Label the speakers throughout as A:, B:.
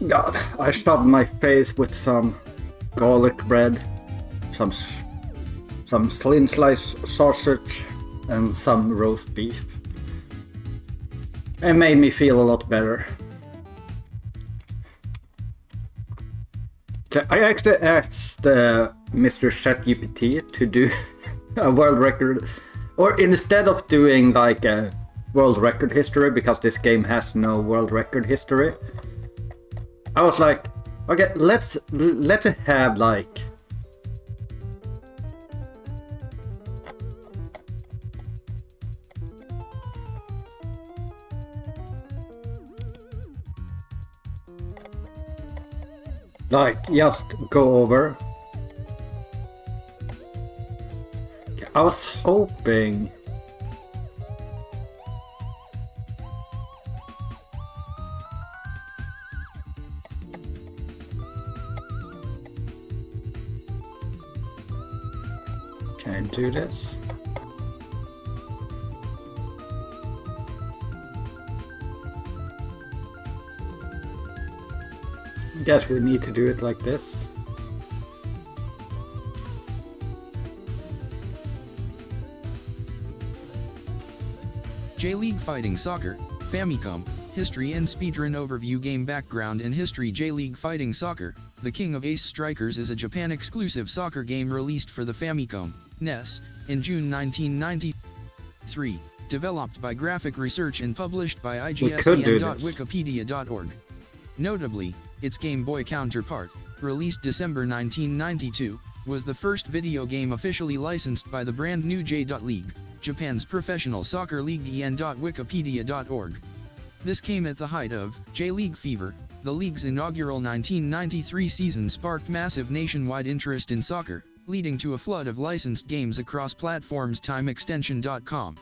A: God, I shoved my face with some garlic bread, some slim slice sausage, and some roast beef. It made me feel a lot better. I actually asked Mr. ChatGPT to do a world record, or instead of doing like a world record history, because this game has no world record history, I was like, okay, let it have like just go over. Okay, I was hoping can I do this? Guess we need to do it like this.
B: J-League Fighting Soccer, Famicom, History and Speedrun Overview Game Background and History. J-League Fighting Soccer, The King of Ace Strikers is a Japan-exclusive soccer game released for the Famicom, NES, in June 1993, developed by Graphic Research and published by IGSN.wikipedia.org. Notably, its Game Boy counterpart, released December 1992, was the first video game officially licensed by the brand new J.League, Japan's professional soccer league. en.wikipedia.org. This came at the height of J-League fever. The league's inaugural 1993 season sparked massive nationwide interest in soccer, leading to a flood of licensed games across platforms. TimeExtension.com.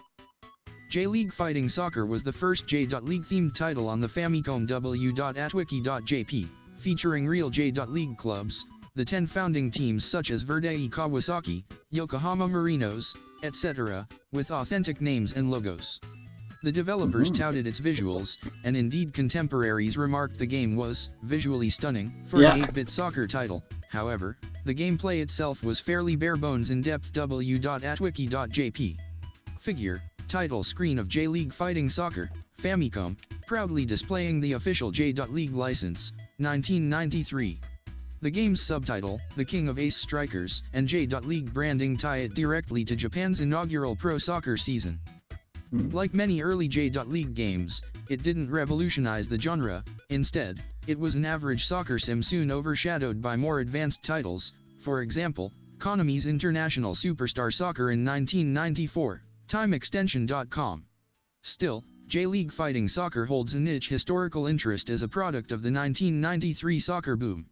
B: J-League Fighting Soccer was the first J.League themed title on the Famicom. w.atwiki.jp, featuring real J.League clubs, the 10 founding teams such as Verde Kawasaki, Yokohama Marinos, etc., with authentic names and logos. The developers touted its visuals, and indeed contemporaries remarked the game was visually stunning for an 8-bit soccer title. However, the gameplay itself was fairly bare-bones in-depth. w.atwiki.jp. Figure, title screen of J-League Fighting Soccer, Famicom, proudly displaying the official J.League license, 1993. The game's subtitle, The King of Ace Strikers, and J.League branding tie it directly to Japan's inaugural pro soccer season. Like many early J.League games, it didn't revolutionize the genre. Instead, it was an average soccer sim soon overshadowed by more advanced titles, for example, Konami's International Superstar Soccer in 1994. TimeExtension.com. Still, J-League Fighting Soccer holds a niche historical interest as a product of the 1993 soccer boom.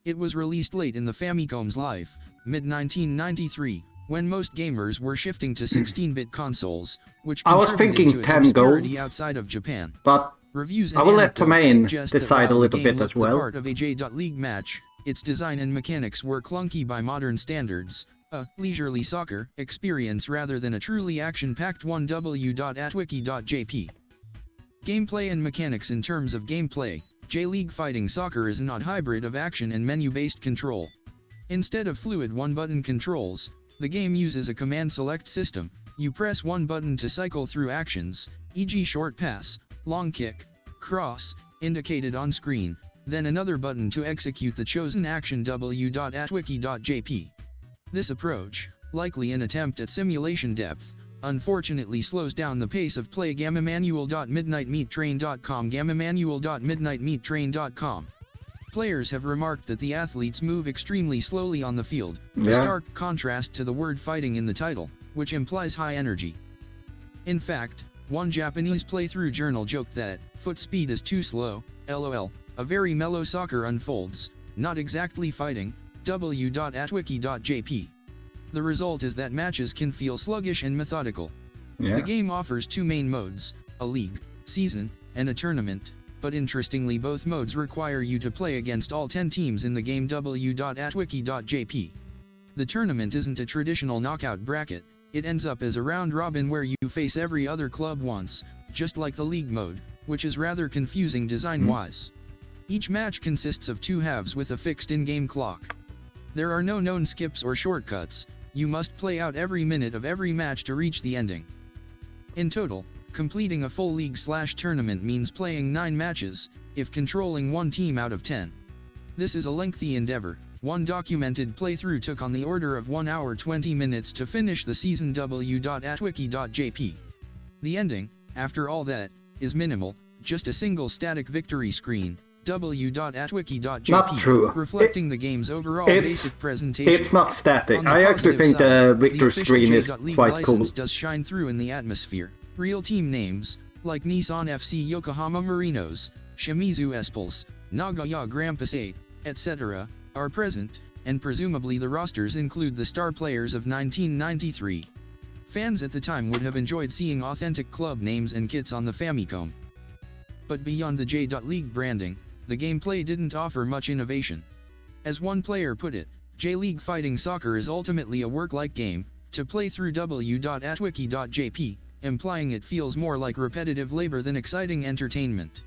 B: It was released late in the Famicom's life, mid-1993, when most gamers were shifting to 16-bit consoles, which contributed to its obscurity outside of Japan.
A: But
B: reviews
A: I will let Tomain decide a little bit as well.
B: Part of a J.League match, its design and mechanics were clunky by modern standards, a leisurely soccer experience rather than a truly action-packed one. w.atwiki.jp. Gameplay and mechanics. In terms of gameplay, J-League Fighting Soccer is an odd hybrid of action and menu-based control. Instead of fluid one-button controls, the game uses a command-select system. You press one button to cycle through actions, e.g. short pass, long kick, cross, indicated on screen, then another button to execute the chosen action. w.atwiki.jp. This approach, likely an attempt at simulation depth, unfortunately slows down the pace of play. Manual.midnightmeattrain.com. Manual.midnightmeattrain.com. Players have remarked that the athletes move extremely slowly on the field, a stark contrast to the word fighting in the title, which implies high energy. In fact, one Japanese playthrough journal joked that foot speed is too slow, lol. A very mellow soccer unfolds, not exactly fighting. w.atwiki.jp. The result is that matches can feel sluggish and methodical. The game offers two main modes, a league, season, and a tournament, but interestingly both modes require you to play against all 10 teams in the game. w.atwiki.jp. The tournament isn't a traditional knockout bracket, it ends up as a round robin where you face every other club once, just like the league mode, which is rather confusing design-wise. Each match consists of 2 halves with a fixed in-game clock. There are no known skips or shortcuts, you must play out every minute of every match to reach the ending. In total, completing a full league/tournament means playing 9 matches, if controlling one team out of 10. This is a lengthy endeavor. One documented playthrough took on the order of 1 hour 20 minutes to finish the season w.atwiki.jp. The ending, after all that, is minimal, just a single static victory screen, w.atwiki.jp,
A: Not true.
B: reflecting the game's overall basic presentation.
A: It's not static.
B: On the
A: I actually
B: positive
A: think
B: side,
A: the victory
B: official
A: screen is
B: J.League
A: quite cool.
B: license does shine through in the atmosphere. Real team names, like Nissan FC Yokohama Marinos, Shimizu Esples, Nagaya Grampus 8, etc., are present, and presumably the rosters include the star players of 1993. Fans at the time would have enjoyed seeing authentic club names and kits on the Famicom. But beyond the J.League branding, the gameplay didn't offer much innovation. As one player put it, J-League Fighting Soccer is ultimately a work-like game, to play through w.atwiki.jp, implying it feels more like repetitive labor than exciting entertainment.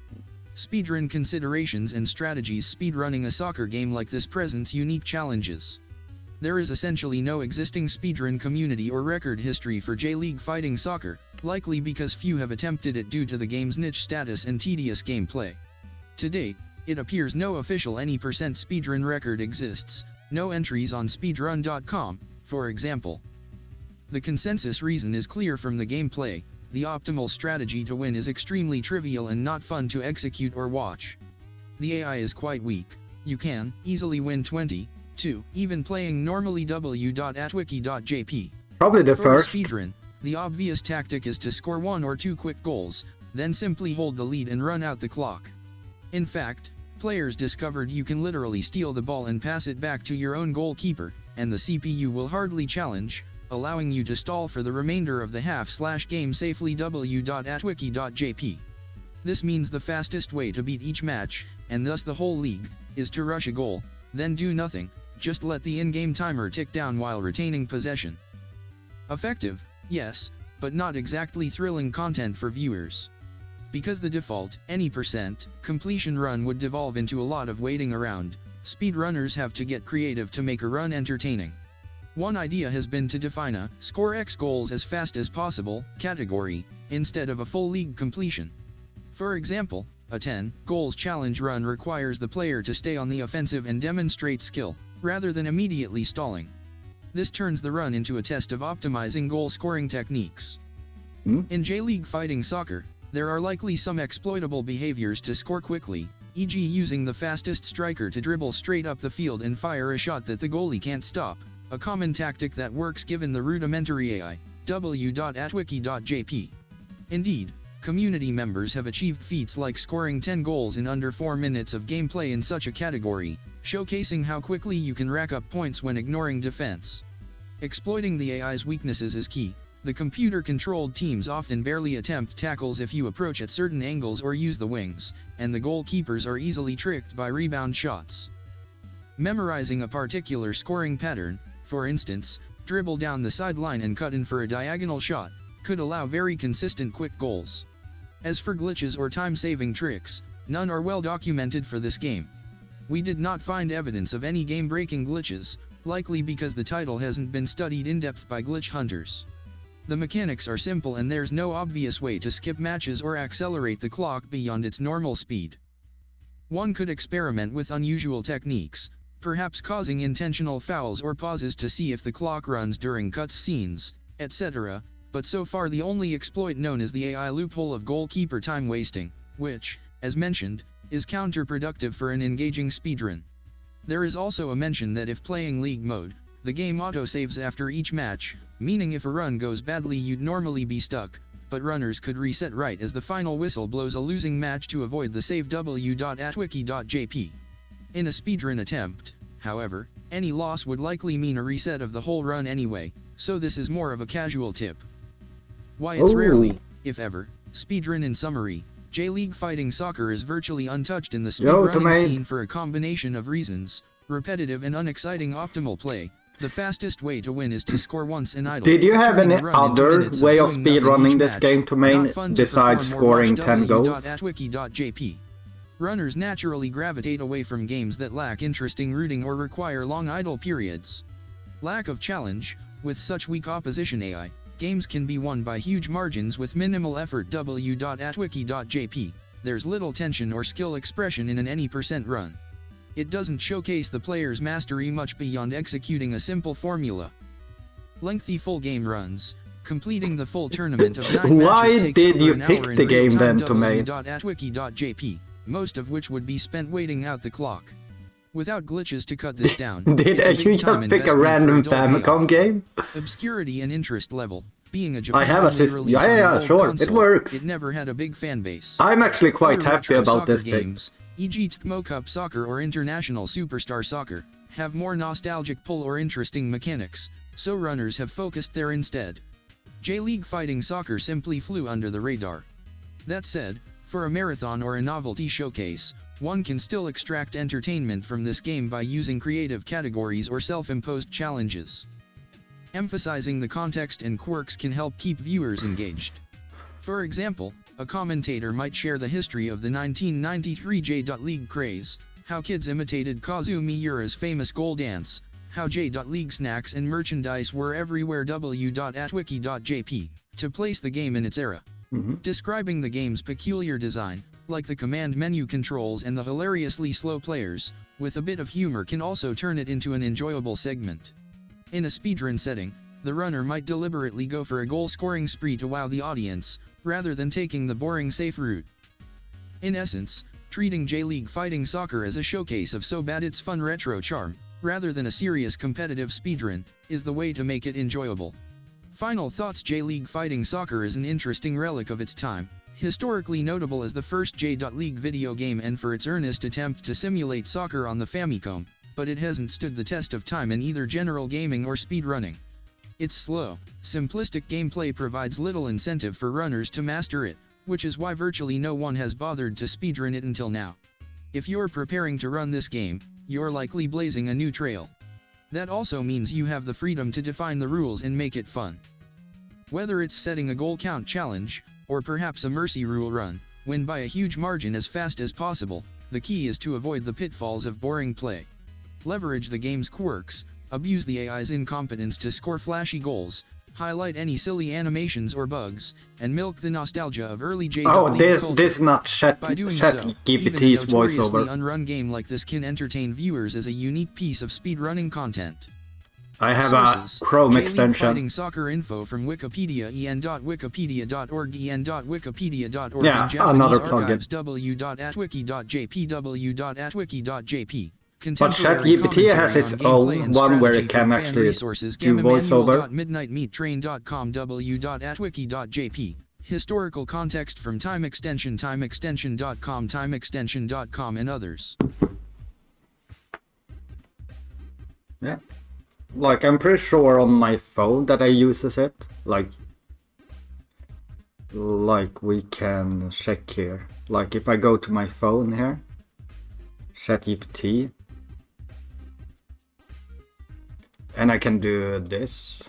B: Speedrun considerations and strategies. Speedrunning a soccer game like this presents unique challenges. There is essentially no existing speedrun community or record history for J-League Fighting Soccer, likely because few have attempted it due to the game's niche status and tedious gameplay. To date, it appears no official any % speedrun record exists, no entries on speedrun.com, for example. The consensus reason is clear from the gameplay: the optimal strategy to win is extremely trivial and not fun to execute or watch. The AI is quite weak. You can easily win 20-2, even playing normally w.atwiki.jp.
A: Probably the
B: For
A: first.
B: a speedrun, the obvious tactic is to score 1 or 2 quick goals, then simply hold the lead and run out the clock. In fact, players discovered you can literally steal the ball and pass it back to your own goalkeeper, and the CPU will hardly challenge, allowing you to stall for the remainder of the half/game safely w.atwiki.jp. This means the fastest way to beat each match, and thus the whole league, is to rush a goal, then do nothing, just let the in-game timer tick down while retaining possession. Effective, yes, but not exactly thrilling content for viewers. Because the default, any % completion run would devolve into a lot of waiting around, speedrunners have to get creative to make a run entertaining. One idea has been to define a score X goals as fast as possible category, instead of a full league completion. For example, a 10 goals challenge run requires the player to stay on the offensive and demonstrate skill, rather than immediately stalling. This turns the run into a test of optimizing goal scoring techniques. In J-League Fighting Soccer, there are likely some exploitable behaviors to score quickly, e.g. using the fastest striker to dribble straight up the field and fire a shot that the goalie can't stop, a common tactic that works given the rudimentary AI, w.atwiki.jp. Indeed, community members have achieved feats like scoring 10 goals in under 4 minutes of gameplay in such a category, showcasing how quickly you can rack up points when ignoring defense. Exploiting the AI's weaknesses is key. The computer-controlled teams often barely attempt tackles if you approach at certain angles or use the wings, and the goalkeepers are easily tricked by rebound shots. Memorizing a particular scoring pattern, for instance, dribble down the sideline and cut in for a diagonal shot, could allow very consistent quick goals. As for glitches or time-saving tricks, none are well documented for this game. We did not find evidence of any game-breaking glitches, likely because the title hasn't been studied in depth by glitch hunters. The mechanics are simple and there's no obvious way to skip matches or accelerate the clock beyond its normal speed. One could experiment with unusual techniques, perhaps causing intentional fouls or pauses to see if the clock runs during cuts scenes, etc., but so far the only exploit known is the AI loophole of goalkeeper time wasting, which, as mentioned, is counterproductive for an engaging speedrun. There is also a mention that if playing League mode, the game autosaves after each match, meaning if a run goes badly you'd normally be stuck, but runners could reset right as the final whistle blows a losing match to avoid the save w.atwiki.jp. In a speedrun attempt, however, any loss would likely mean a reset of the whole run anyway, so this is more of a casual tip. Why it's rarely, if ever, speedrun. In summary, J-League Fighting Soccer is virtually untouched in the speedrunning scene for a combination of reasons: repetitive and unexciting optimal play. The fastest way to win is to score once and idle.
A: Did you have any other way of speedrunning this game to main besides scoring 10 goals?
B: Runners naturally gravitate away from games that lack interesting routing or require long idle periods. Lack of challenge, with such weak opposition AI, games can be won by huge margins with minimal effort. W.atwiki.jp. There's little tension or skill expression in an any % run. It doesn't showcase the player's mastery much beyond executing a simple formula. Lengthy full game runs. Completing the full tournament of 9 matches takes over an hour in real time. W.atwiki.jp. Most of which would be spent waiting out the clock. Without glitches to cut this down,
A: Did you just pick a random Famicom game?
B: Obscurity and interest level. Being a Japan
A: I have a system. Yeah, sure,
B: console,
A: it works.
B: It never had a big fan base.
A: I'm actually quite happy about this
B: games, e.g. Tecmo Cup Soccer or International Superstar Soccer, have more nostalgic pull or interesting mechanics, so runners have focused there instead. J-League Fighting Soccer simply flew under the radar. That said, for a marathon or a novelty showcase, one can still extract entertainment from this game by using creative categories or self-imposed challenges. Emphasizing the context and quirks can help keep viewers engaged. For example, a commentator might share the history of the 1993 J-League craze, how kids imitated Kazumi Ura's famous goal dance, how J-League snacks and merchandise were everywhere. W.atwiki.jp, to place the game in its era. Describing the game's peculiar design, like the command menu controls and the hilariously slow players, with a bit of humor can also turn it into an enjoyable segment. In a speedrun setting, the runner might deliberately go for a goal-scoring spree to wow the audience, rather than taking the boring safe route. In essence, treating J-League Fighting Soccer as a showcase of so bad it's fun retro charm, rather than a serious competitive speedrun, is the way to make it enjoyable. Final thoughts. J-League Fighting Soccer is an interesting relic of its time, historically notable as the first J-League video game and for its earnest attempt to simulate soccer on the Famicom, but it hasn't stood the test of time in either general gaming or speedrunning. Its slow, simplistic gameplay provides little incentive for runners to master it, which is why virtually no one has bothered to speedrun it until now. If you're preparing to run this game, you're likely blazing a new trail. That also means you have the freedom to define the rules and make it fun. Whether it's setting a goal count challenge, or perhaps a mercy rule run, win by a huge margin as fast as possible, the key is to avoid the pitfalls of boring play. Leverage the game's quirks, abuse the AI's incompetence to score flashy goals, highlight any silly animations or bugs, and milk the nostalgia of early J-League culture.
A: This is not ChatGPT's voiceover.
B: An unrun game like this can entertain viewers as a unique piece of speedrunning content.
A: I have a Chrome extension.
B: Fighting Soccer info from Wikipedia en.wikipedia.org en.wikipedia.org.
A: Yeah, another plugin.
B: W.atwiki.jp w.atwiki.jp.
A: But ChatGPT has its own one where it can actually do voiceover.
B: Midnightmeattrain.com w.atwiki.jp. Historical context from Time Extension, timeextension.com, timeextension.com, and others.
A: Yeah. Like, I'm pretty sure on my phone that I uses it. Like we can check here. Like, if I go to my phone here, ChatGPT, and I can do this.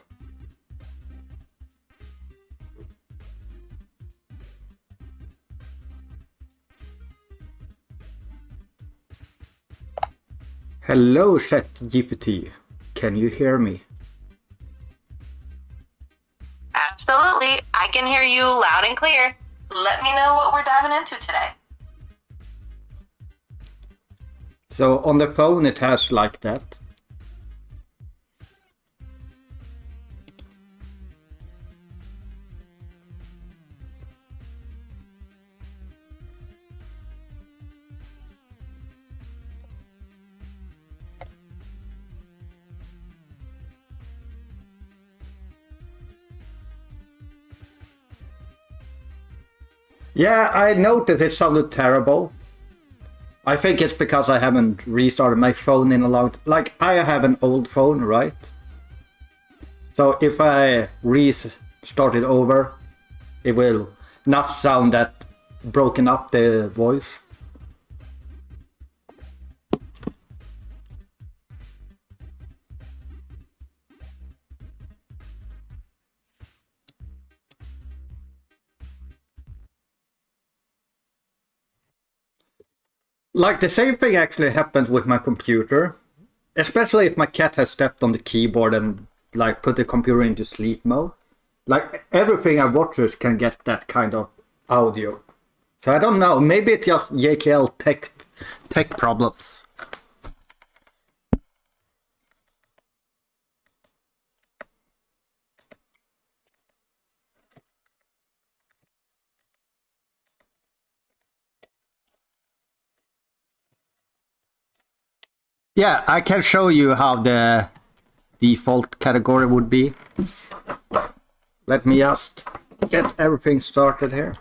A: Hello, ChatGPT. Can you hear me?
C: Absolutely. I can hear you loud and clear. Let me know what we're diving into today.
A: So on the phone it has like that. Yeah, I noticed it sounded terrible. I think it's because I haven't restarted my phone in a long time. Like, I have an old phone, right? So if I restart it over, it will not sound that broken up, the voice. Like, the same thing actually happens with my computer. Especially if my cat has stepped on the keyboard and, like, put the computer into sleep mode. Like, everything I watches can get that kind of audio. So I don't know, maybe it's just JKL tech problems. Yeah, I can show you how the default category would be. Let me just get everything started here.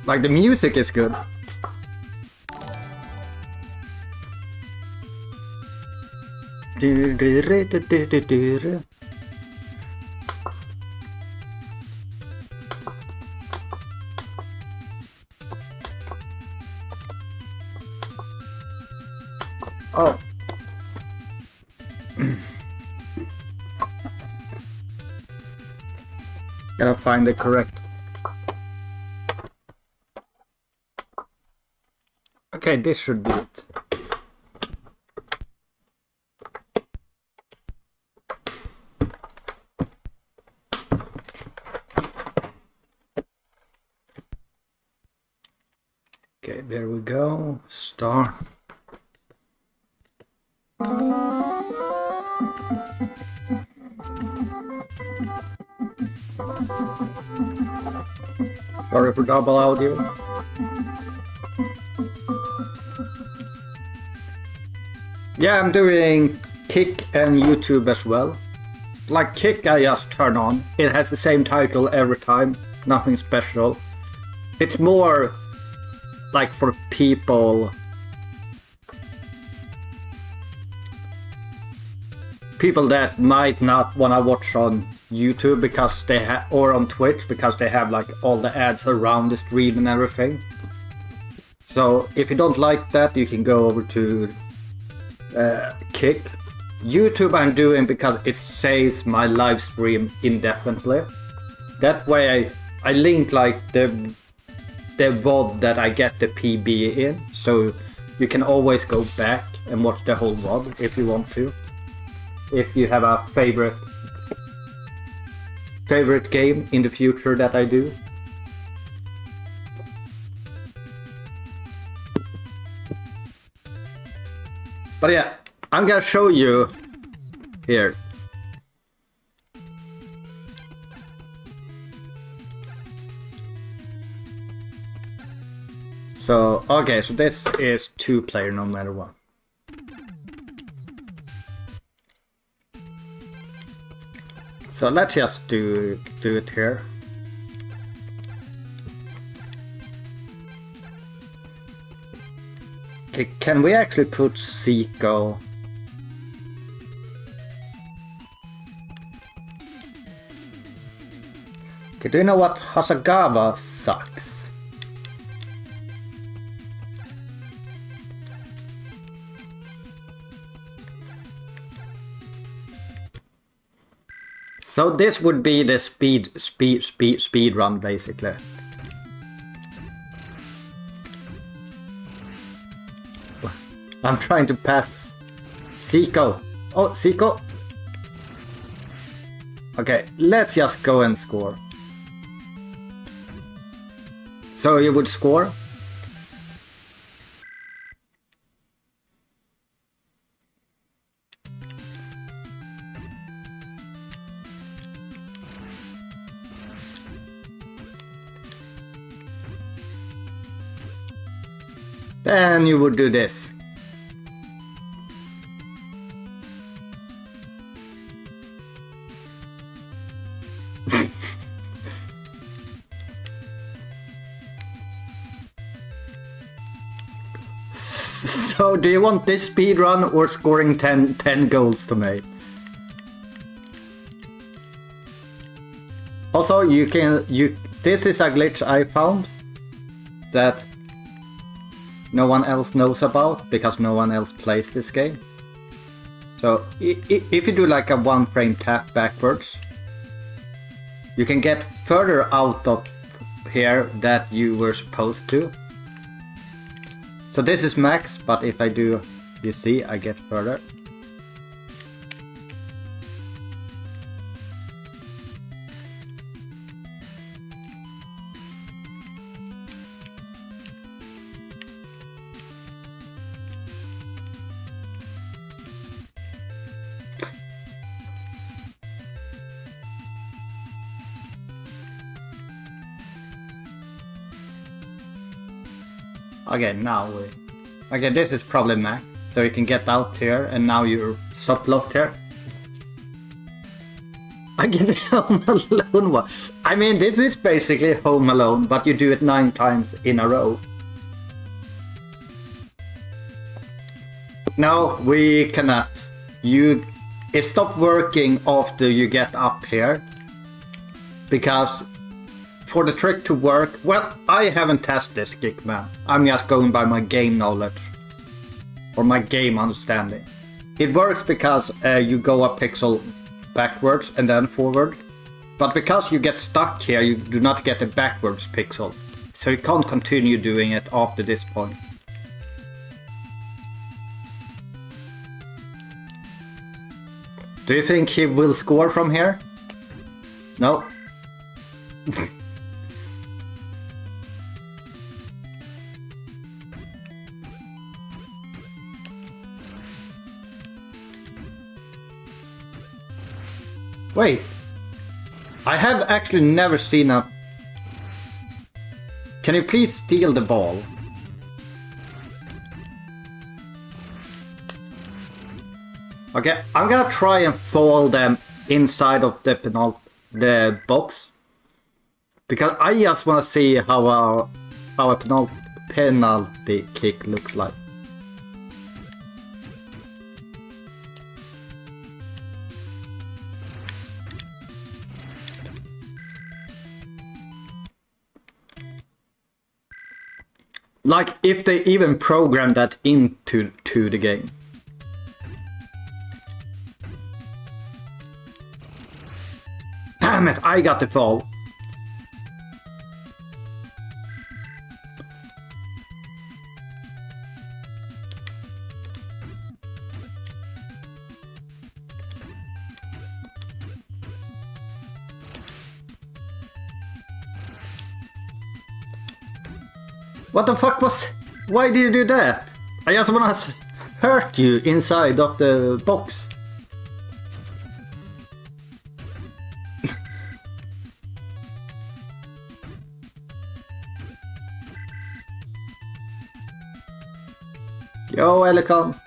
A: Like, the music is good. Oh. Gotta find the correct. Okay, this should be it. Okay, there we go. Start. Sorry for double audio. Yeah, I'm doing Kick and YouTube as well. Like Kick, I just turn on. It has the same title every time, nothing special. It's more like for people that might not want to watch on YouTube because they have, or on Twitch because they have like all the ads around the stream and everything. So if you don't like that, you can go over to Kick. YouTube I'm doing because it saves my live stream indefinitely. That way I link like the VOD that I get the PB in, so you can always go back and watch the whole VOD if you want to. If you have a favorite game in the future that I do. But yeah, I'm gonna show you here. So, okay, so this is 2-player no matter what. So let's just do it here. Okay, can we actually put Seiko? Okay, do you know what? Hasagawa sucks. So this would be the speed run basically. I'm trying to pass Seiko. Oh, Seiko. Okay, let's just go and score. So you would score? Then you would do this. So do you want this speedrun or scoring 10 goals to make? Also, this is a glitch I found that no one else knows about because no one else plays this game. So if you do like a 1 frame tap backwards, you can get further out of here that you were supposed to. So this is max, but if I do, you see, I get further. Okay, now okay, this is probably max, so you can get out here, and now you're sublocked here. I get it Home Alone one. I mean, this is basically Home Alone, but you do it 9 times in a row. No, we cannot. It stopped working after you get up here, because for the trick to work, well, I haven't tested this, Geekman. I'm just going by my game knowledge. Or my game understanding. It works because you go a pixel backwards and then forward. But because you get stuck here, you do not get a backwards pixel. So you can't continue doing it after this point. Do you think he will score from here? No? Wait, I have actually never seen a... Can you please steal the ball? Okay, I'm gonna try and fall them inside of the box. Because I just wanna see how our penalty kick looks like. Like, if they even program that into the game. Damn it, I got the fall. What the fuck was... Why did you do that? I just wanna hurt you inside of the box. Yo, Elicon.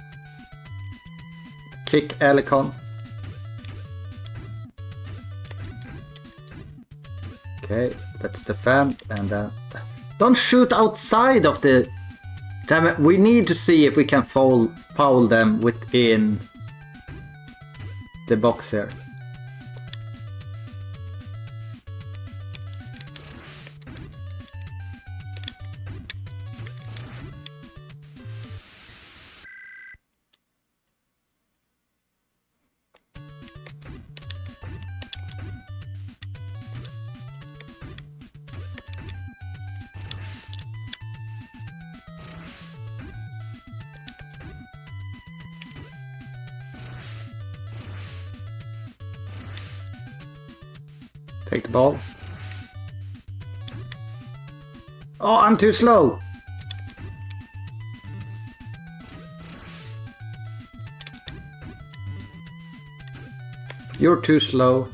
A: Kick Elicon. Okay, let's defend and then... Don't shoot outside of the... Damn it, we need to see if we can foul them within the box here. Take the ball. Oh, I'm too slow. You're too slow.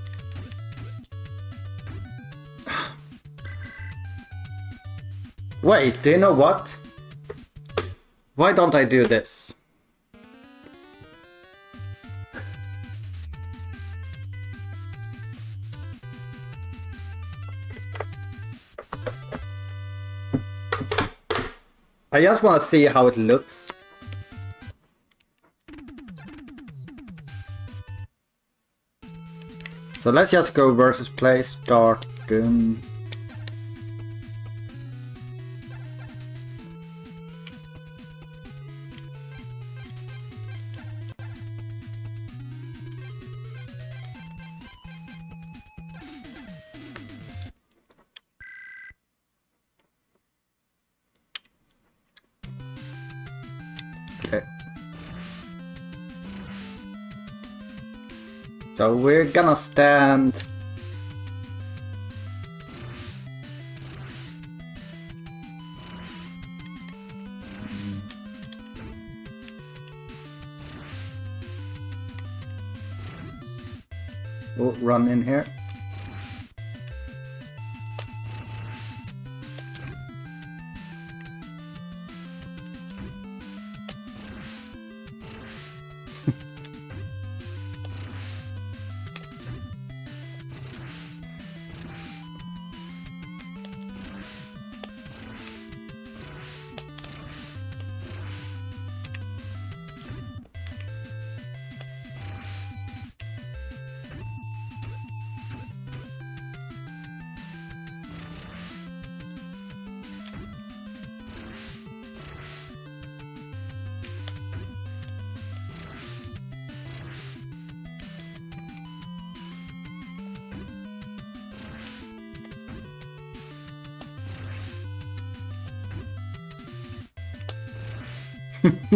A: Wait, do you know what? Why don't I do this? I just want to see how it looks. So let's just go versus play, start. So we're gonna stand. We'll run in here.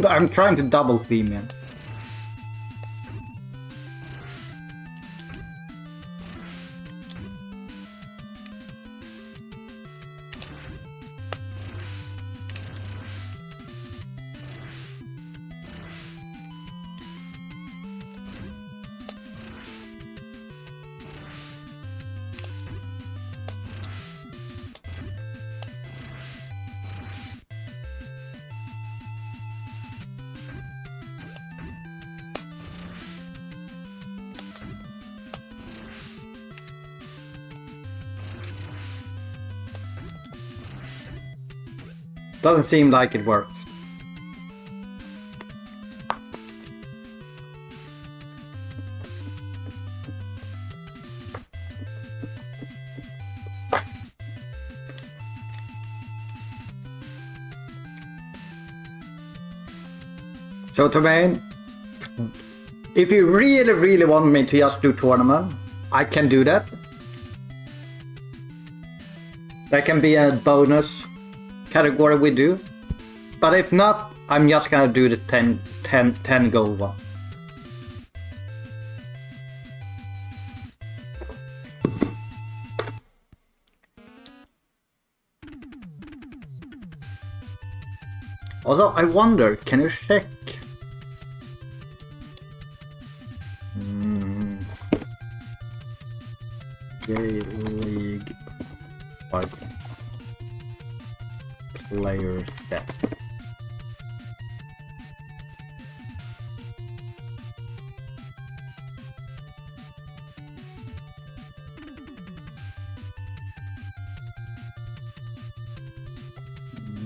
A: I'm trying to double beam him. Doesn't seem like it works. So Tomaine, if you really want me to just do tournament, I can do that. That can be a bonus category we do. But if not, I'm just gonna do the 10 goal one. Although I wonder, can you check? J-League Fighting player stats.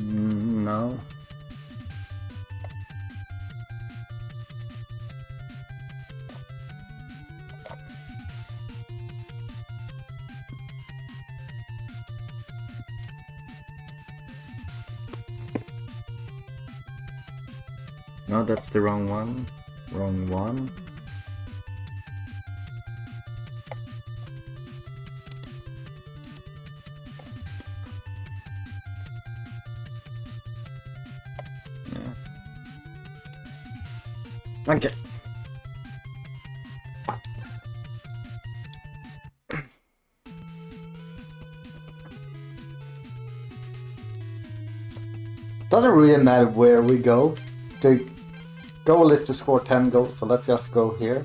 A: No. No, that's the wrong one. Wrong one. Yeah. Okay. Doesn't really matter where we go. The goal is to score 10 goals, so let's just go here.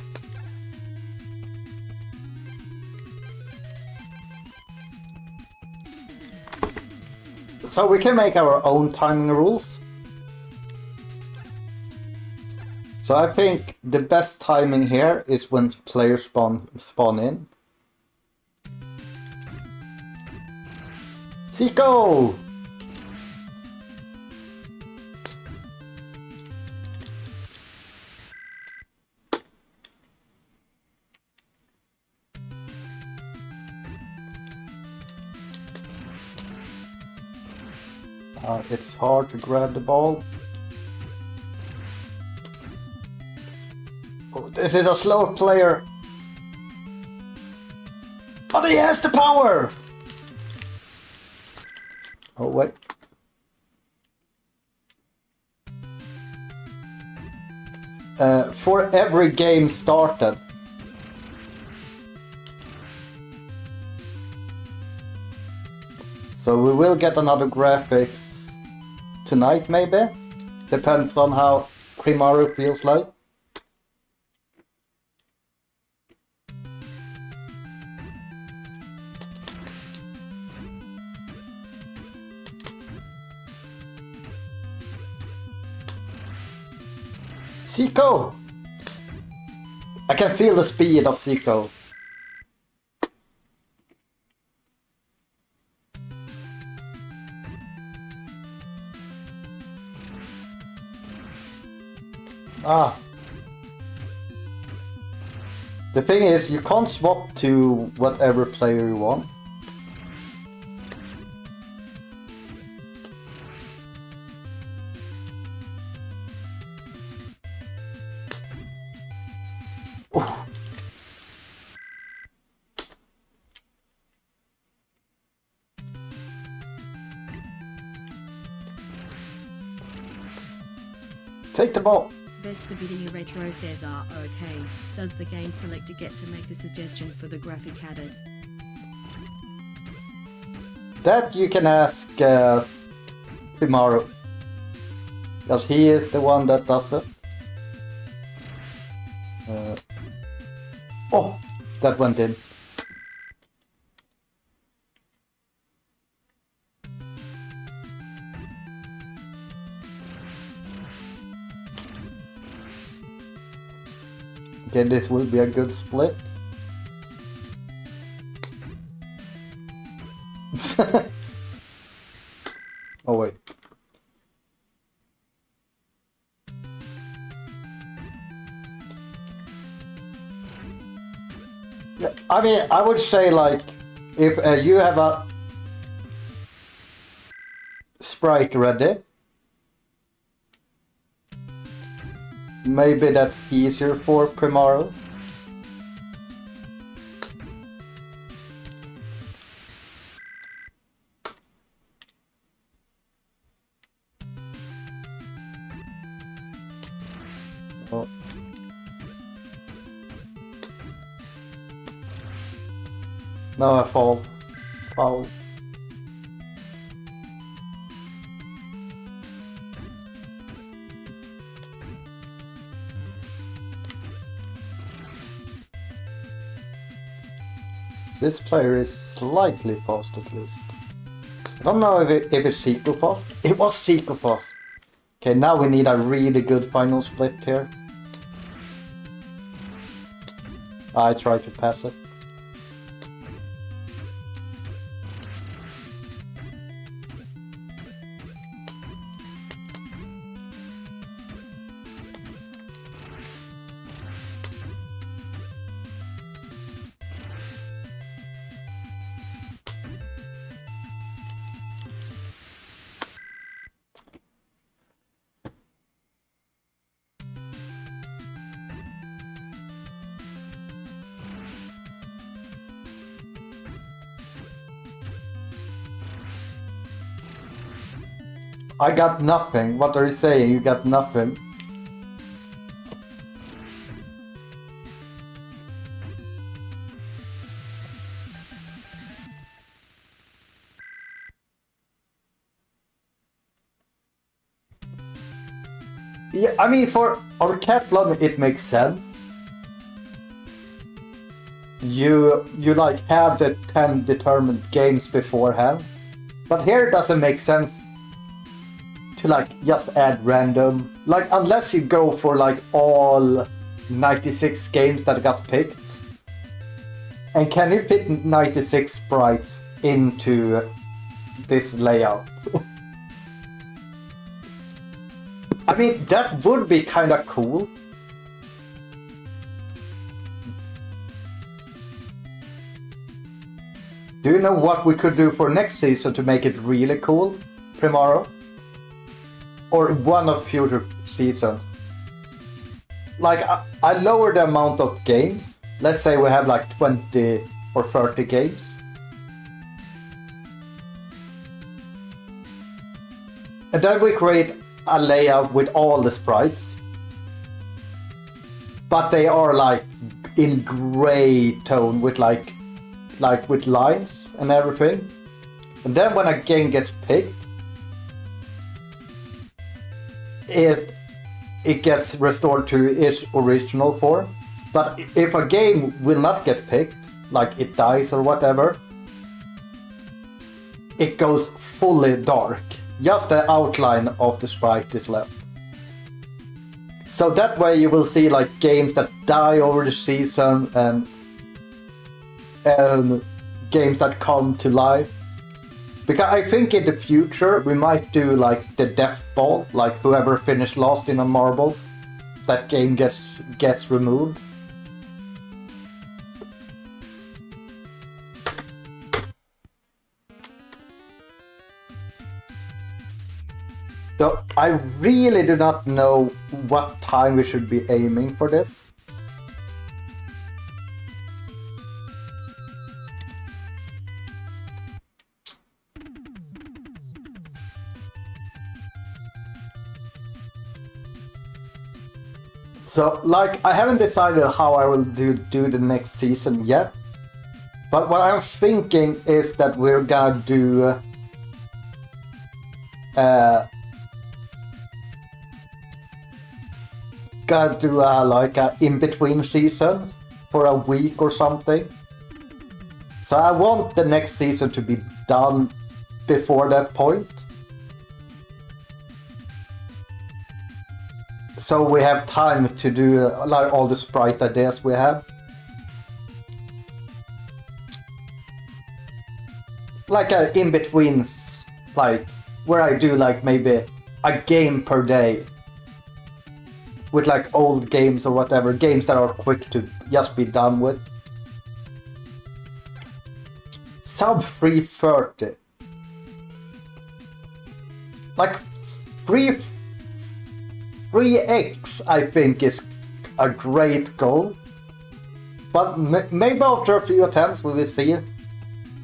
A: So we can make our own timing rules. So I think the best timing here is when players spawn in. Zico! It's hard to grab the ball. Oh, this is a slow player. But he has the power! Oh, wait. For every game started, So we will get another graphics tonight, maybe? Depends on how Primaru feels like. Zico! I can feel the speed of Zico. Ah. The thing is, you can't swap to whatever player you want. Oof. Take the ball.
D: Best Spaghetti Retro says okay. Does the game selector get to make a suggestion for the graphic added?
A: That you can ask Primaru. Because he is the one that does it. Oh, that went in. Okay, this will be a good split. Oh wait. Yeah, I mean, I would say like, if you have a sprite ready, maybe that's easier for Primaru. Oh. No, I fall. Foul. This player is slightly fast at least. I don't know if it's Seiko fast. It was Seiko fast. Okay, now we need a really good final split here. I try to pass it. I got nothing. What are you saying? You got nothing. Yeah, I mean, for our Cathlon it makes sense. You like have the 10 determined games beforehand. But here it doesn't make sense to like just add random, like unless you go for like all 96 games that got picked. And can you fit 96 sprites into this layout? I mean, that would be kinda cool. Do you know what we could do for next season to make it really cool, Primaru? Or one of future seasons? Like, I lower the amount of games. Let's say we have like 20 or 30 games. And then we create a layout with all the sprites. But they are like in gray tone with like with lines and everything. And then when a game gets picked, it gets restored to its original form. But if a game will not get picked, like it dies or whatever, it goes fully dark. Just the outline of the sprite is left. So that way you will see like games that die over the season and games that come to life. Because I think in the future we might do like the death ball, like whoever finished last in a marbles, that game gets removed. So I really do not know what time we should be aiming for this. So, like, I haven't decided how I will do the next season yet. But what I'm thinking is that we're gonna do... like a in-between season for a week or something. So I want the next season to be done before that point. So we have time to do like all the sprite ideas we have. Like a in-between, like where I do like maybe a game per day. With like old games or whatever, games that are quick to just be done with. Sub 330. Like 3x I think is a great goal. But maybe after a few attempts we will see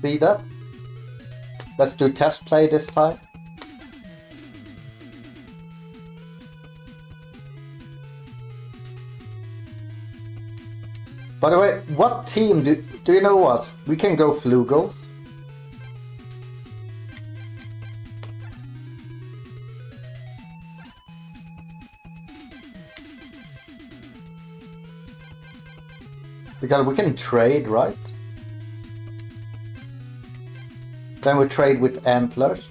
A: that. Let's do test play this time. By the way, what team do you know what? We can go Flugels. Because we can trade, right? Then we trade with Antlers.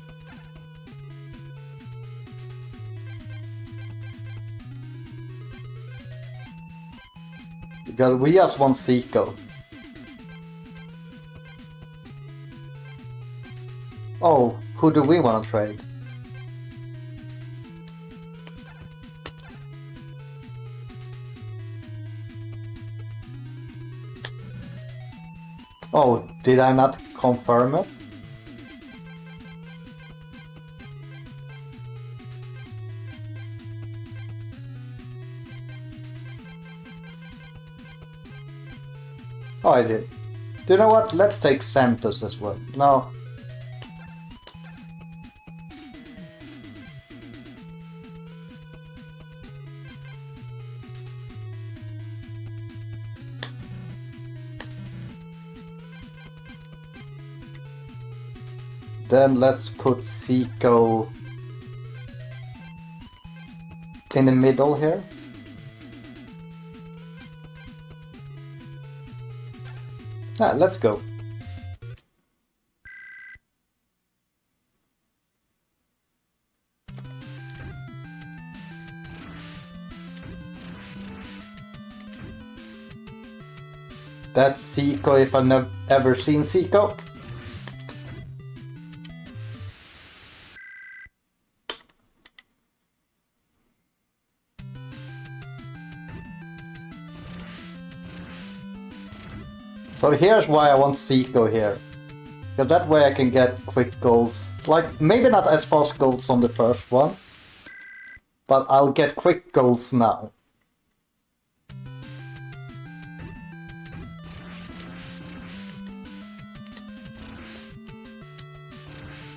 A: Because we just want Zico. Oh, who do we want to trade? Oh, did I not confirm it? Oh, I did. Do you know what? Let's take Santos as well. No. Then let's put Zico in the middle here. Let's go. That's Zico if I've never ever seen Zico. So here's why I want Zico here. Because that way I can get quick goals. Like, maybe not as fast goals on the first one. But I'll get quick goals now.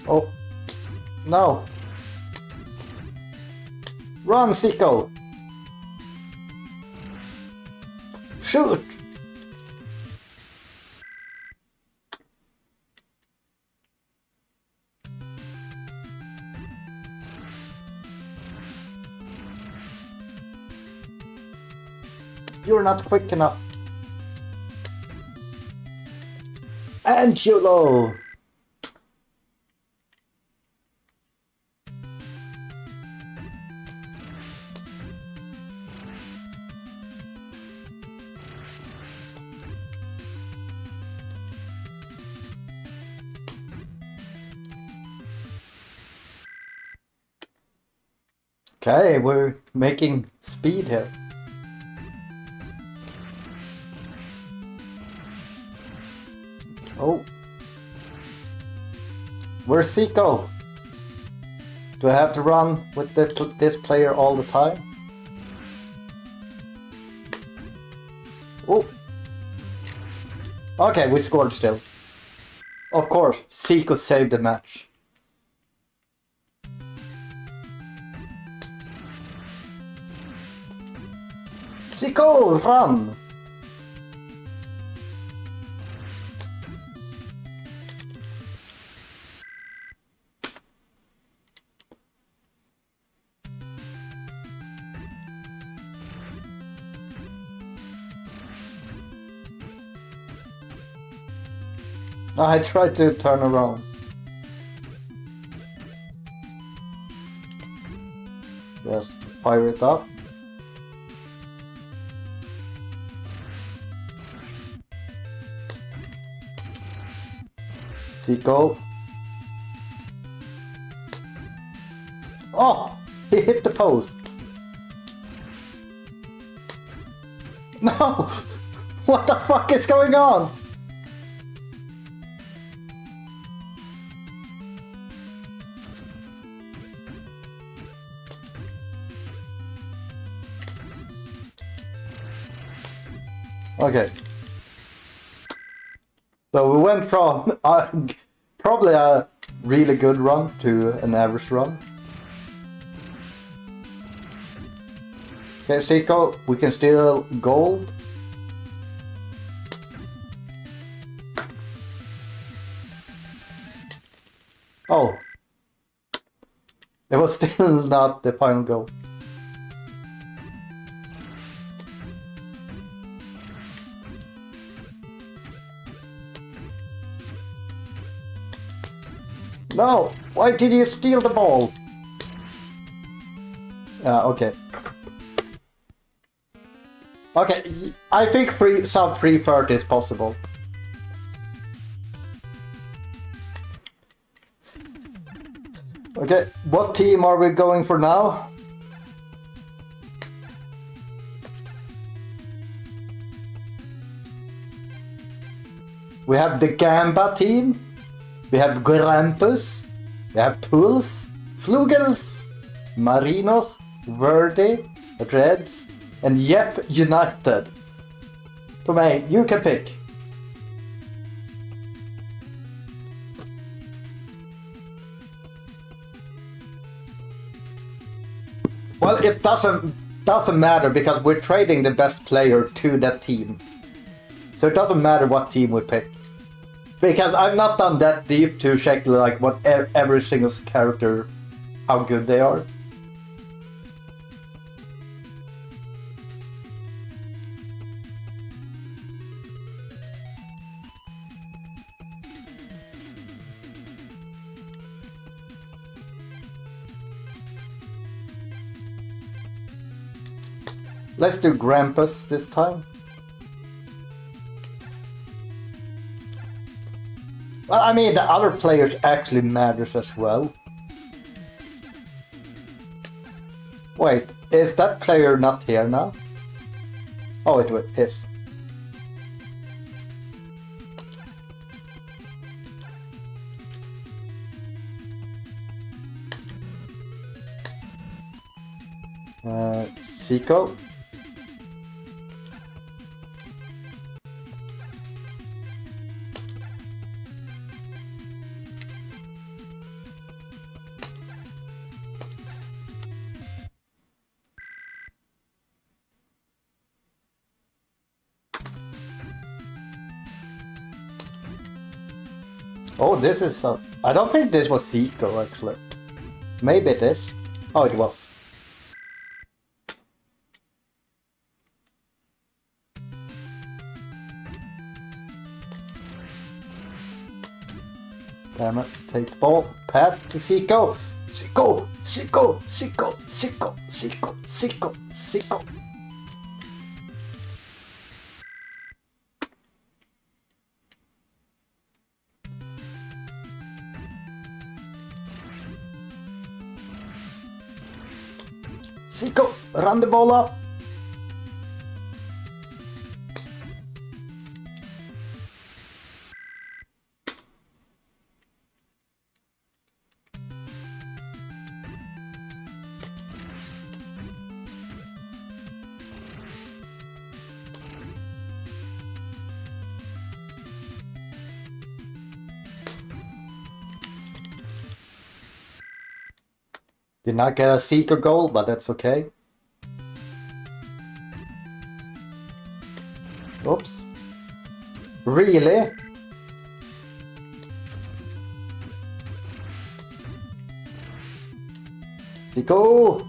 A: Oh. No. Run, Zico! Shoot! You're not quick enough. Angelo! Okay, we're making speed here. Oh. Where's Zico? Do I have to run with this player all the time? Oh. Okay, we scored still. Of course, Zico saved the match. Zico, run! I tried to turn around. Just fire it up. Zico. Oh! He hit the post! No! What the fuck is going on? Okay. So we went from probably a really good run to an average run. Okay, Zico, we can steal gold. Oh. It was still not the final goal. No! Why did you steal the ball? Okay. Okay, I think sub 330 is possible. Okay, what team are we going for now? We have the Gamba team. We have Grampus, we have Puls, Flugels, Marinos, Verde, Reds, and Yep United. Tomei, you can pick. Well, it doesn't matter because we're trading the best player to that team. So it doesn't matter what team we pick. Because I've not done that deep to check like what every single character, how good they are. Let's do Grampus this time. Well, I mean, the other players actually matters as well. Wait, is that player not here now? Oh, it is. Zico. Oh, this is I don't think this was Zico actually. Maybe it is. Oh, it was. Damn it. Take the ball. Pass to Zico. Zico. Zico. Zico. Zico. Zico. Zico. Zico. Zico. Run the ball up. Did not get a Seeker goal, but that's okay. Oops. Really? Zico!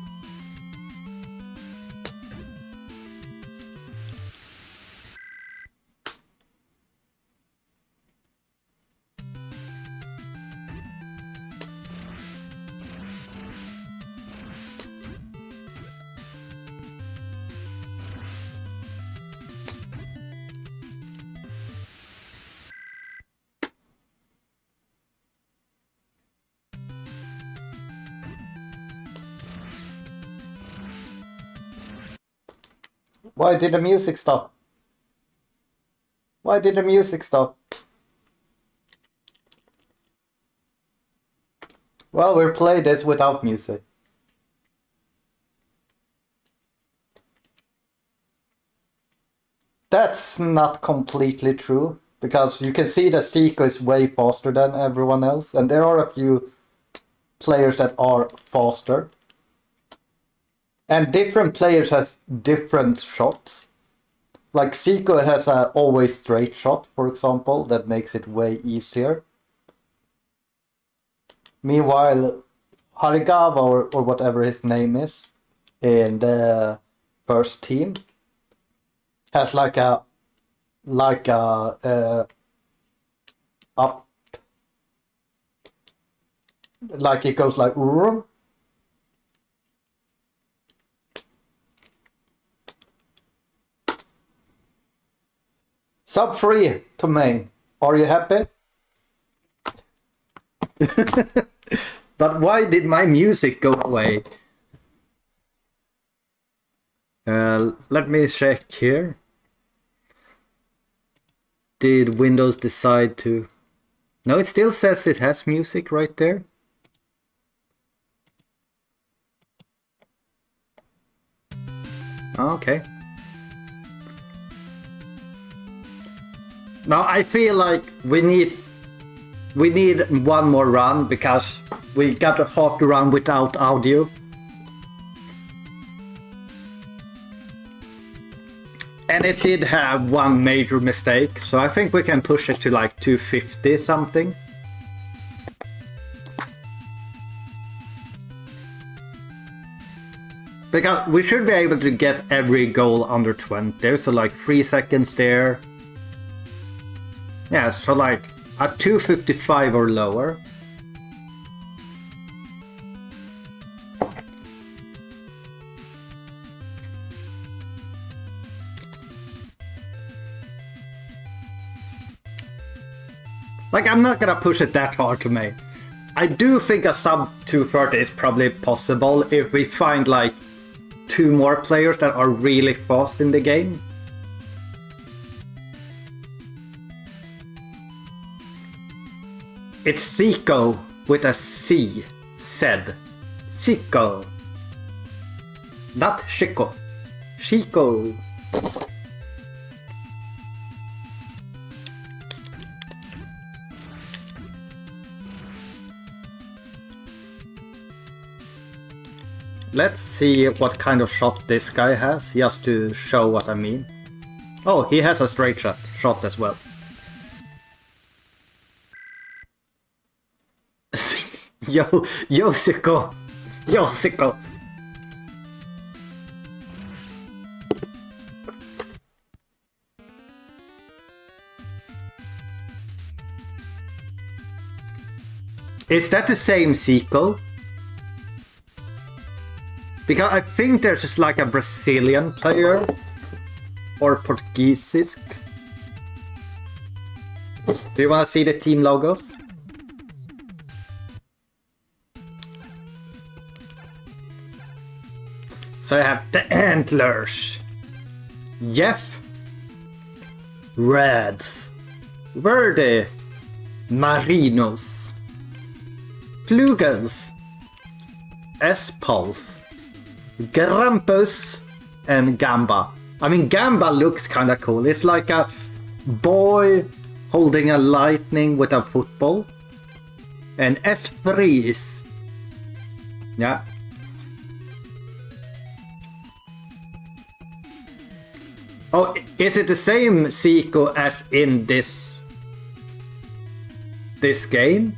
A: Why did the music stop? Why did the music stop? Well, we'll play this without music. That's not completely true, because you can see that Zico is way faster than everyone else, and there are a few players that are faster. And different players have different shots. Like Zico has a always straight shot, for example, that makes it way easier. Meanwhile, Harigava or whatever his name is in the first team has like a up, like it goes like Sub 3 to main. Are you happy? But why did my music go away? Let me check here. Did Windows decide to... No, it still says it has music right there. Okay. Now I feel like we need one more run, because we got a half the run without audio. And it did have one major mistake, so I think we can push it to like 250 something. Because we should be able to get every goal under 20, so like 3 seconds there. Yeah, so like at 255 or lower. Like, I'm not gonna push it that hard to me. I do think a sub 230 is probably possible if we find like 2 more players that are really fast in the game. It's Zico with a C, said. Zico. Not Chico. Chico. Let's see what kind of shot this guy has, just to show what I mean. Oh, he has a straight shot as well. Yo, Zico! Yo, Zico! Is that the same sequel? Because I think there's just like a Brazilian player or Portuguese. Do you want to see the team logos? So I have the Antlers, Jeff, Reds, Verde, Marinos, Flugels, S-Pulse, Grampus, and Gamba. I mean, Gamba looks kind of cool. It's like a boy holding a lightning with a football. And S-Freeze. Yeah. Oh, is it the same sequel as in this game?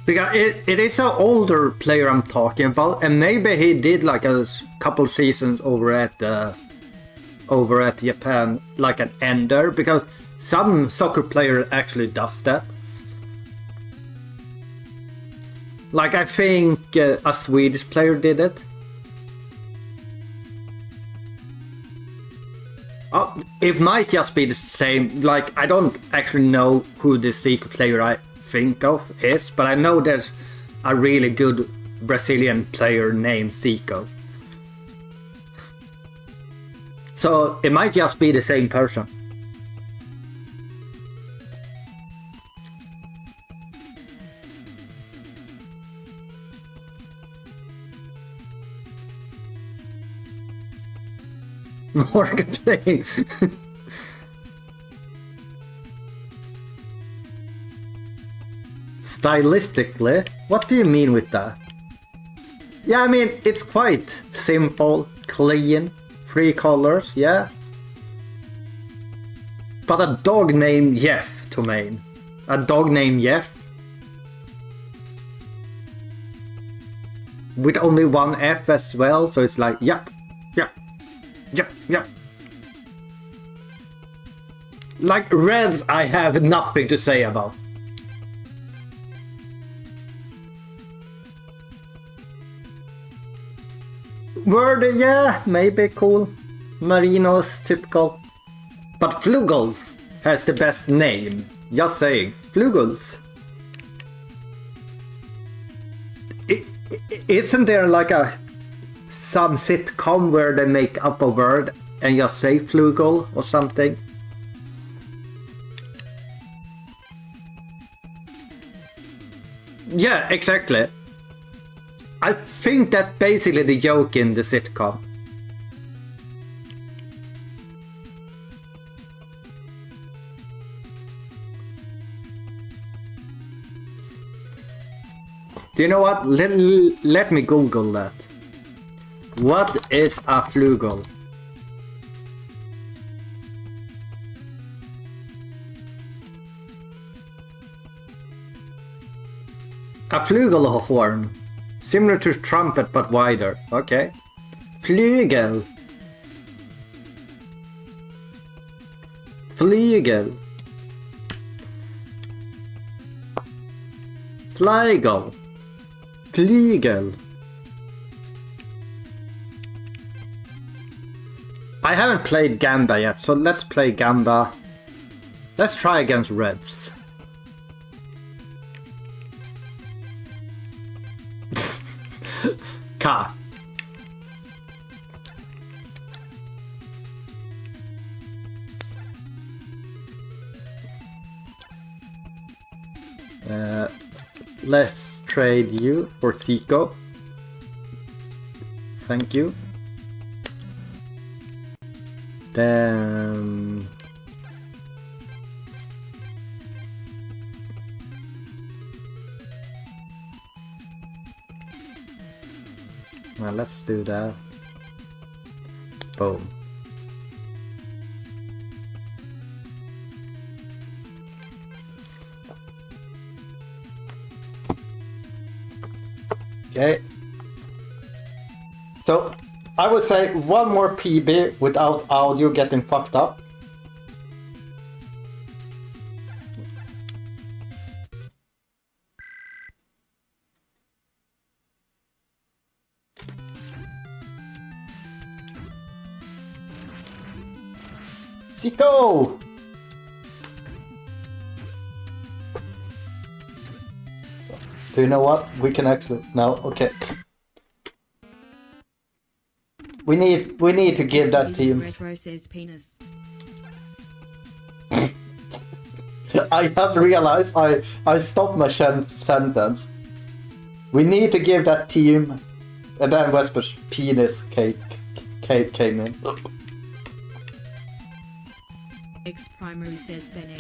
A: Because it is an older player I'm talking about, and maybe he did like a couple seasons over at Japan, like an ender, because some soccer player actually does that. Like I think a Swedish player did it. Oh, it might just be the same. Like I don't actually know who the secret player I think of is, but I know there's a really good Brazilian player named Zico. So it might just be the same person. Morgan playing. Stylistically, what do you mean with that? Yeah, I mean, it's quite simple, clean, 3 colors, yeah. But a dog named Jeff to main. A dog named Jeff. With only one F as well, so it's like, yep, yep, yep, yep. Like Reds, I have nothing to say about. Word, yeah, maybe cool. Marinos, typical. But Flugels has the best name. Just saying. Flugels. Isn't there like some sitcom where they make up a word and just say Flugel or something? Yeah, exactly. I think that's basically the joke in the sitcom. Do you know what? Let me Google that. What is a flugel? A flugelhorn. Similar to trumpet but wider. Okay. Flygel. Flygel. Flygel. Flygel. I haven't played Gamba yet, so let's play Gamba. Let's try against Reds. Ka. Let's trade you for Zico. Thank you. Then well, let's do that. Boom. Okay. So I would say one more PB without audio getting fucked up. Zico! Do you know what? We can actually... No, okay. We need to give that team...
D: Retro says penis.
A: I have realized I stopped my sentence. We need to give that team... And then Vesper's penis came in.
D: X primary says Benny.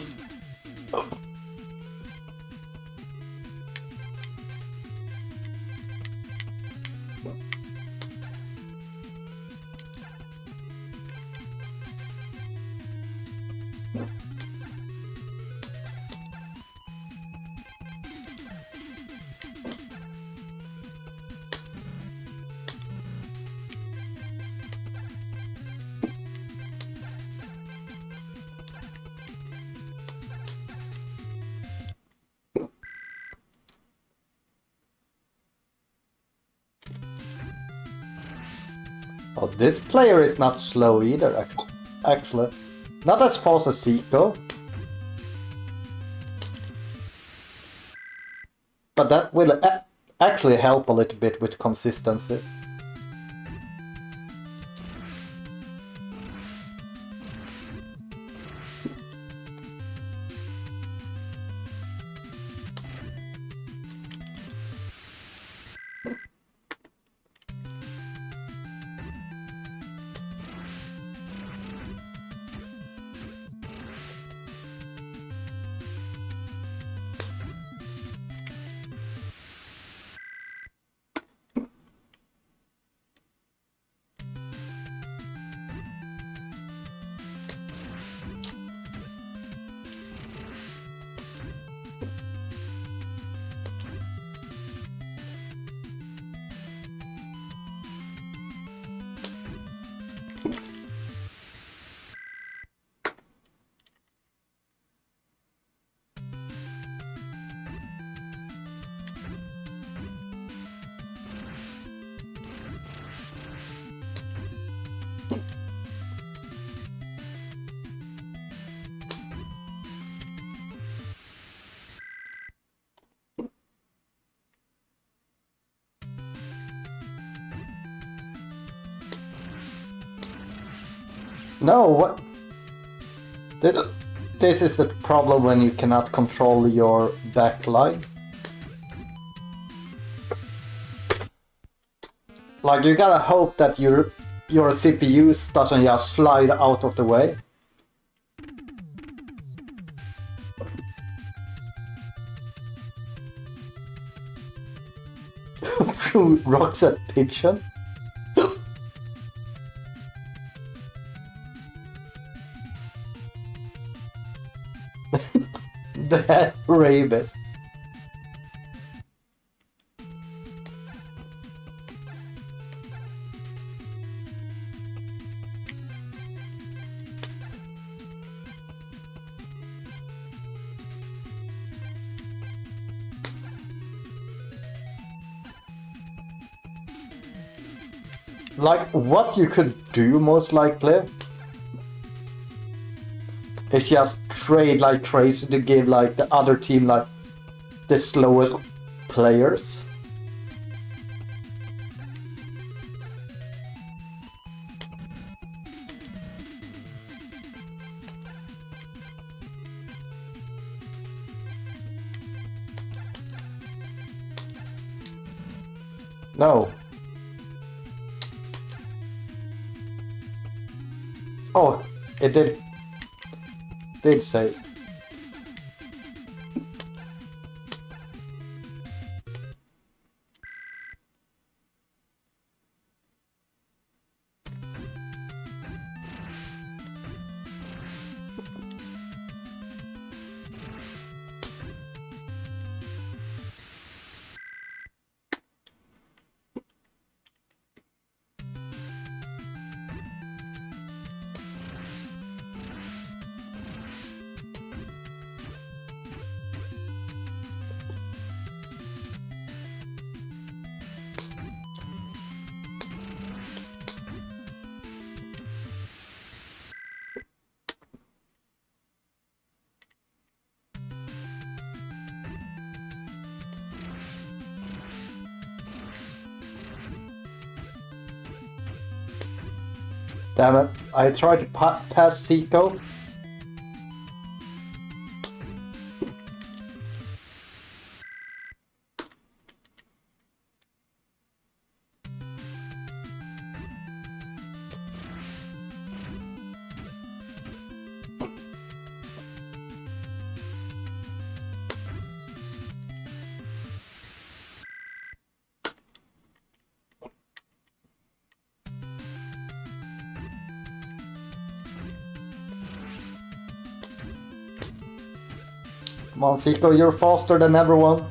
A: Oh, this player is not slow either, actually. Not as fast as Zico. But that will actually help a little bit with consistency. No, what? This is the problem when you cannot control your backline. Like, you gotta hope that your CPU doesn't just slide out of the way. Rocks at Pigeon? That rabbit. Like, what you could do most likely is just trade like crazy to give like the other team like the slowest players. No. Oh, it did say. Damn it, I tried to pass Zico. Come on, Zico, you're faster than everyone.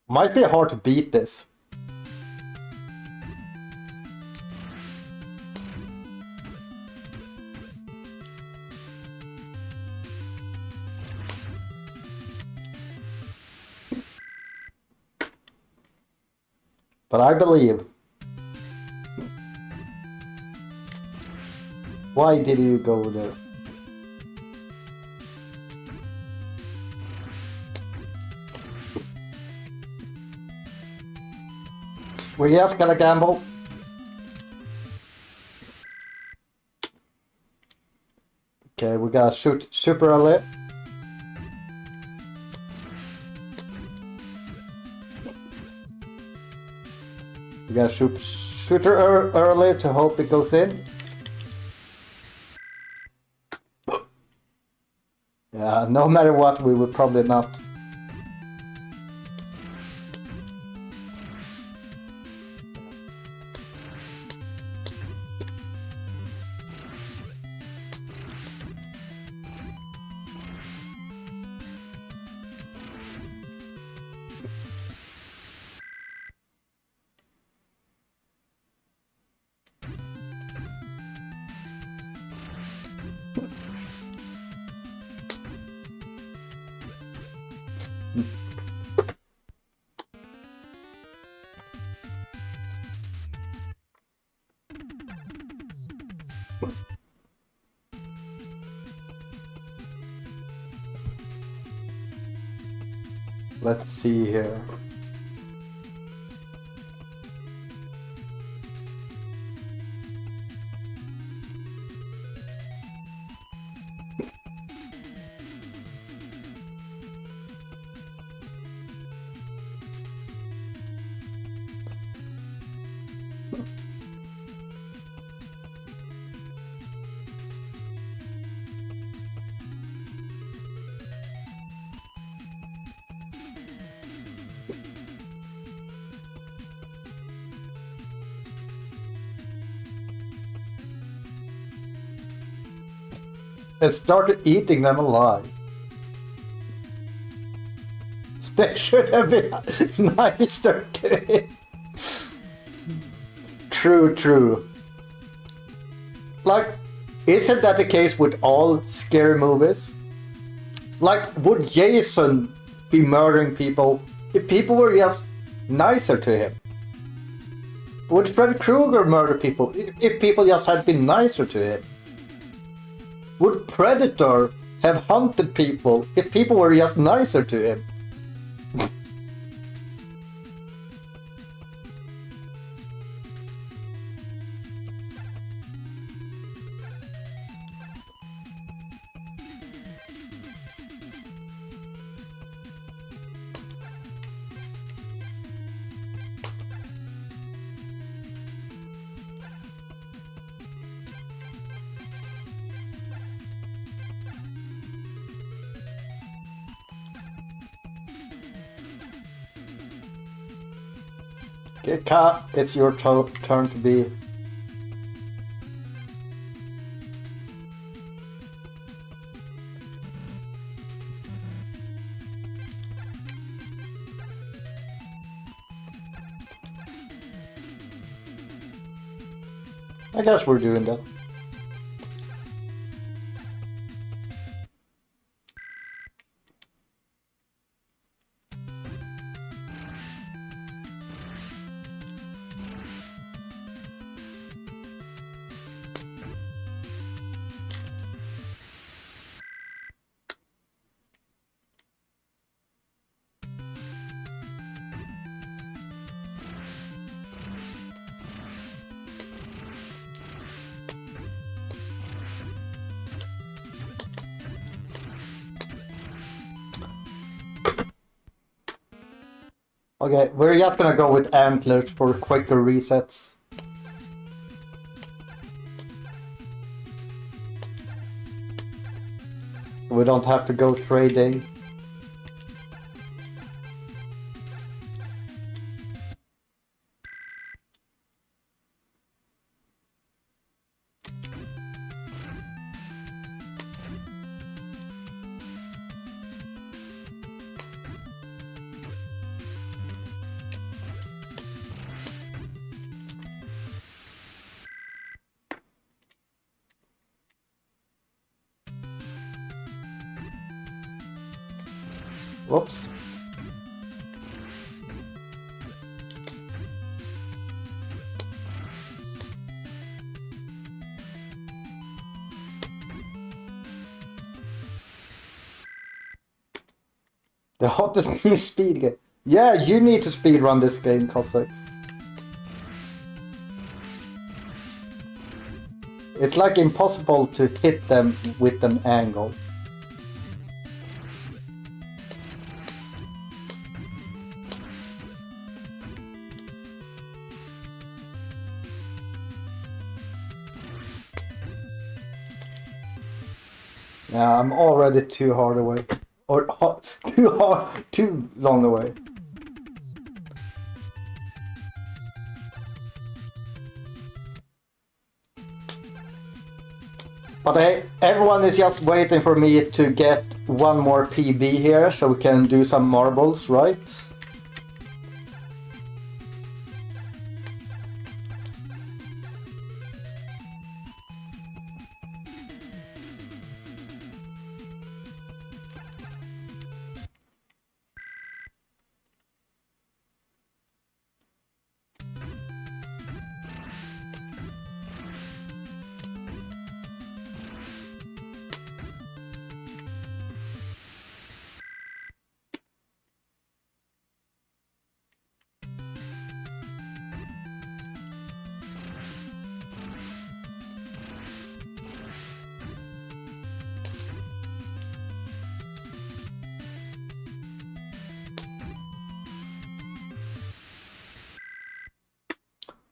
A: Might be hard to beat this. But I believe. Why did you go there? We're just gonna gamble. Okay, we gotta shoot super early. We gotta shoot super early to hope it goes in. Yeah, no matter what, we will probably not. Let's see here. And started eating them alive. They should have been nicer to it. True. Like, isn't that the case with all scary movies? Like, would Jason be murdering people if people were just nicer to him? Would Freddy Krueger murder people if people just had been nicer to him? Would Predator have hunted people if people were just nicer to him? Okay, Ka, it's your turn to be. I guess we're doing that. Okay, we're just gonna go with antlers for quicker resets. We don't have to go trading. Whoops. The hottest new speed game. Yeah, you need to speedrun this game, Cossacks. It's like impossible to hit them with an angle. Yeah, I'm already too hard away. Or too long away. But hey, everyone is just waiting for me to get one more PB here so we can do some marbles, right?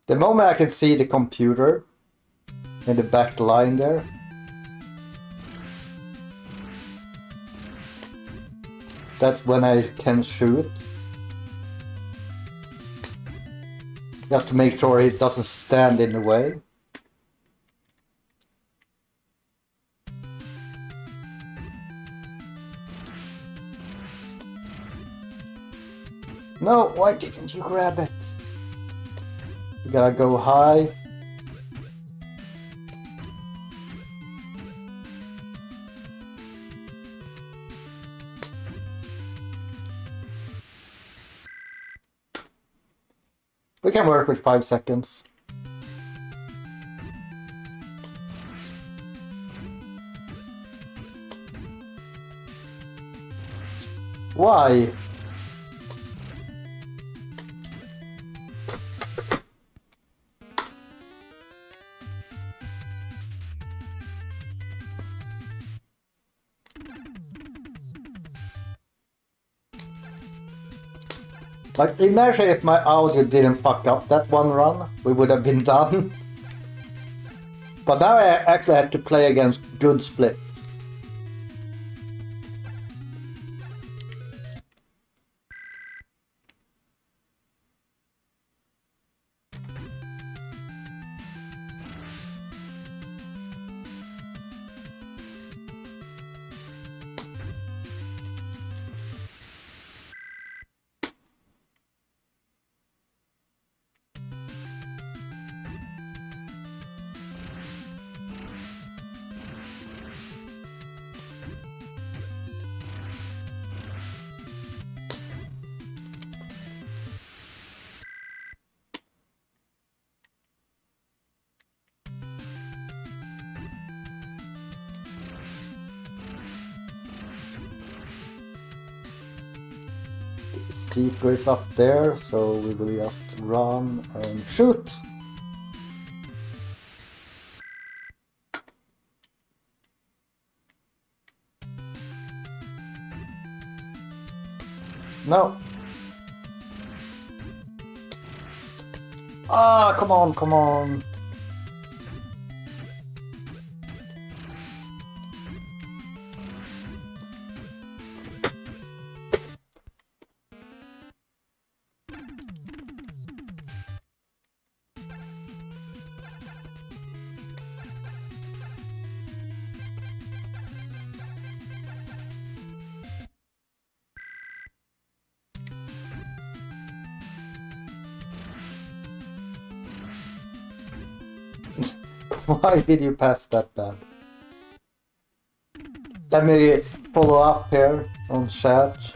A: The moment I can see the computer in the back line there, that's when I can shoot. Just to make sure it doesn't stand in the way. No, why didn't you grab it? You gotta go high. We can work with 5 seconds. Why? Like, imagine if my audio didn't fuck up that one run, we would have been done. But now I actually had to play against good splits.
E: Zico is up there, so we will just run and shoot. No. Ah, come on, come on. Why did you pass that bad? Let me follow up here on chat.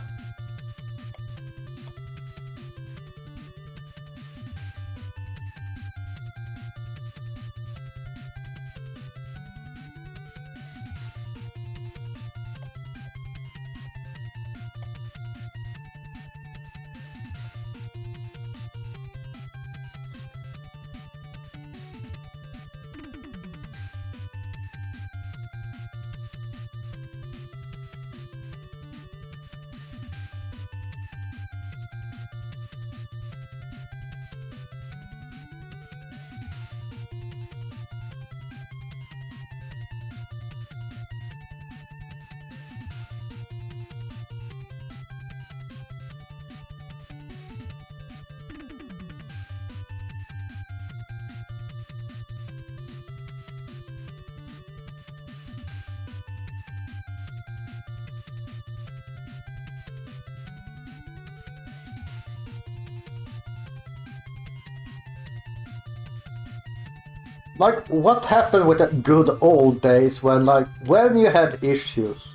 E: Like, what happened with the good old days when, like, when you had issues,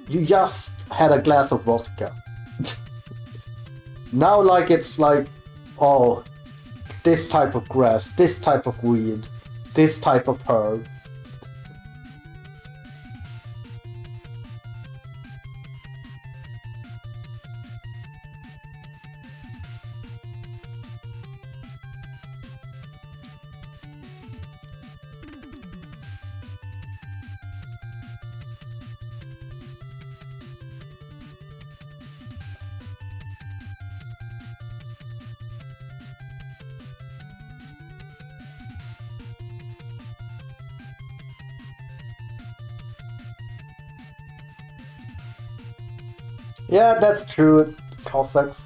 E: you just had a glass of vodka. Now, like, it's like, oh, this type of grass, this type of weed, this type of herb. Yeah, that's true, Cossacks.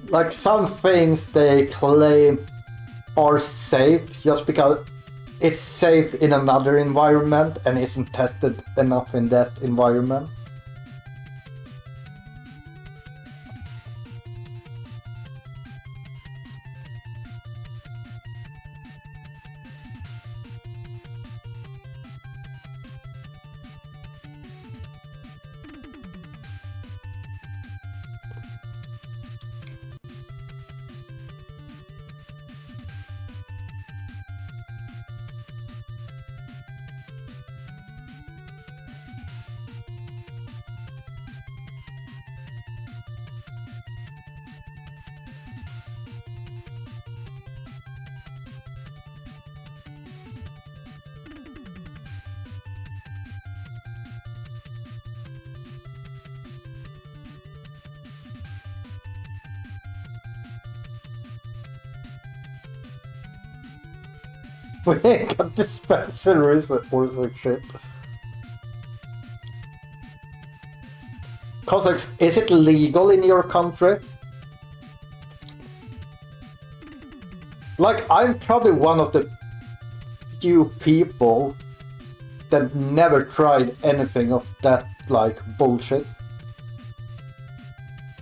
E: Like, some things they claim are safe just because it's safe in another environment and isn't tested enough in that environment. We ain't got dispensaries or some shit. Cossacks, is it legal in your country? Like, I'm probably one of the few people that never tried anything of that, like, bullshit.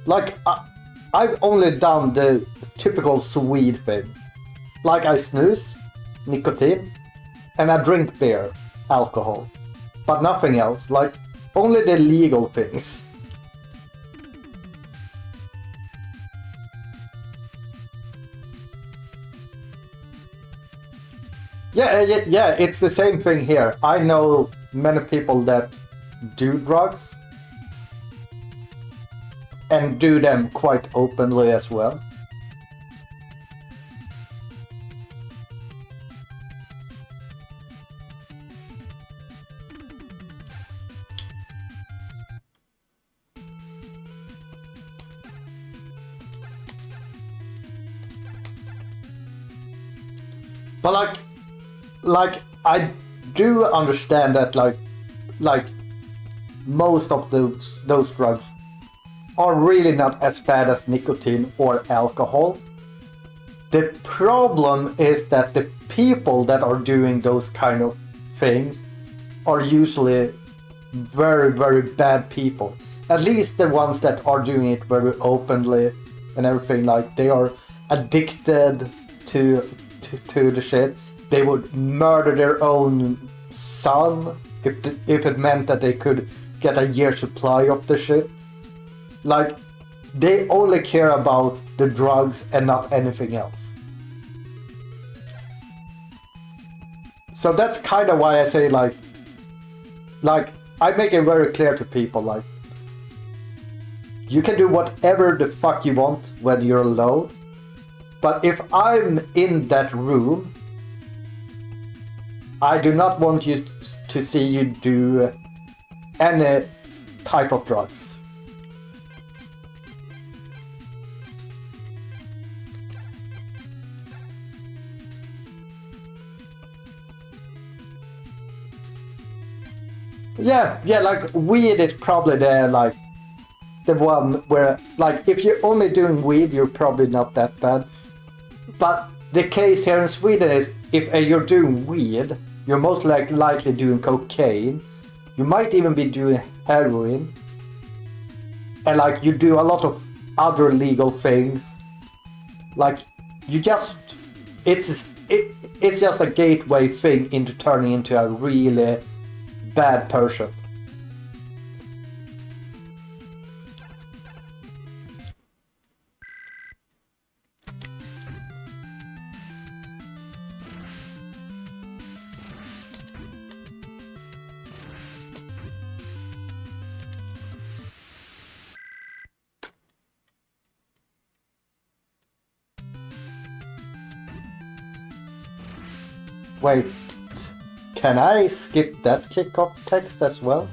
E: Like, I've only done the typical Swede thing. Like, I snooze, nicotine, and I drink beer, alcohol. But nothing else, like, only the legal things. Yeah, it's the same thing here. I know many people that do drugs, and do them quite openly as well. But like I do understand that like most of those drugs are really not as bad as nicotine or alcohol. The problem is that the people that are doing those kind of things are usually very, very bad people. At least the ones that are doing it very openly and everything, like they are addicted to the shit. They would murder their own son if it meant that they could get a year's supply of the shit. Like, they only care about the drugs and not anything else. So that's kind of why I say like I make it very clear to people, like, you can do whatever the fuck you want when you're alone, but if I'm in that room, I do not want you to see you do any type of drugs. Yeah, like weed is probably the one where, like, if you're only doing weed, you're probably not that bad. But the case here in Sweden is, if you're doing weed, you're most likely doing cocaine. You might even be doing heroin. And like, you do a lot of other legal things. Like, you just, it's just a gateway thing into turning into a really bad person. Wait, can I skip that kickoff text as well?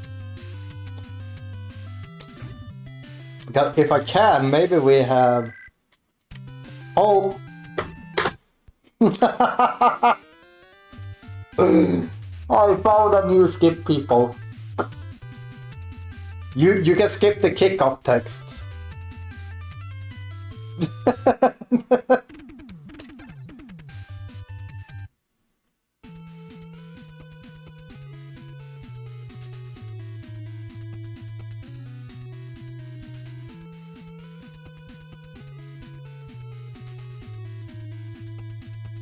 E: Because if I can, maybe we have... Oh! I found a new skip, people. You can skip the kickoff text.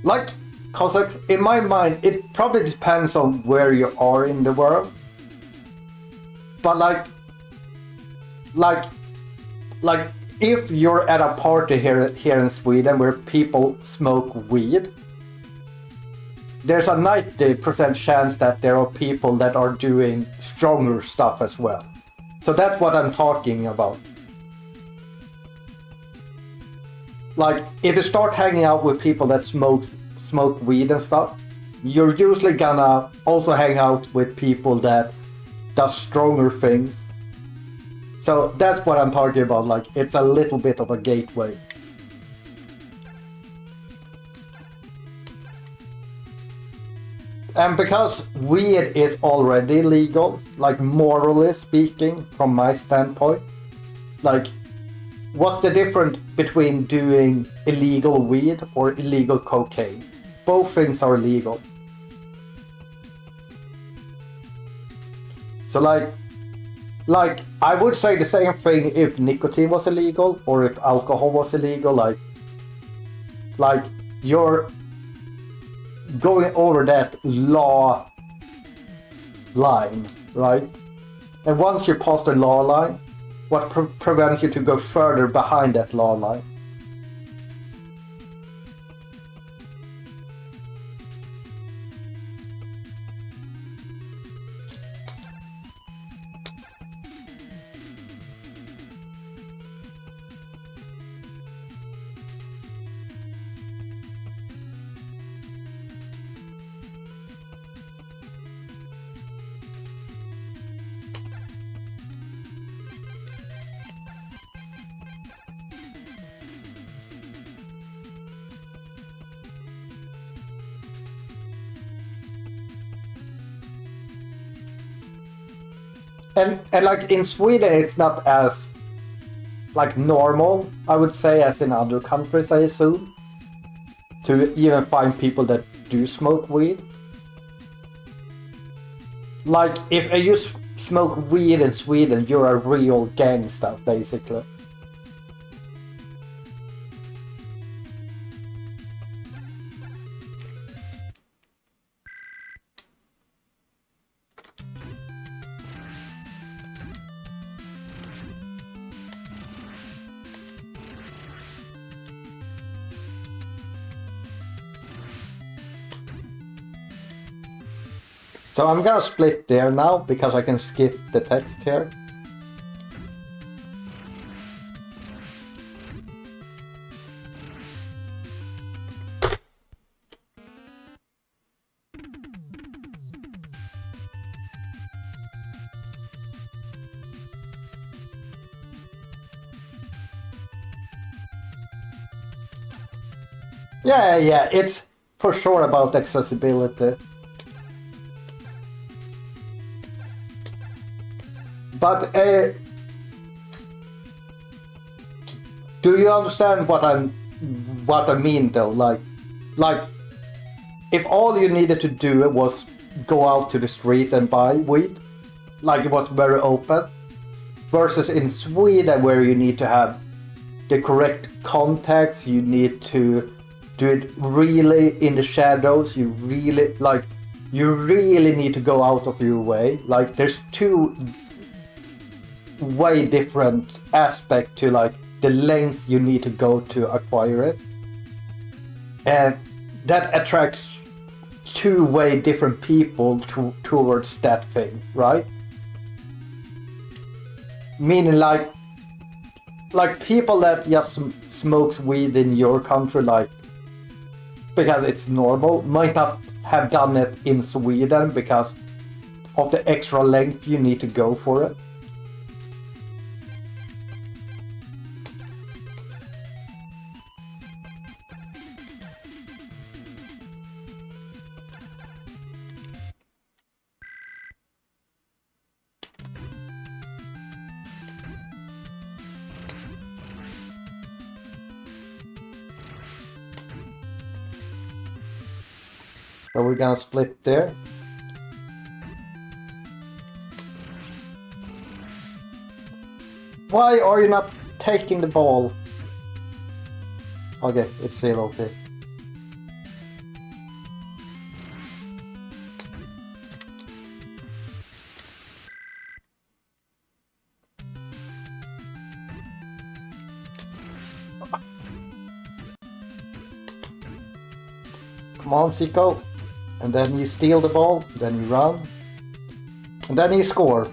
E: Like, cause in my mind, it probably depends on where you are in the world. But like if you're at a party here in Sweden where people smoke weed, there's a 90% chance that there are people that are doing stronger stuff as well. So that's what I'm talking about. Like, if you start hanging out with people that smoke weed and stuff, you're usually gonna also hang out with people that does stronger things. So that's what I'm talking about, like, it's a little bit of a gateway. And because weed is already legal, like morally speaking, from my standpoint, like, what's the difference between doing illegal weed or illegal cocaine? Both things are legal. So like I would say the same thing if nicotine was illegal or if alcohol was illegal. Like you're going over that law line, right? And once you pass the law line, what prevents you to go further behind that law line? And like in Sweden, it's not as like normal, I would say, as in other countries, I assume, to even find people that do smoke weed. Like if you smoke weed in Sweden, you're a real gangster, basically. So I'm gonna split there now, because I can skip the text here. Yeah, it's for sure about accessibility. But do you understand what I mean though? Like if all you needed to do was go out to the street and buy weed, like it was very open, versus in Sweden where you need to have the correct contacts, you need to do it really in the shadows, you really need to go out of your way. Like there's two way different aspect to like the lengths you need to go to acquire it, and that attracts two way different people towards that thing, right? Meaning like people that just smokes weed in your country, like because it's normal, might not have done it in Sweden because of the extra length you need to go for it. So we're gonna split there. Why are you not taking the ball? Okay, it's still okay. Come on, Zico. And then you steal the ball, then you run, and then you score.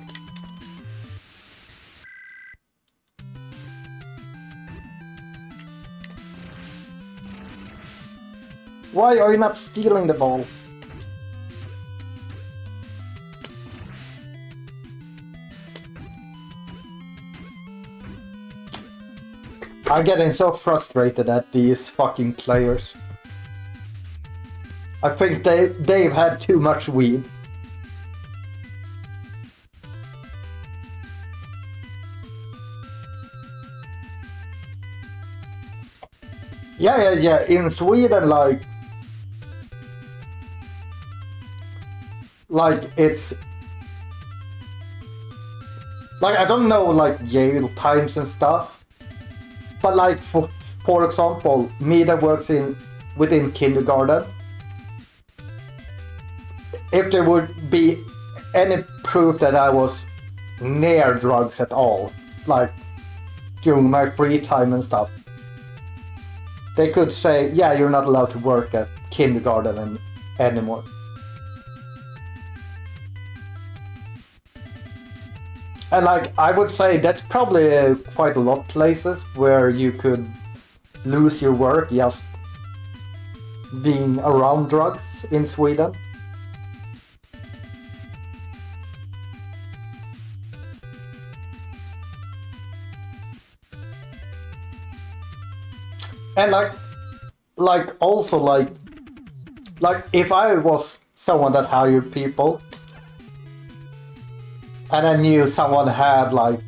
E: Why are you not stealing the ball? I'm getting so frustrated at these fucking players. I think they've had too much weed. Yeah. In Sweden, like it's like I don't know like jail times and stuff, but like for example, me that works within kindergarten. If there would be any proof that I was near drugs at all, like during my free time and stuff, they could say, yeah, you're not allowed to work at kindergarten anymore. And like, I would say that's probably quite a lot of places where you could lose your work just being around drugs in Sweden. And like also like if I was someone that hired people, and I knew someone had like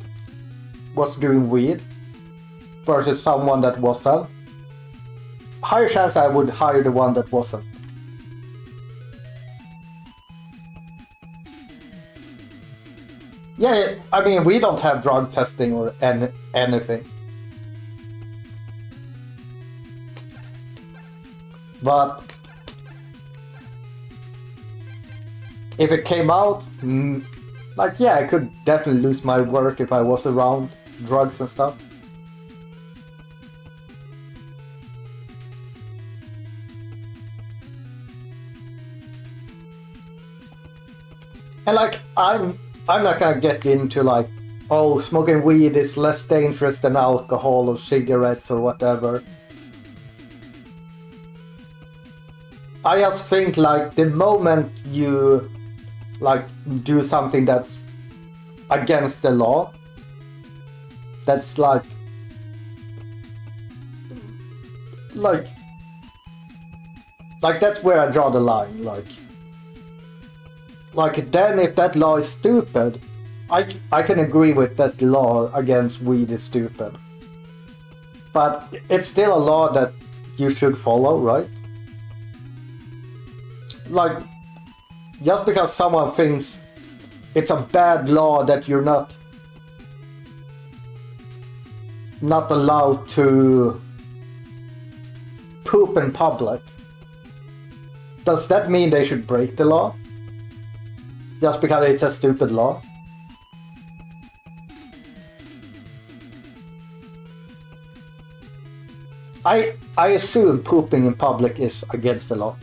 E: was doing weed versus someone that wasn't, higher chance I would hire the one that wasn't. Yeah, I mean, we don't have drug testing or anything. But if it came out, like, yeah, I could definitely lose my work if I was around drugs and stuff. And like, I'm not gonna get into like, oh, smoking weed is less dangerous than alcohol or cigarettes or whatever. I just think like the moment you like do something that's against the law, that's like that's where I draw the line. Like then if that law is stupid, I can agree with that the law against weed is stupid. But it's still a law that you should follow, right? Like, just because someone thinks it's a bad law that you're not allowed to poop in public, does that mean they should break the law? Just because it's a stupid law? I assume pooping in public is against the law.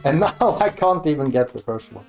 E: And now I can't even get the first one.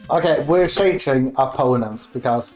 E: Okay, we're changing opponents because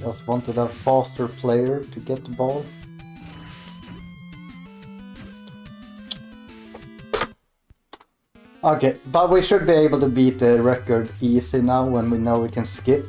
E: Just wanted a faster player to get the ball. Okay, but we should be able to beat the record easy now when we know we can skip.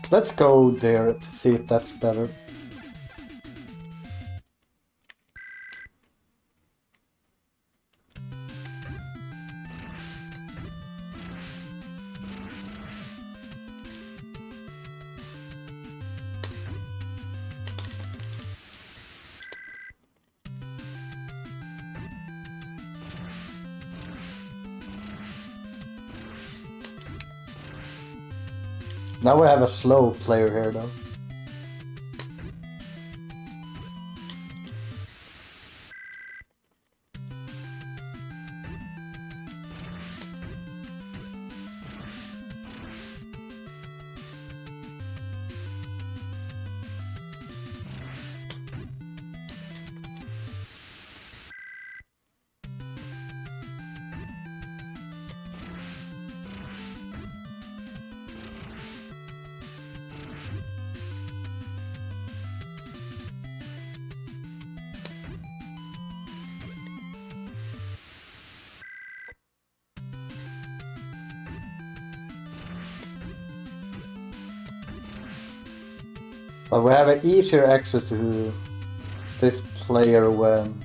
E: Let's go there to see if that's better. Now we have a slow player here though. But we have an easier access to this player when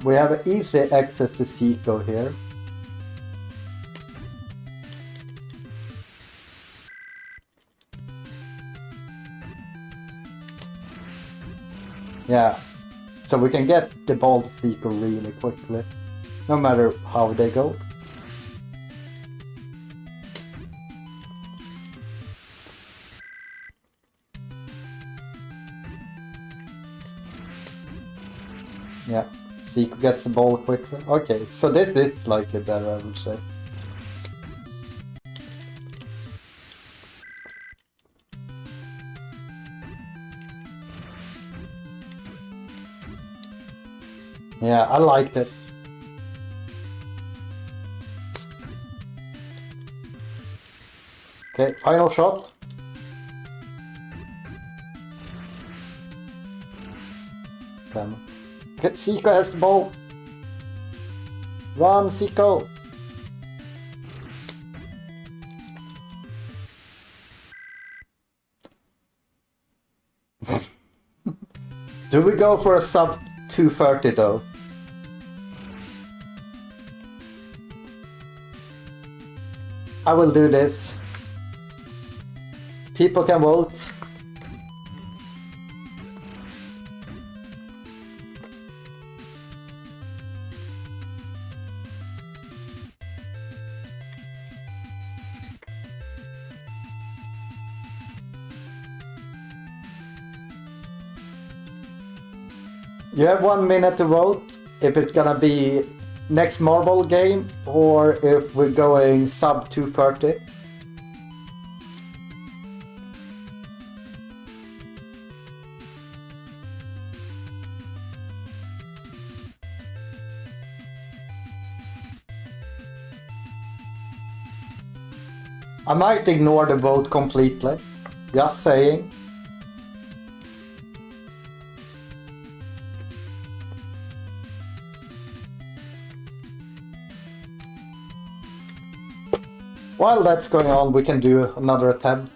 E: we have an easy access to Zico here. Yeah, so we can get the ball to Zico really quickly, no matter how they go. Yeah, Zico gets the ball quickly. Okay, so this is slightly better, I would say. Yeah, I like this. Okay, final shot. Damn. Okay, Zico has the ball. Run, Zico. Do we go for a sub 230 though? I will do this. People can vote. You have 1 minute to vote if it's gonna be next marble game or if we're going sub 230. I might ignore the vote completely, just saying. While that's going on, we can do another attempt.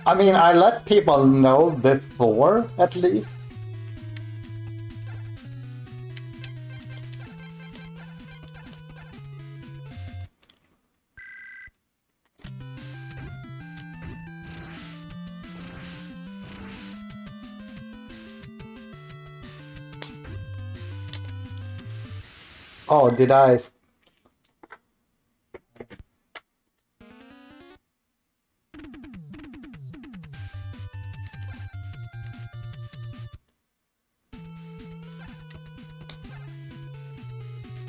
E: I mean, I let people know before, at least. Oh, did I?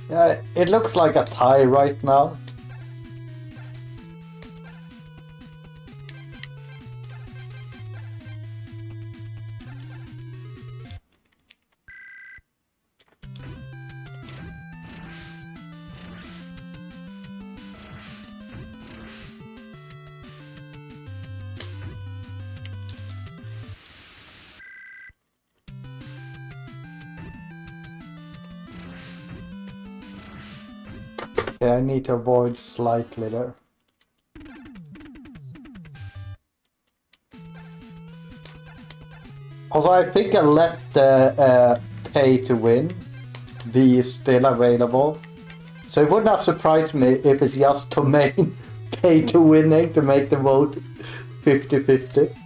E: Yeah, it looks like a tie right now. Yeah, I need to avoid slightly there. Also, I think I let the pay to win be still available. So it would not surprise me if it's just domain pay to winning to make the vote 50-50.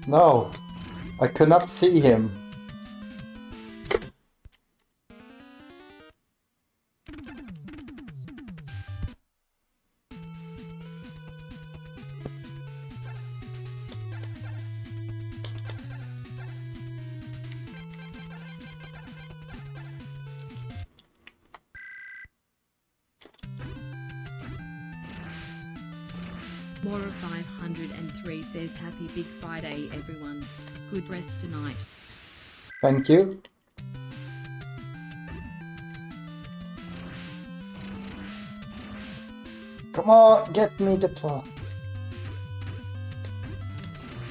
E: No, I could not see him.
D: Mora 503 says happy Big Friday everyone. Good rest tonight.
E: Thank you. Come on, get me the plot.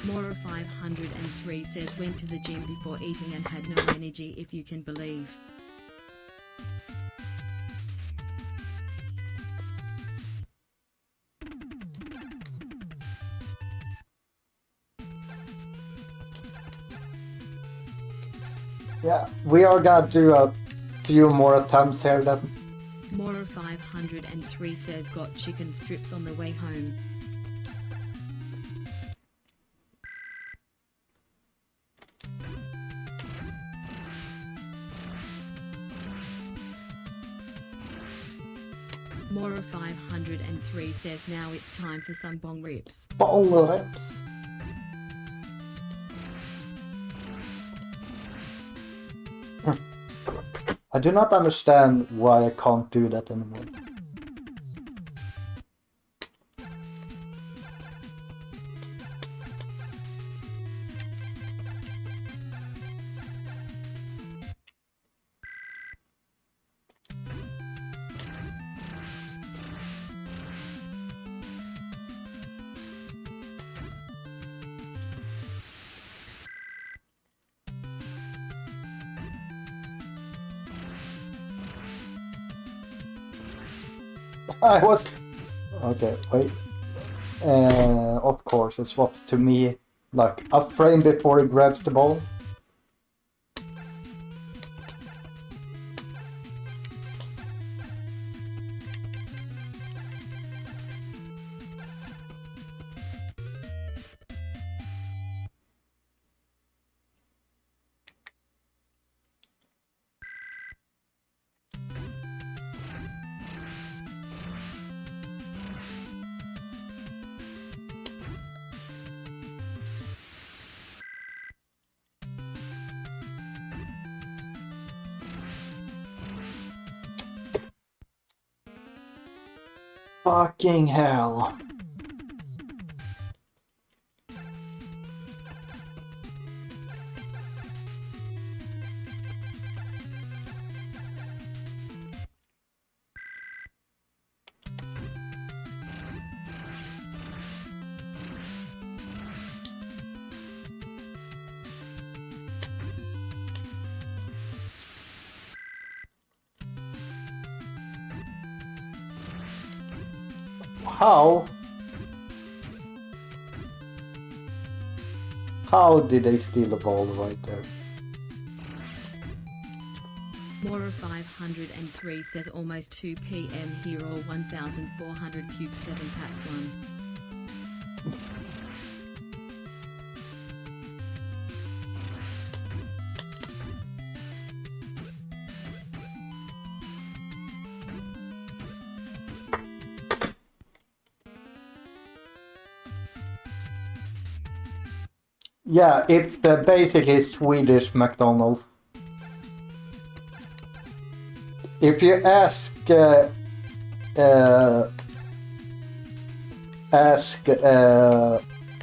D: Mora 503 says went to the gym before eating and had no energy if you can believe.
E: Yeah, we are gonna do a few more attempts here then.
D: Mora 503 says got chicken strips on the way home. Mora 503 says now it's time for some bong rips.
E: Bong rips. I do not understand why I can't do that anymore. I was... Okay, wait. Of course, it swaps to me like a frame before it grabs the ball. Fucking hell. How? How did they steal the ball right there?
D: Mora 503 says almost 2 p.m. here or 1400 cube 7 packs 1.
E: Yeah, it's the basically Swedish McDonald's. If you ask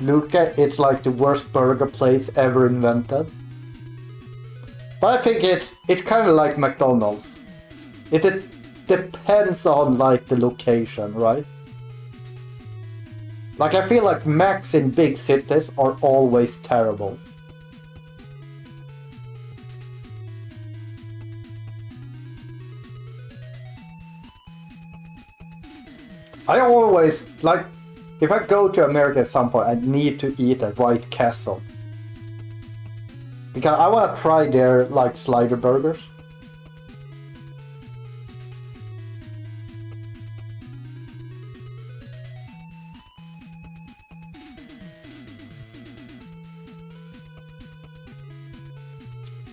E: Luca, it's like the worst burger place ever invented. But I think it's kind of like McDonald's. It depends on like the location, right? Like I feel like Macs in big cities are always terrible. I always, like, if I go to America at some point, I need to eat at White Castle. Because I want to try their, like, slider burgers.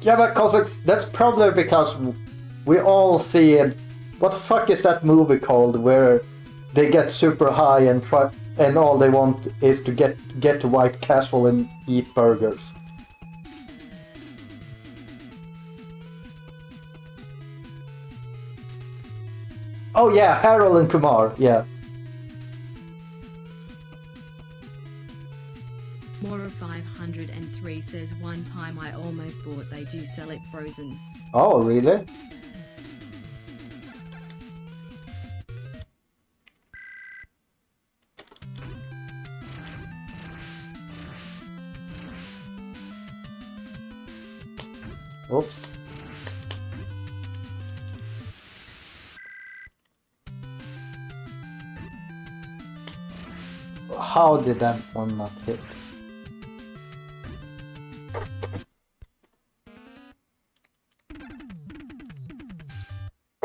E: Yeah, but that's probably because we all see it. What the fuck is that movie called where they get super high and all they want is to get to White Castle and eat burgers? Oh yeah, Harold and Kumar, yeah.
D: Mora 503 says one time I almost bought they do sell it frozen.
E: Oh, really? Oops. How did that one not hit?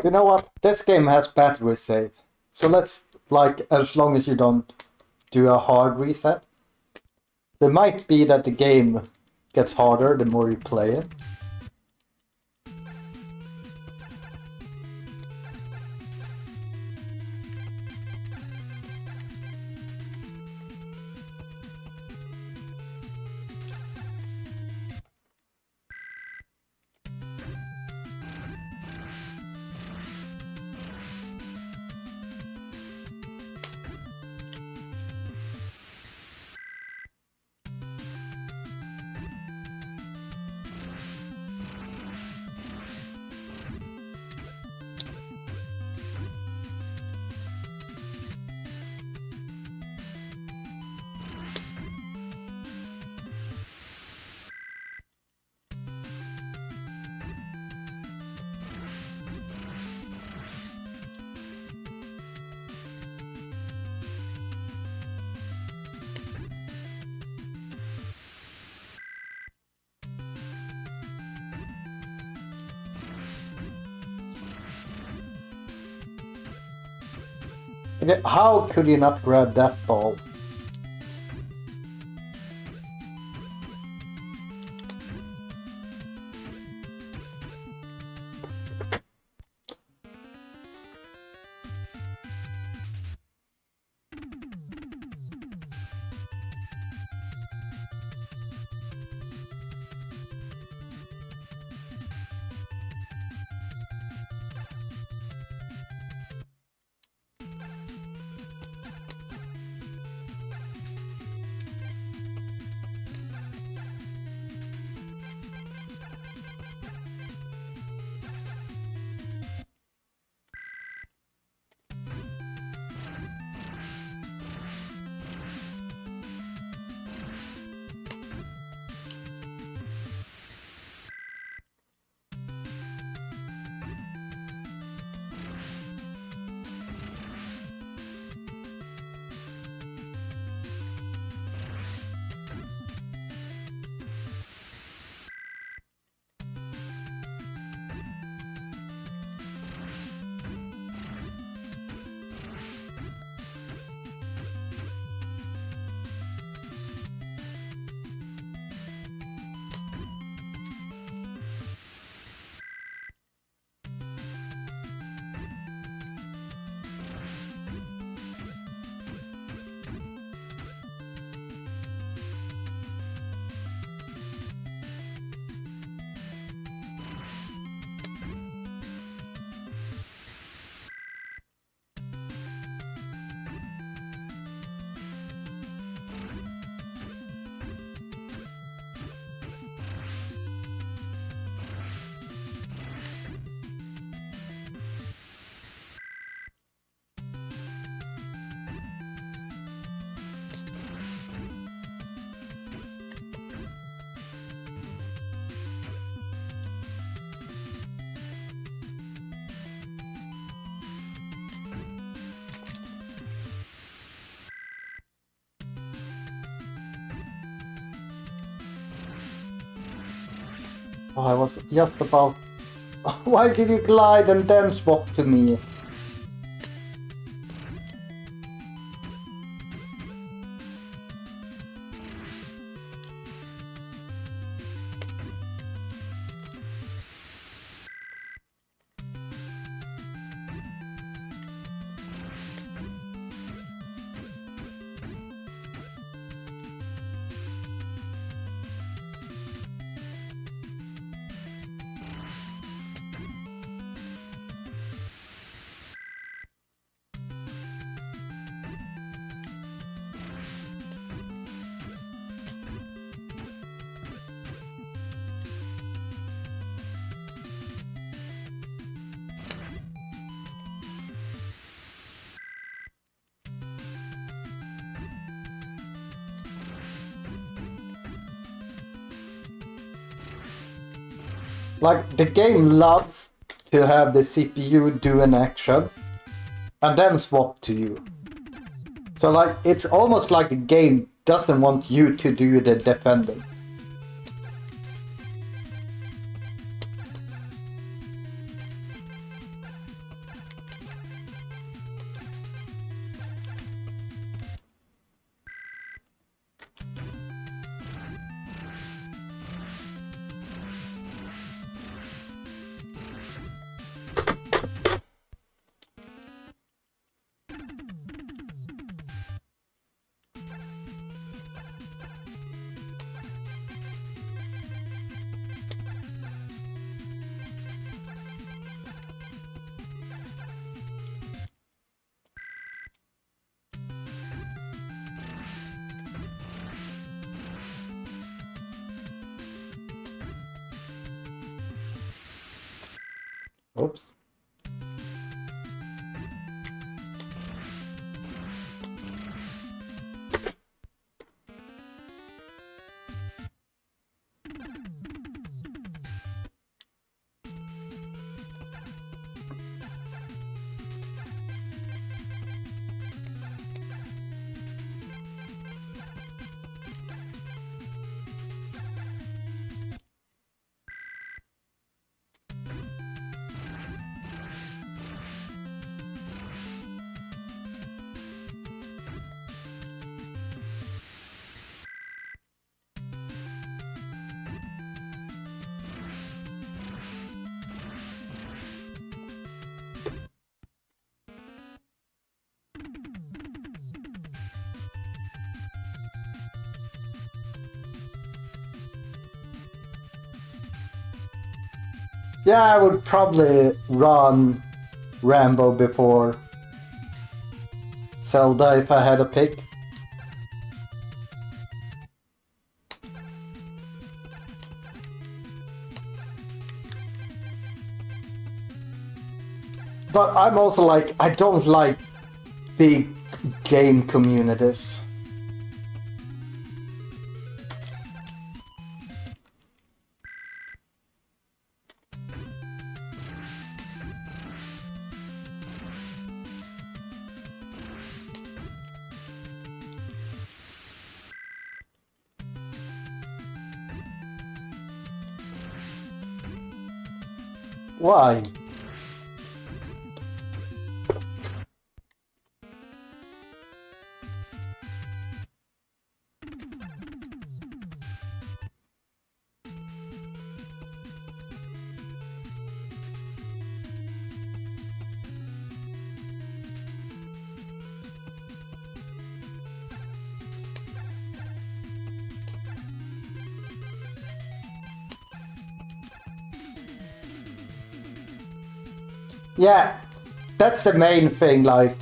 E: You know what? This game has battery save. So let's, like, as long as you don't do a hard reset. There might be that the game gets harder the more you play it. Okay, how could you not grab that ball? Oh, I was just about... Why did you glide and then swap to me? Like, the game loves to have the CPU do an action and then swap to you. So, like, it's almost like the game doesn't want you to do the defending. Oops. Yeah, I would probably run Rambo before Zelda if I had a pick. But I'm also like, I don't like big game communities. Why? Yeah, that's the main thing, like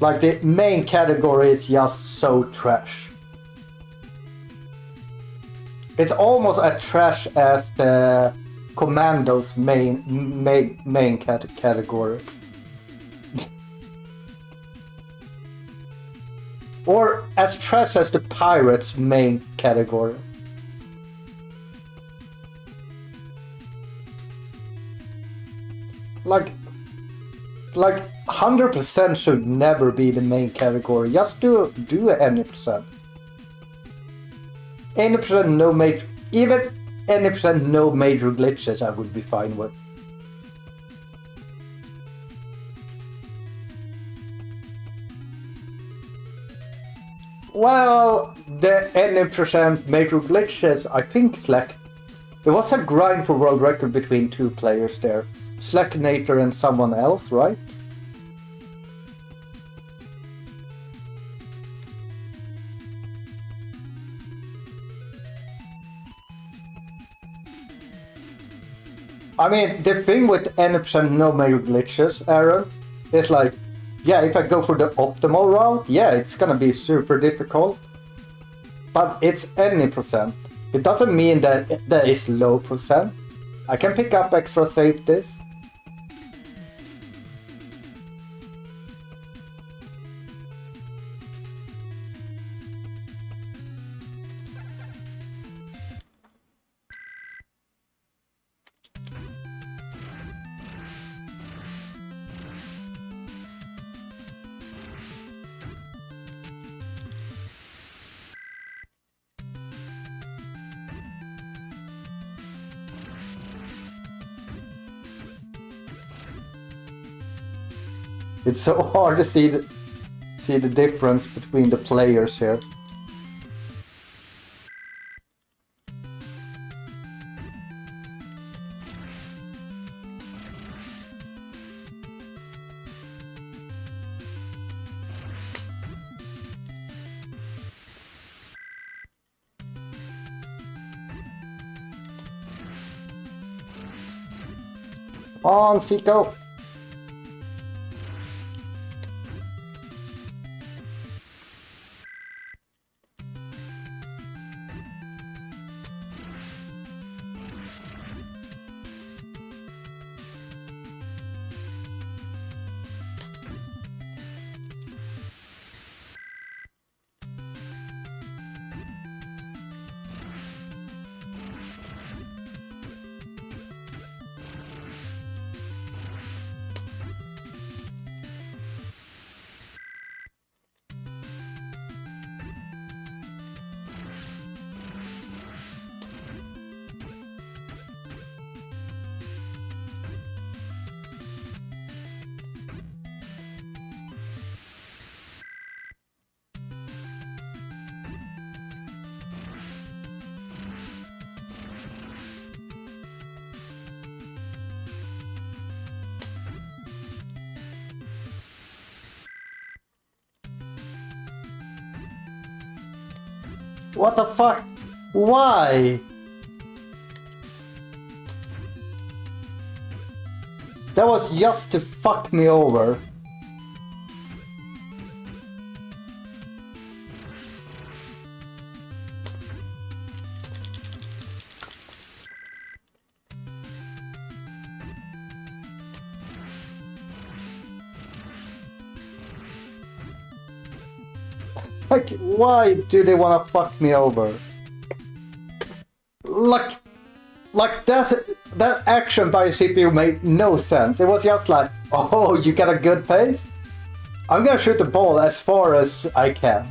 E: the main category is just so trash. It's almost as trash as the Commando's main category. Or as trash as the Pirates' main category. Like 100% should never be the main category. Just do any percent. Any percent, no major. Even any percent no major glitches I would be fine with. Well, the any percent major glitches, I think there was a grind for world record between 2 players there. Slackinator and someone else, right? I mean, the thing with any percent no major glitches, Aaron, is like, yeah, if I go for the optimal route, yeah, it's gonna be super difficult. But it's any percent. It doesn't mean that there is low percent. I can pick up extra safeties. It's so hard to see the difference between the players here. Come on, Seiko! What the fuck? Why? That was just to fuck me over. Like, why do they wanna fuck me over? Like that action by CPU made no sense. It was just like, oh, you got a good pace? I'm gonna shoot the ball as far as I can.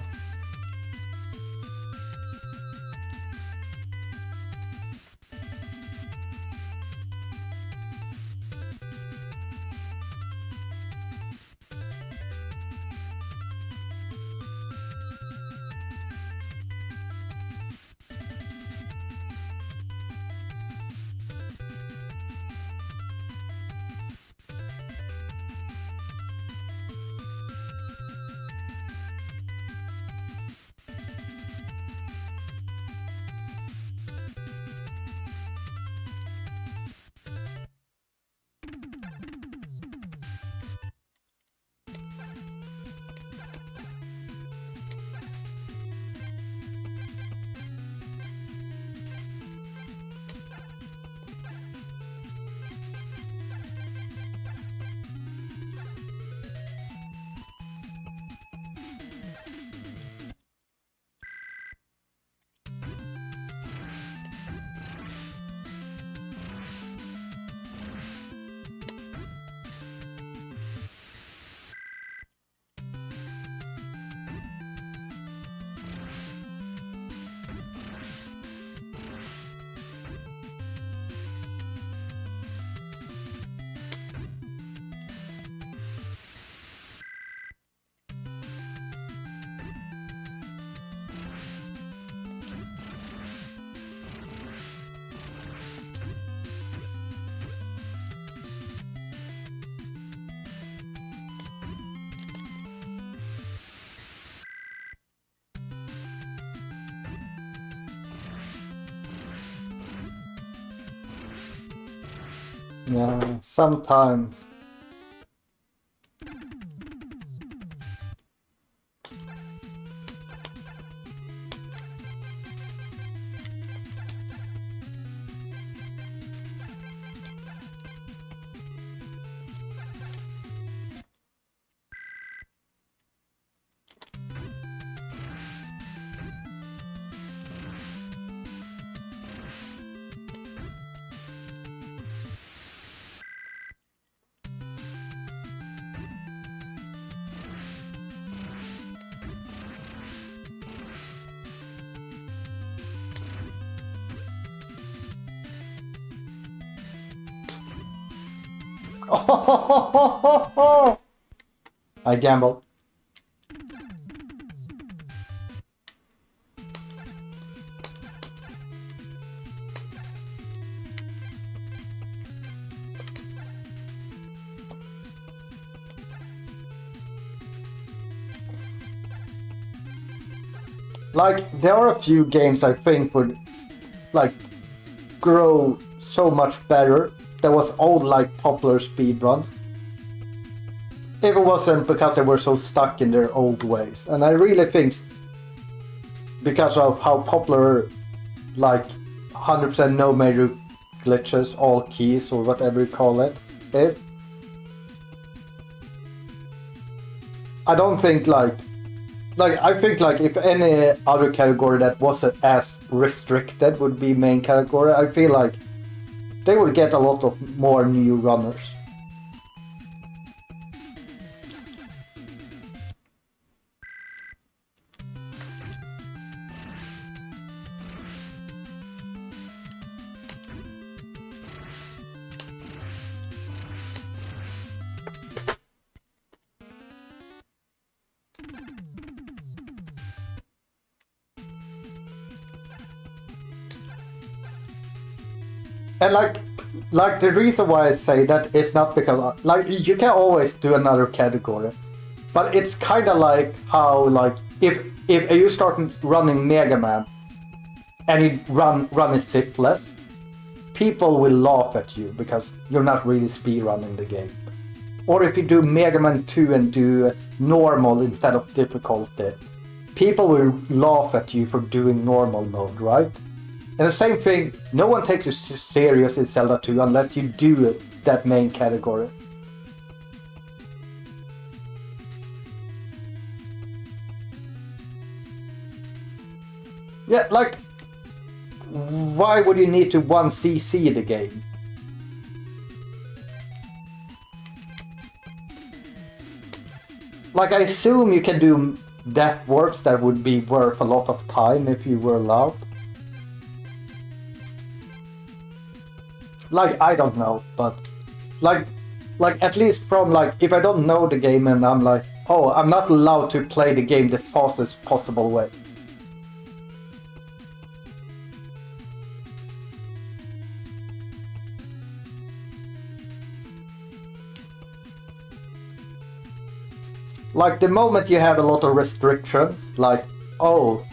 E: Yeah, sometimes. I gambled. Like, there are a few games I think would, like, grow so much better. There was old, like, popular speedruns. If it wasn't because they were so stuck in their old ways. And I really think because of how popular, like, 100% no major glitches, all keys, or whatever you call it, is. I don't think, like, I think, like, if any other category that wasn't as restricted would be main category, I feel like they would get a lot of more new runners. And like the reason why I say that is not because, like, you can always do another category, but it's kind of like how, like, if you start running Mega Man and you run it shitless, people will laugh at you because you're not really speedrunning the game. Or if you do Mega Man 2 and do normal instead of difficulty, people will laugh at you for doing normal mode, right? And the same thing, no one takes you serious in Zelda 2 unless you do that main category. Yeah, like, why would you need to 1cc the game? Like, I assume you can do death warps that would be worth a lot of time if you were allowed. Like, I don't know, but like at least from, like, if I don't know the game and I'm like, oh, I'm not allowed to play the game the fastest possible way. Like, the moment you have a lot of restrictions, like, oh,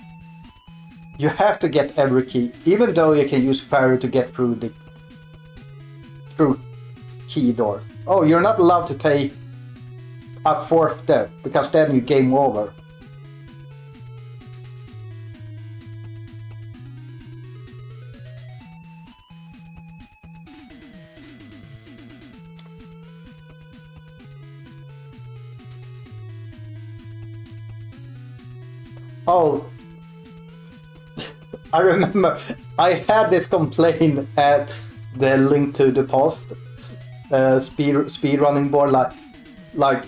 E: you have to get every key, even though you can use fairy to get through key doors. Oh, you're not allowed to take a 4th death, because then you game over. Oh, I remember I had this complaint at the Link to the Past speedrunning board, like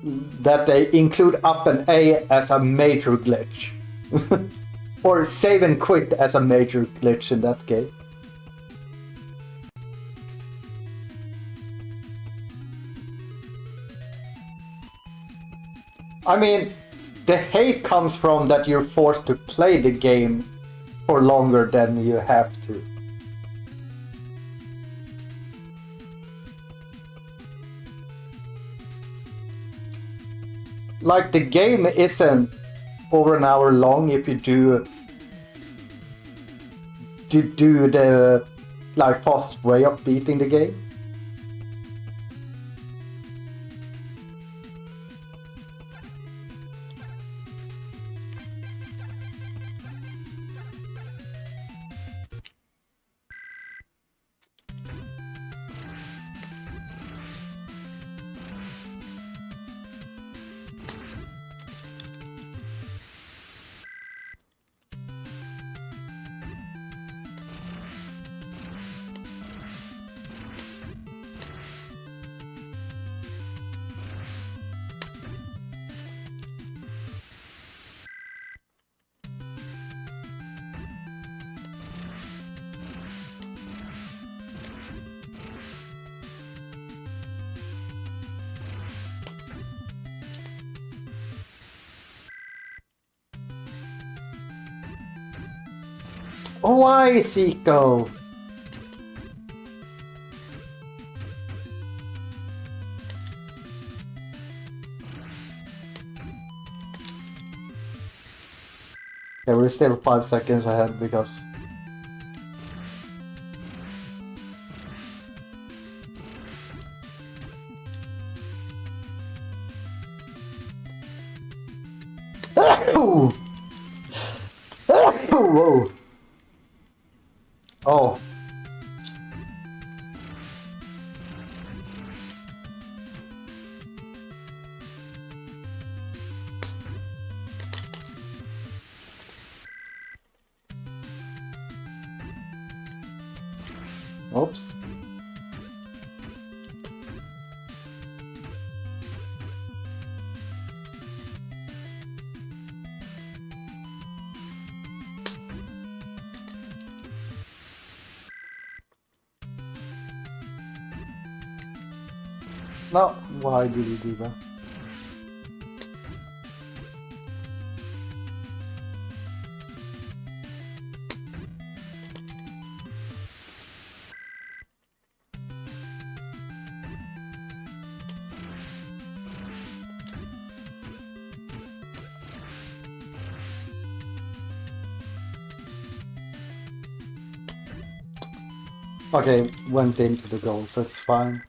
E: that they include up and A as a major glitch. Or save and quit as a major glitch in that game. I mean, the hate comes from that you're forced to play the game for longer than you have to. Like, the game isn't over an hour long if you do the like fast way of beating the game. Why, Zico? Yeah, we're still 5 seconds ahead because... Whoa! Oh. Oops. No, why did he do that? Okay, went into the goal, so it's fine.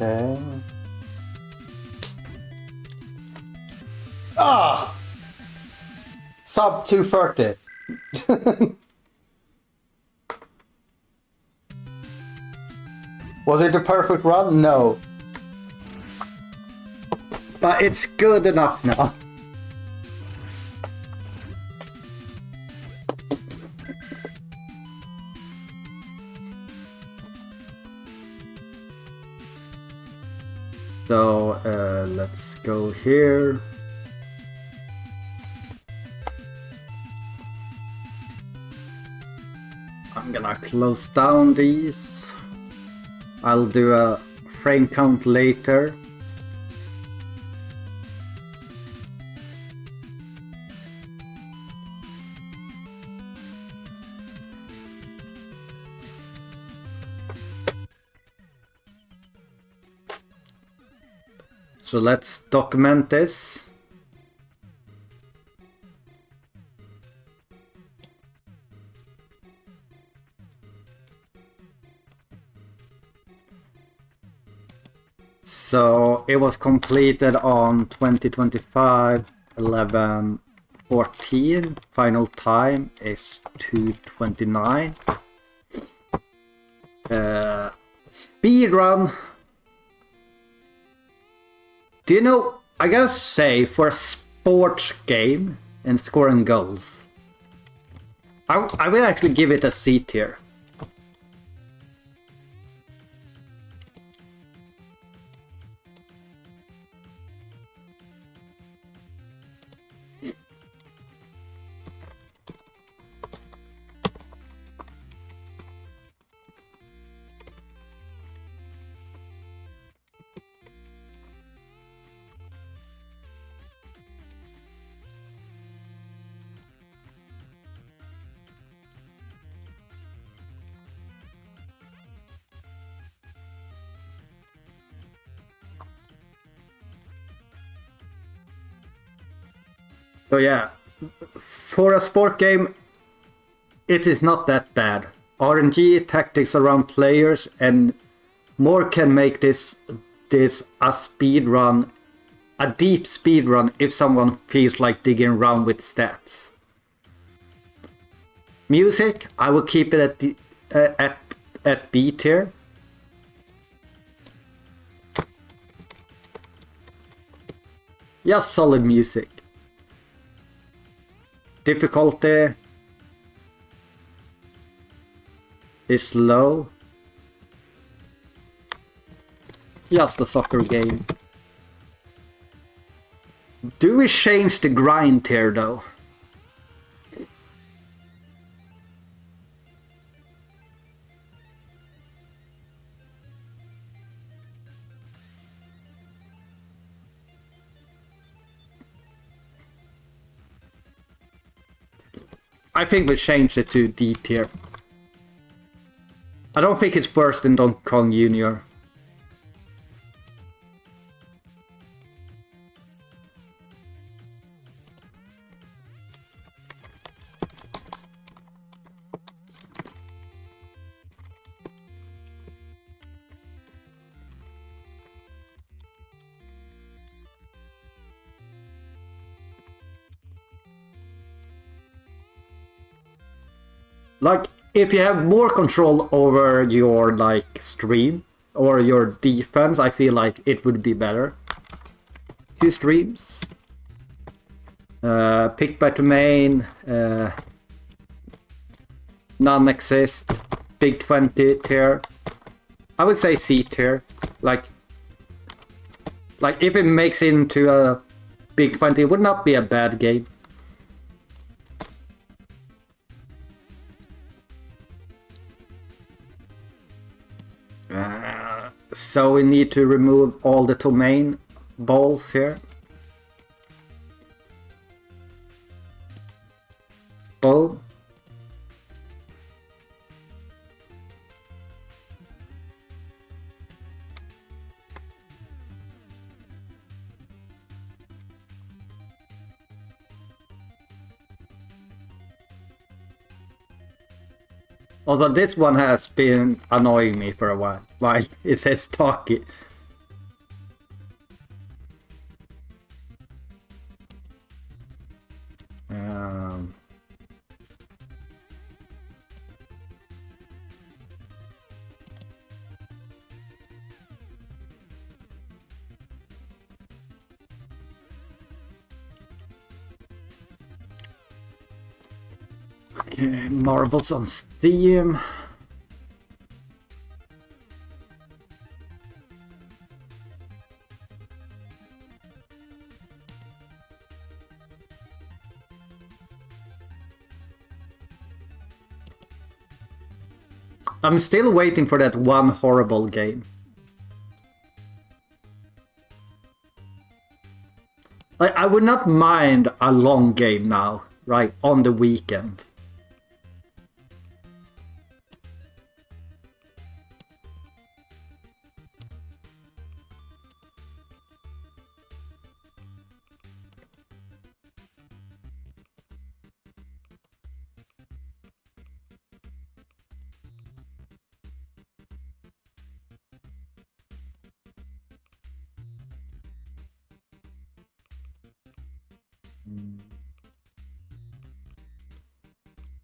E: Okay. Ah! Sub 230. Was it the perfect run? No.
A: But it's good enough now. So let's go here. I'm gonna close down these. I'll do a frame count later. So let's document this. So it was completed on 2025 11/14. Final time is 2:29. Speedrun. Do you know, I gotta say, for a sports game and scoring goals, I will actually give it a C tier. So yeah, for a sport game, it is not that bad. RNG, tactics around players, and more can make this a speed run, a deep speed run if someone feels like digging around with stats. Music, I will keep it at B tier. Just solid music. Difficulty is low. Just a soccer game. Do we change the grind tier though? I think we change it to D tier. I don't think it's worse than Donkey Kong Jr. Like, if you have more control over your, like, stream or your defense, I feel like it would be better. 2 streams. Pick by domain. None exist. Big 20 tier. I would say C tier. Like if it makes it into a Big 20, it would not be a bad game. So we need to remove all the domain balls here. Boom. Although this one has been annoying me for a while it says talkie. Okay, Marbles on Steam. I'm still waiting for that one horrible game. I would not mind a long game now, right, on the weekend.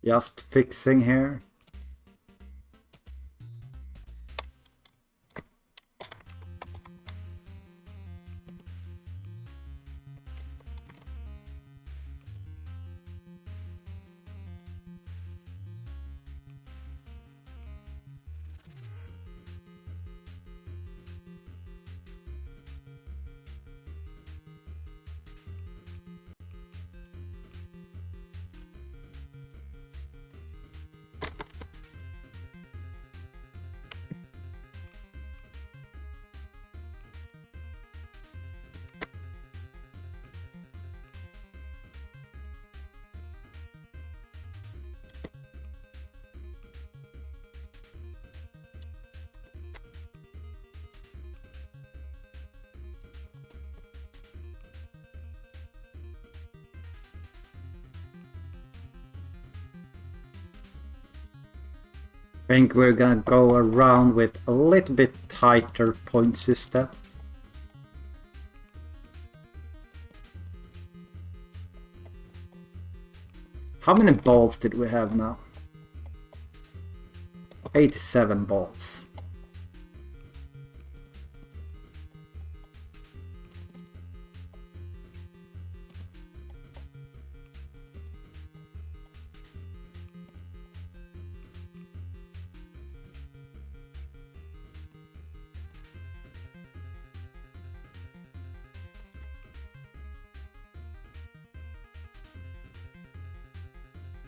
A: Just fixing here. think we're gonna go around with a little bit tighter point system. How many balls did we have now? 87 balls.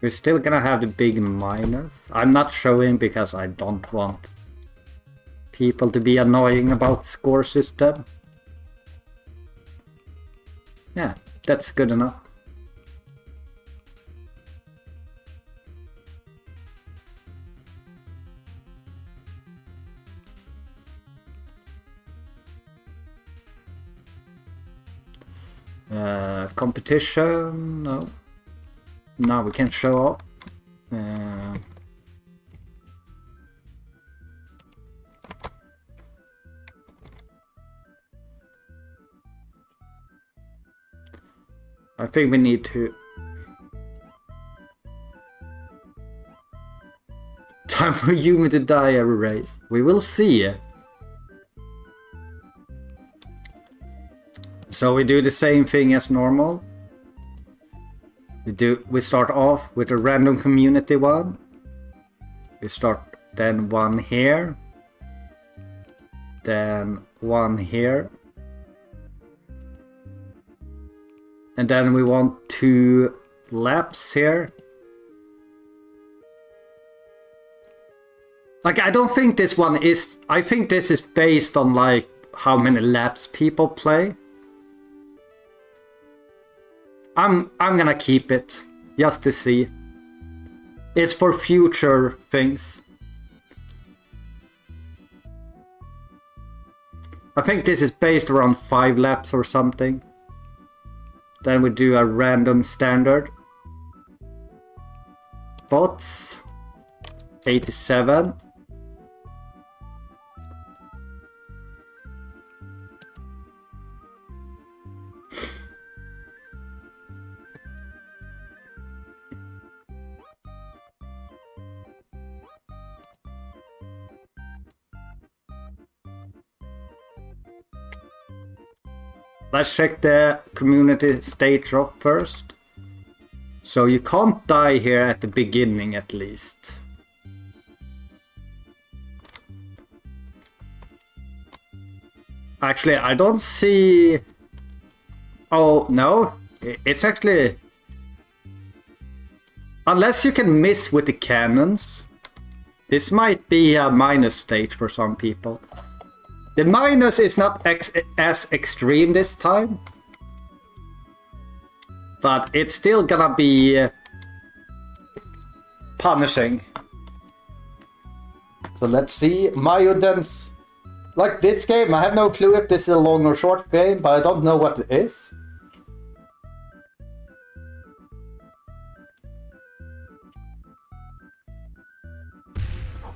A: We're still gonna have the big minus. I'm not showing because I don't want people to be annoying about score system. Yeah, that's good enough. Competition, no. Now we can show up. I think we need to... Time for human to die every race. We will see. So we do the same thing as normal. We start off with a random community one. We start then one here. Then one here. And then we want 2 laps here. Like, I don't think this one is... I think this is based on, like, how many laps people play. I'm gonna keep it, just to see. It's for future things. I think this is based around 5 laps or something. Then we do a random standard. Bots. 87. Let's check the community stage drop first. So you can't die here at the beginning at least. Actually, I don't see... Oh, no. It's actually... Unless you can miss with the cannons. This might be a minus stage for some people. The minus is not as extreme this time. But it's still gonna be punishing.
E: So let's see. Myodens. Like this game, I have no clue if this is a long or short game, but I don't know what it is.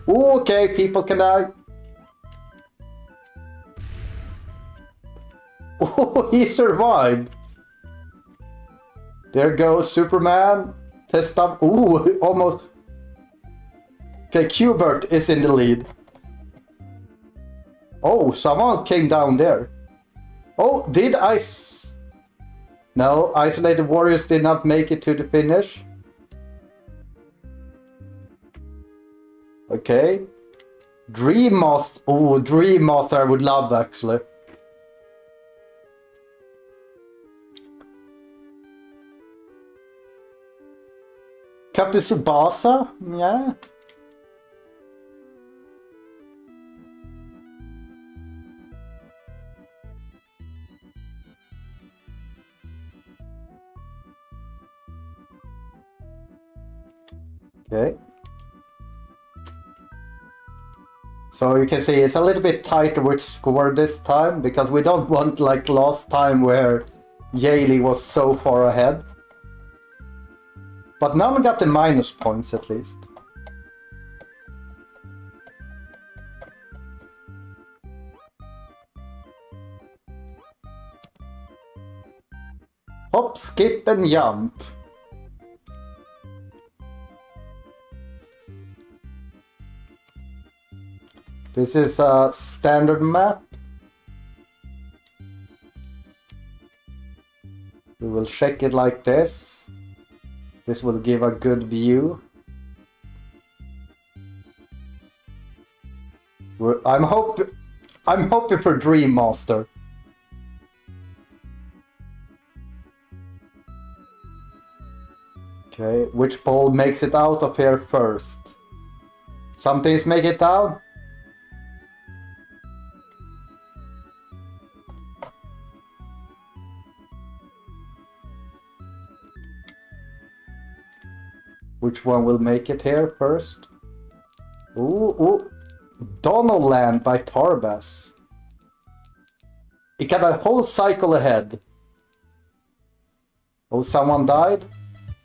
E: Ooh, okay, people can die. Oh, he survived. There goes Superman. Test up. Ooh, almost. Okay, Qbert is in the lead. Oh, someone came down there. Oh, did I... No, Isolated Warriors did not make it to the finish. Okay. Dream Master. Oh, Dream Master I would love actually. Captain Tsubasa? Yeah. Okay. So you can see it's a little bit tighter with score this time, because we don't want like last time where Yaley was so far ahead. But none got the minus points at least. hop, skip, and jump. This is a standard map. We will check it like this. This will give a good view. I'm hoping for Dream Master. Okay, which ball makes it out of here first? Some things make it down. Which one will make it here first? Ooh. Donaldland by Tarbas. It got a whole cycle ahead. Oh, someone died?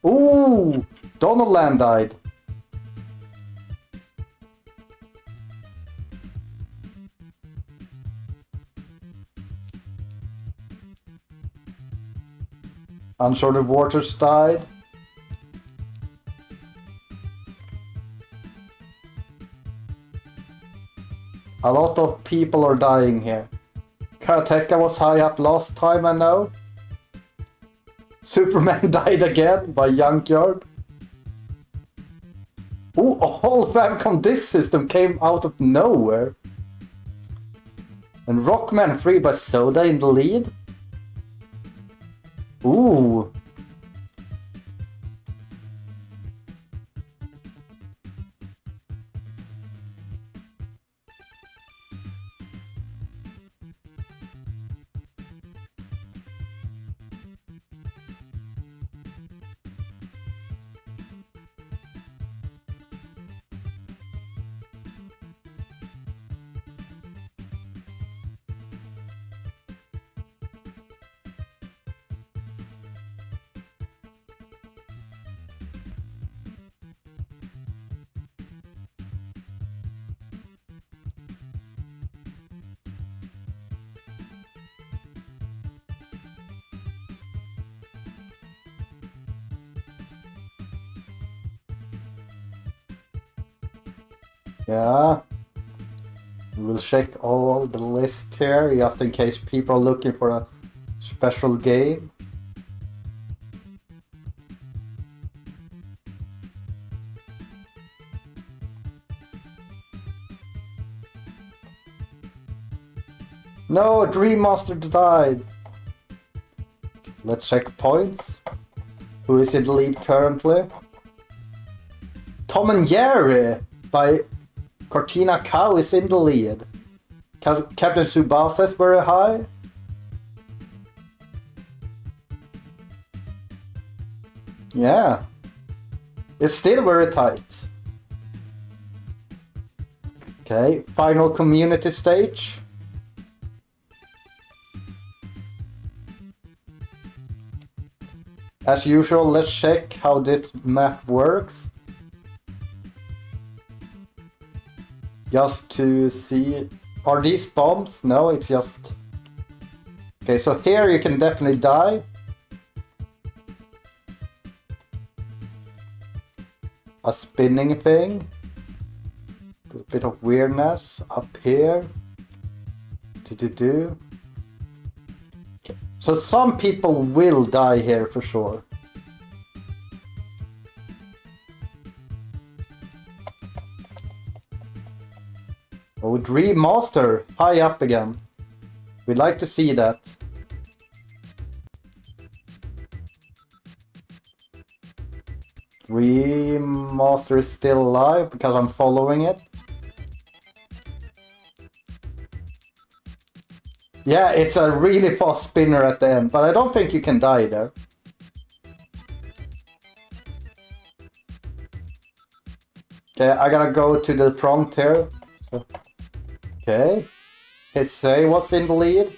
E: Ooh! Donaldland died. Uncharted Waters died. A lot of people are dying here. Karateka was high up last time, I know. Superman died again by Junkyard. Ooh, a whole Famicom Disk System came out of nowhere. And Rockman 3 by Soda in the lead. Ooh. Yeah. We will check all the list here, just in case people are looking for a special game. No, Dream Master died. Let's check points. Who is in the lead currently? Tom and Jerry by Cortina Cow is in the lead. Captain Tsubasa is very high. Yeah. It's still very tight. Okay, final community stage. As usual, let's check how this map works. Just to see, are these bombs? No, it's just... Okay, so here you can definitely die. A spinning thing. A bit of weirdness up here. Do. So some people will die here for sure. Oh, Dream Master, high up again. We'd like to see that. Dream Master is still alive because I'm following it. Yeah, it's a really fast spinner at the end, but I don't think you can die there. Okay, I gotta go to the front here. Okay. Hissei was in the lead.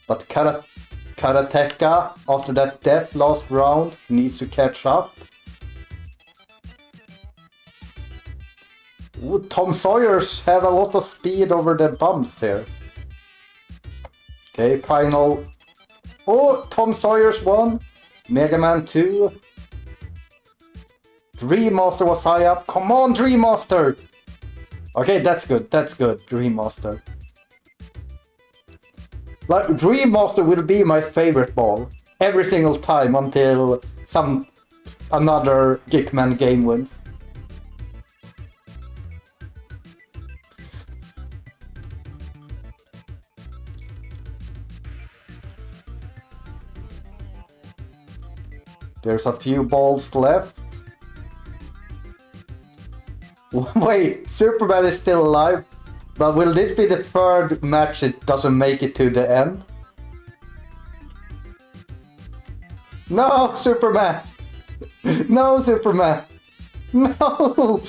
E: But Karateka, after that death last round, needs to catch up. Ooh, Tom Sawyers have a lot of speed over the bumps here. Okay, final... Oh, Tom Sawyers won. Mega Man 2. Dream Master was high up. Come on, Dream Master! Okay, that's good. That's good, Dream Master. Like, Dream Master will be my favorite ball every single time until another Geekman game wins. There's a few balls left. Wait, Superman is still alive? But will this be the third match it doesn't make it to the end? No, Superman! No, Superman! No!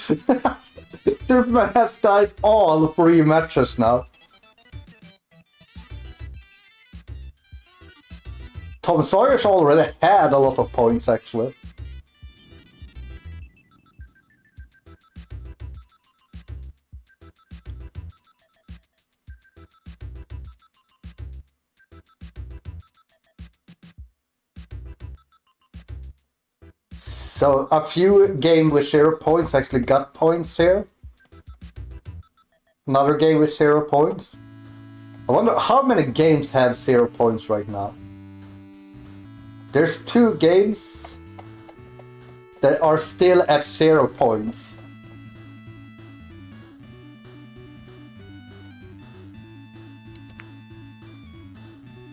E: Superman has died all 3 matches now. Tom Sawyer's already had a lot of points, actually. So a few games with 0 points actually got points here. Another game with 0 points. I wonder how many games have 0 points right now. There's 2 games that are still at 0 points.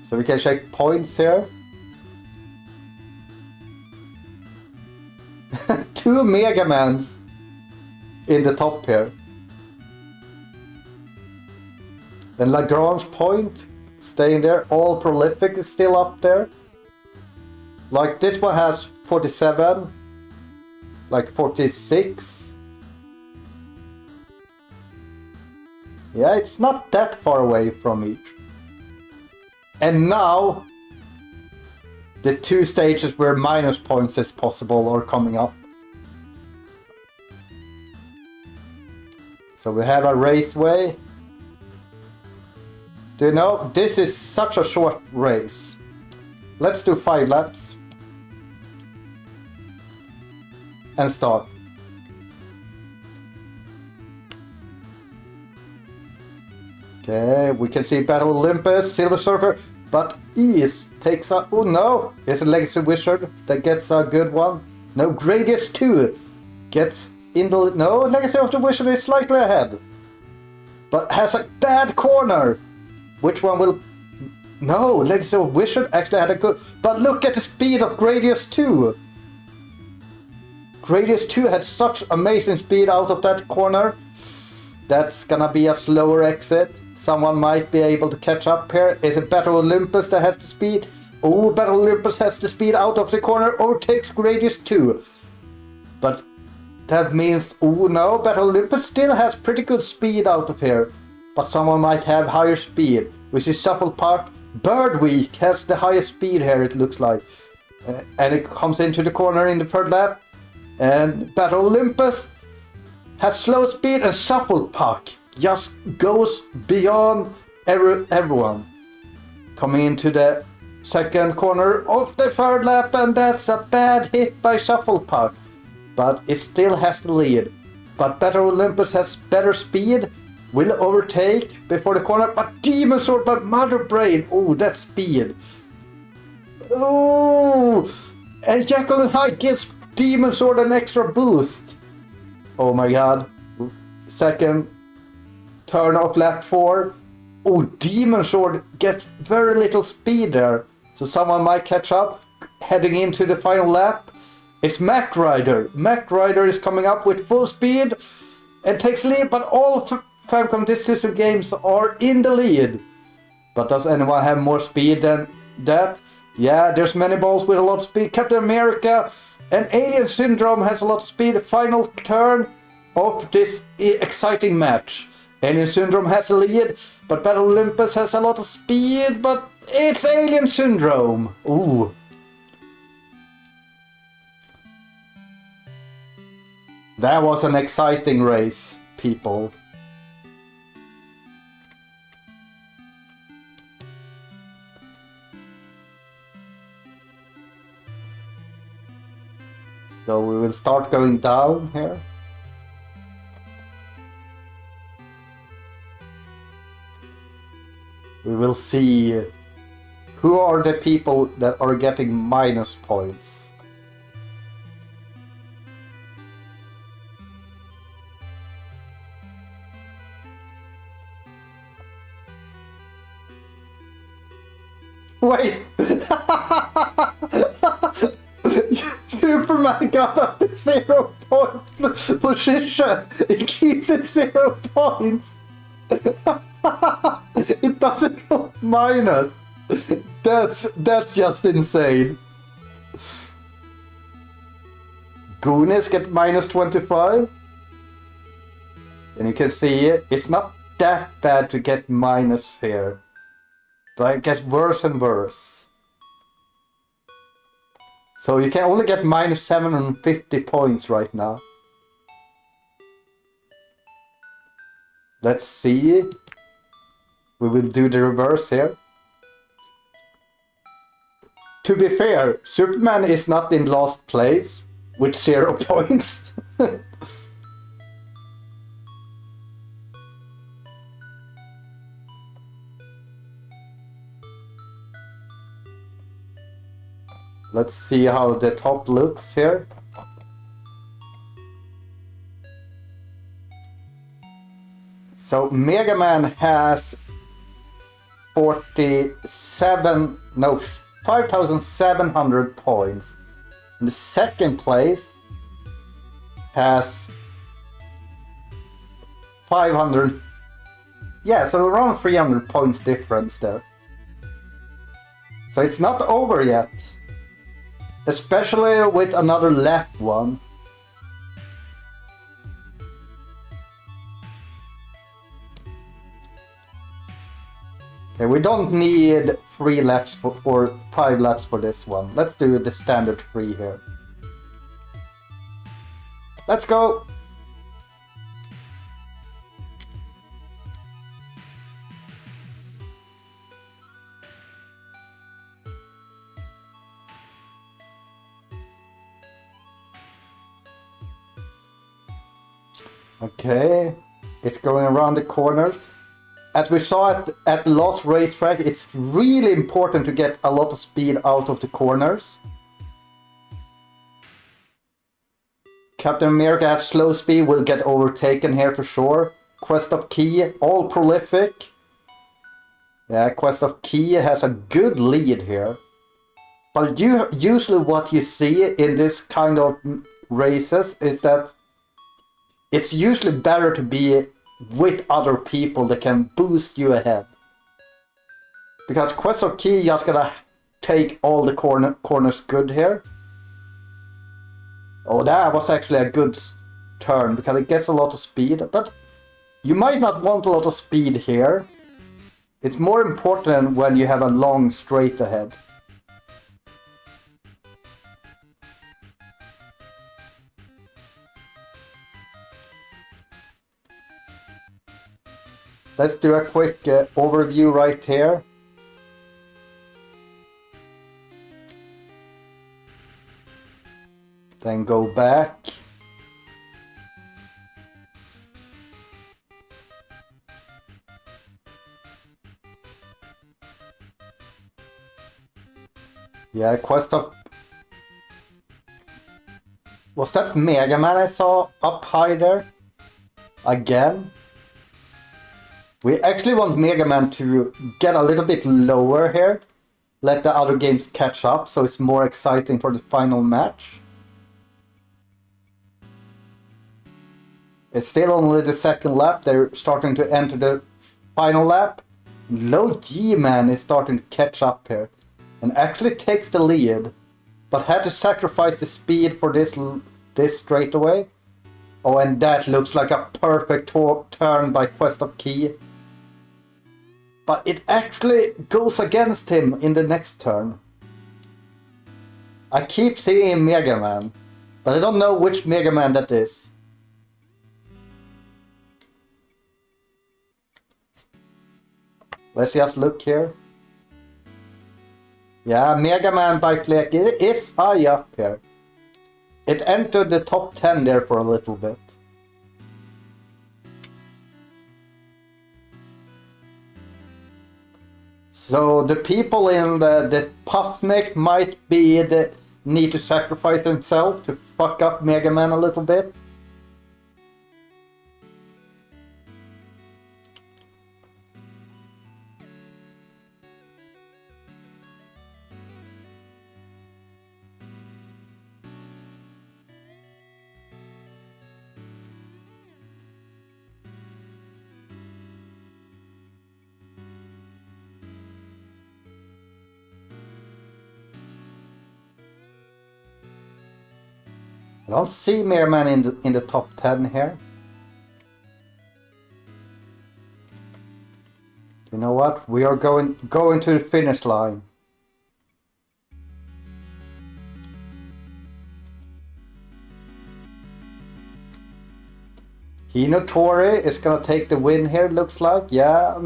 E: So we can check points here. 2 Mega Mans in the top here. And Lagrange point staying there. All Prolific is still up there. Like this one has 47, like 46. Yeah, it's not that far away from each. And now the 2 stages where minus points is possible are coming up. So we have a raceway. Do you know, this is such a short race. Let's do 5 laps. And start. Okay, we can see Battle Olympus, Silver Surfer, but Ease takes a... Oh no, it's a Legacy Wizard that gets a good one. No, Gradius 2 gets in the... No, Legacy of the Wizard is slightly ahead. But has a bad corner. Which one will... No, Legacy of Wizard actually had a good... But look at the speed of Gradius 2. Gradius 2 had such amazing speed out of that corner. That's gonna be a slower exit. Someone might be able to catch up here. Is it Battle Olympus that has the speed? Oh, Battle Olympus has the speed out of the corner. Overtakes Gradius 2. But that means... Oh no, Battle Olympus still has pretty good speed out of here. But someone might have higher speed. We see Shuffle Park. Bird Week has the highest speed here, it looks like. And it comes into the corner in the 3rd lap. And Battle Olympus has slow speed, and Shuffle Puck just goes beyond everyone. Coming into the 2nd corner of the 3rd lap, and that's a bad hit by Shuffle Puck. But it still has the lead. But Battle Olympus has better speed, will overtake before the corner, but Demon Sword by Mother Brain. Oh, that's speed. Oh, and Jekyll and Hyde gives Demon Sword an extra boost. Oh my god. 2nd turn of lap 4. Oh, Demon Sword gets very little speed there. So someone might catch up. Heading into the final lap. It's Mac Rider. Mac Rider is coming up with full speed and takes lead, but all Famicom Disk System games are in the lead. But does anyone have more speed than that? Yeah, there's many balls with a lot of speed. Captain America and Alien Syndrome has a lot of speed. Final turn of this exciting match. Alien Syndrome has the lead, but Battle Olympus has a lot of speed, but it's Alien Syndrome. Ooh. That was an exciting race, people. So we will start going down here. We will see who are the people that are getting minus points. Wait! Superman got up to 0 point position! It keeps it 0 points! It doesn't go minus! That's just insane. Goonies get minus 25. And you can see it's not that bad to get minus here. But it gets worse and worse. So you can only get minus 750 points right now. Let's see. We will do the reverse here. To be fair, Superman is not in last place with 0 points. Let's see how the top looks here. So Mega Man has 5,700 points. And the second place has 500. Yeah, so around 300 points difference there. So it's not over yet. Especially with another lap one. Okay, we don't need 3 laps or 5 laps for this one. Let's do the standard 3 here. Let's go! Okay, it's going around the corners. As we saw at the last racetrack, it's really important to get a lot of speed out of the corners. Captain America has slow speed, will get overtaken here for sure. Quest of Key, all prolific. Yeah, Quest of Key has a good lead here. But usually what you see in this kind of races is that it's usually better to be with other people that can boost you ahead. Because Quest of Key just gonna take all the corners good here. Oh, that was actually a good turn because it gets a lot of speed. But you might not want a lot of speed here. It's more important when you have a long straight ahead. Let's do a quick overview right here. Then go back. Yeah, Quest of... Was that Mega Man I saw up high there? Again? We actually want Mega Man to get a little bit lower here. Let the other games catch up so it's more exciting for the final match. It's still only the second lap. They're starting to enter the final lap. Low G-Man is starting to catch up here. And actually takes the lead. But had to sacrifice the speed for this straightaway. Oh, and that looks like a perfect turn by Quest of Key. But it actually goes against him in the next turn. I keep seeing Mega Man, but I don't know which Mega Man that is. Let's just look here. Yeah, Mega Man by Fleck is high up here. It entered the top 10 there for a little bit. So the people in the Pasnik might need to sacrifice themselves to fuck up Mega Man a little bit. I don't see Mega Man in the top 10 here. You know what? We are going to the finish line. Hinotori is gonna take the win here, looks like. Yeah,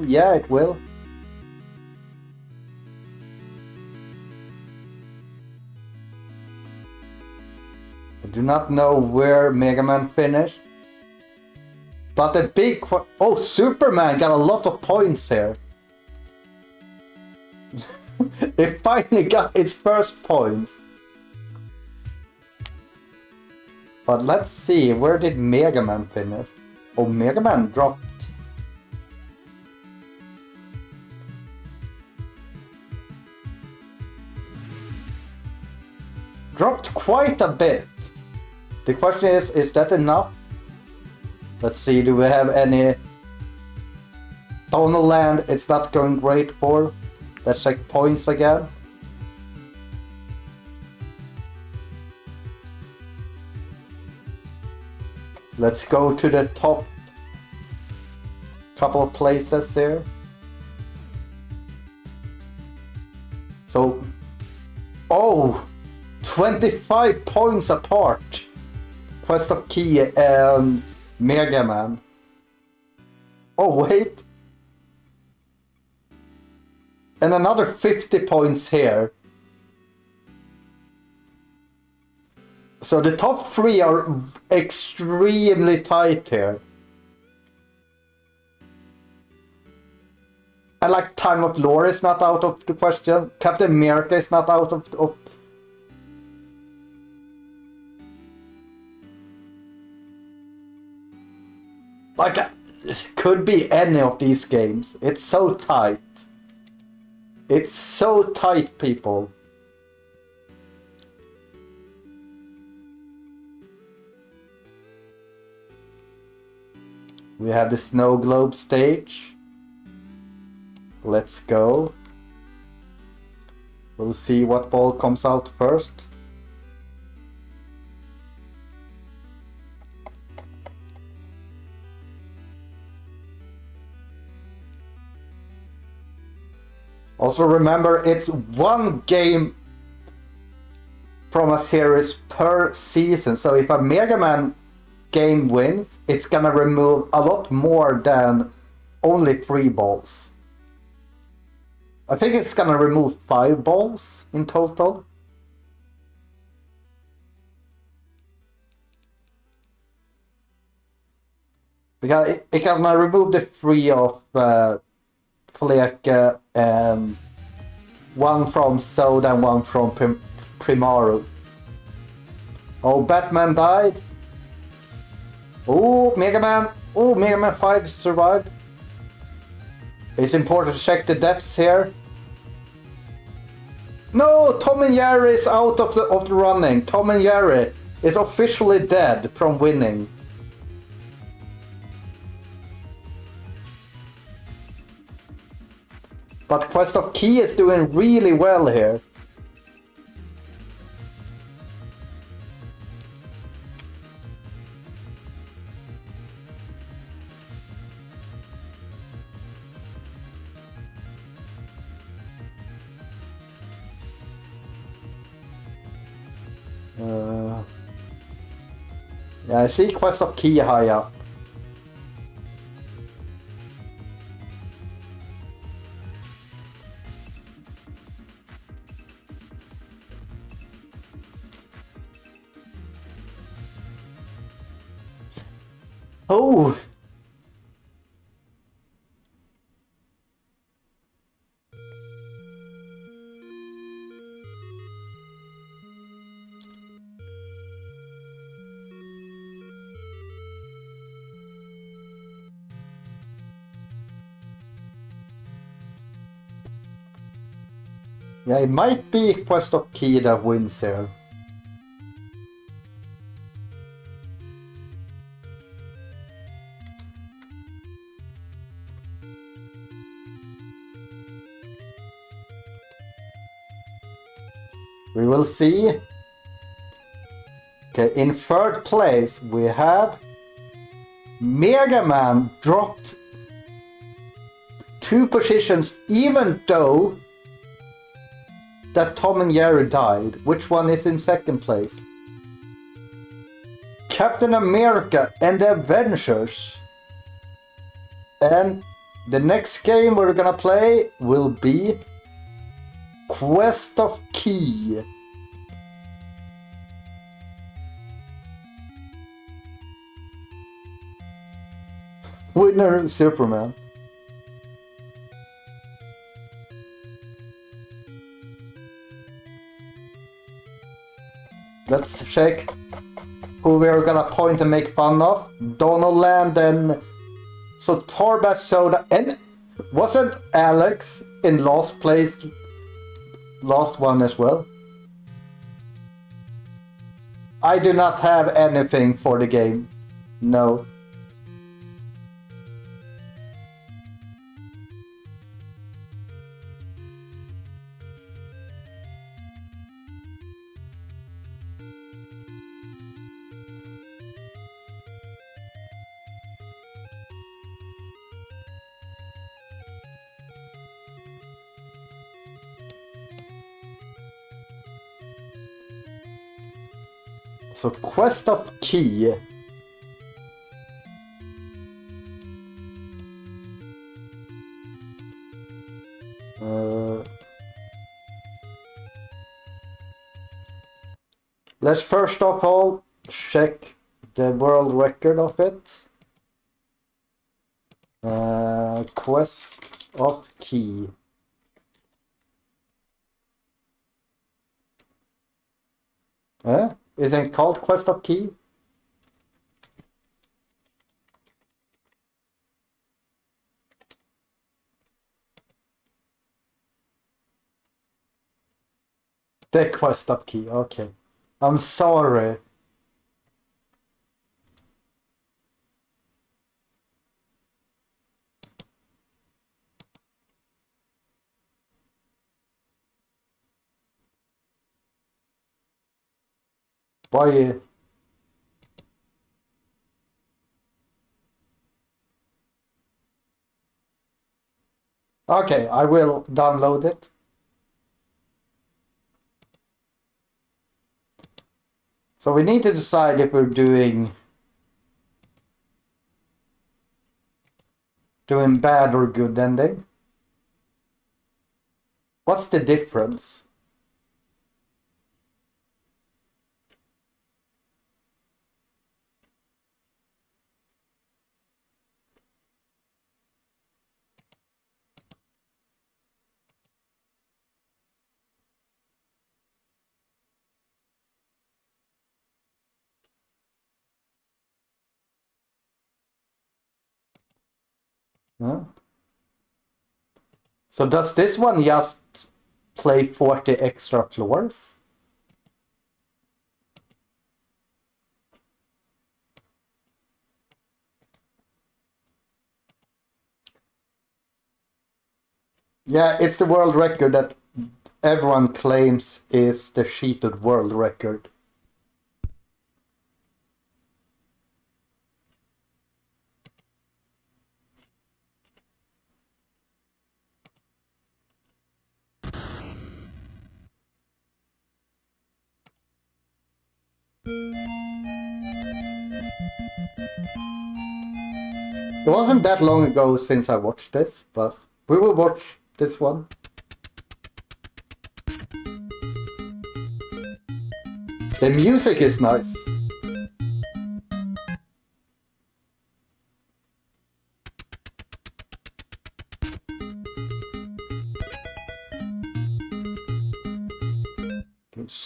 E: yeah, it will. I do not know where Mega Man finished. But the big... Oh, Superman got a lot of points here. It finally got its first points. But let's see, where did Mega Man finish? Oh, Mega Man dropped. Dropped quite a bit. The question is that enough? Let's see, do we have any... Tonal Land, it's not going great for. Let's check points again. Let's go to the top couple of places here. So, oh, 25 points apart. Quest of Key and Mega Man. Oh, wait. And another 50 points here. So the top three are extremely tight here. And like Time of Lore is not out of the question. Captain America is not out of like, it could be any of these games. It's so tight. It's so tight, people. We have the Snow Globe stage. Let's go. We'll see what ball comes out first. Also remember, it's one game from a series per season. So if a Mega Man game wins, it's gonna remove a lot more than only 3 balls. I think it's gonna remove 5 balls in total. Because it gonna remove the 3 of Fleke, 1 from Soda and 1 from Primaru. Oh, Batman died. Oh, Mega Man. Oh, Mega Man 5 survived. It's important to check the depths here. No, Tom and Jerry is out of the running. Tom and Jerry is officially dead from winning. But Quest of Key is doing really well here. Yeah, I see Quest of Key high up. Oh! Yeah, it might be Quest of Key that wins here. We will see. Okay, in third place we have Mega Man dropped 2 positions even though that Tom and Jerry died. Which one is in second place? Captain America and the Avengers. And the next game we're gonna play will be Quest of Key. Winner Superman. Let's check who we're gonna point and make fun of. Donald Land and so Torbat Soda, and wasn't Alex in last place? Last one as well. I do not have anything for the game. No. So Quest of Key. Let's first of all check the world record of it. Quest of Key. Isn't it called Quest of Key? The Quest of Key, okay. I'm sorry. Why? Okay, I will download it. So we need to decide if we're doing bad or good ending. What's the difference? Huh? So does this one just play 40 extra floors? Yeah, it's the world record that everyone claims is the cheated world record. It wasn't that long ago since I watched this, but we will watch this one. The music is nice.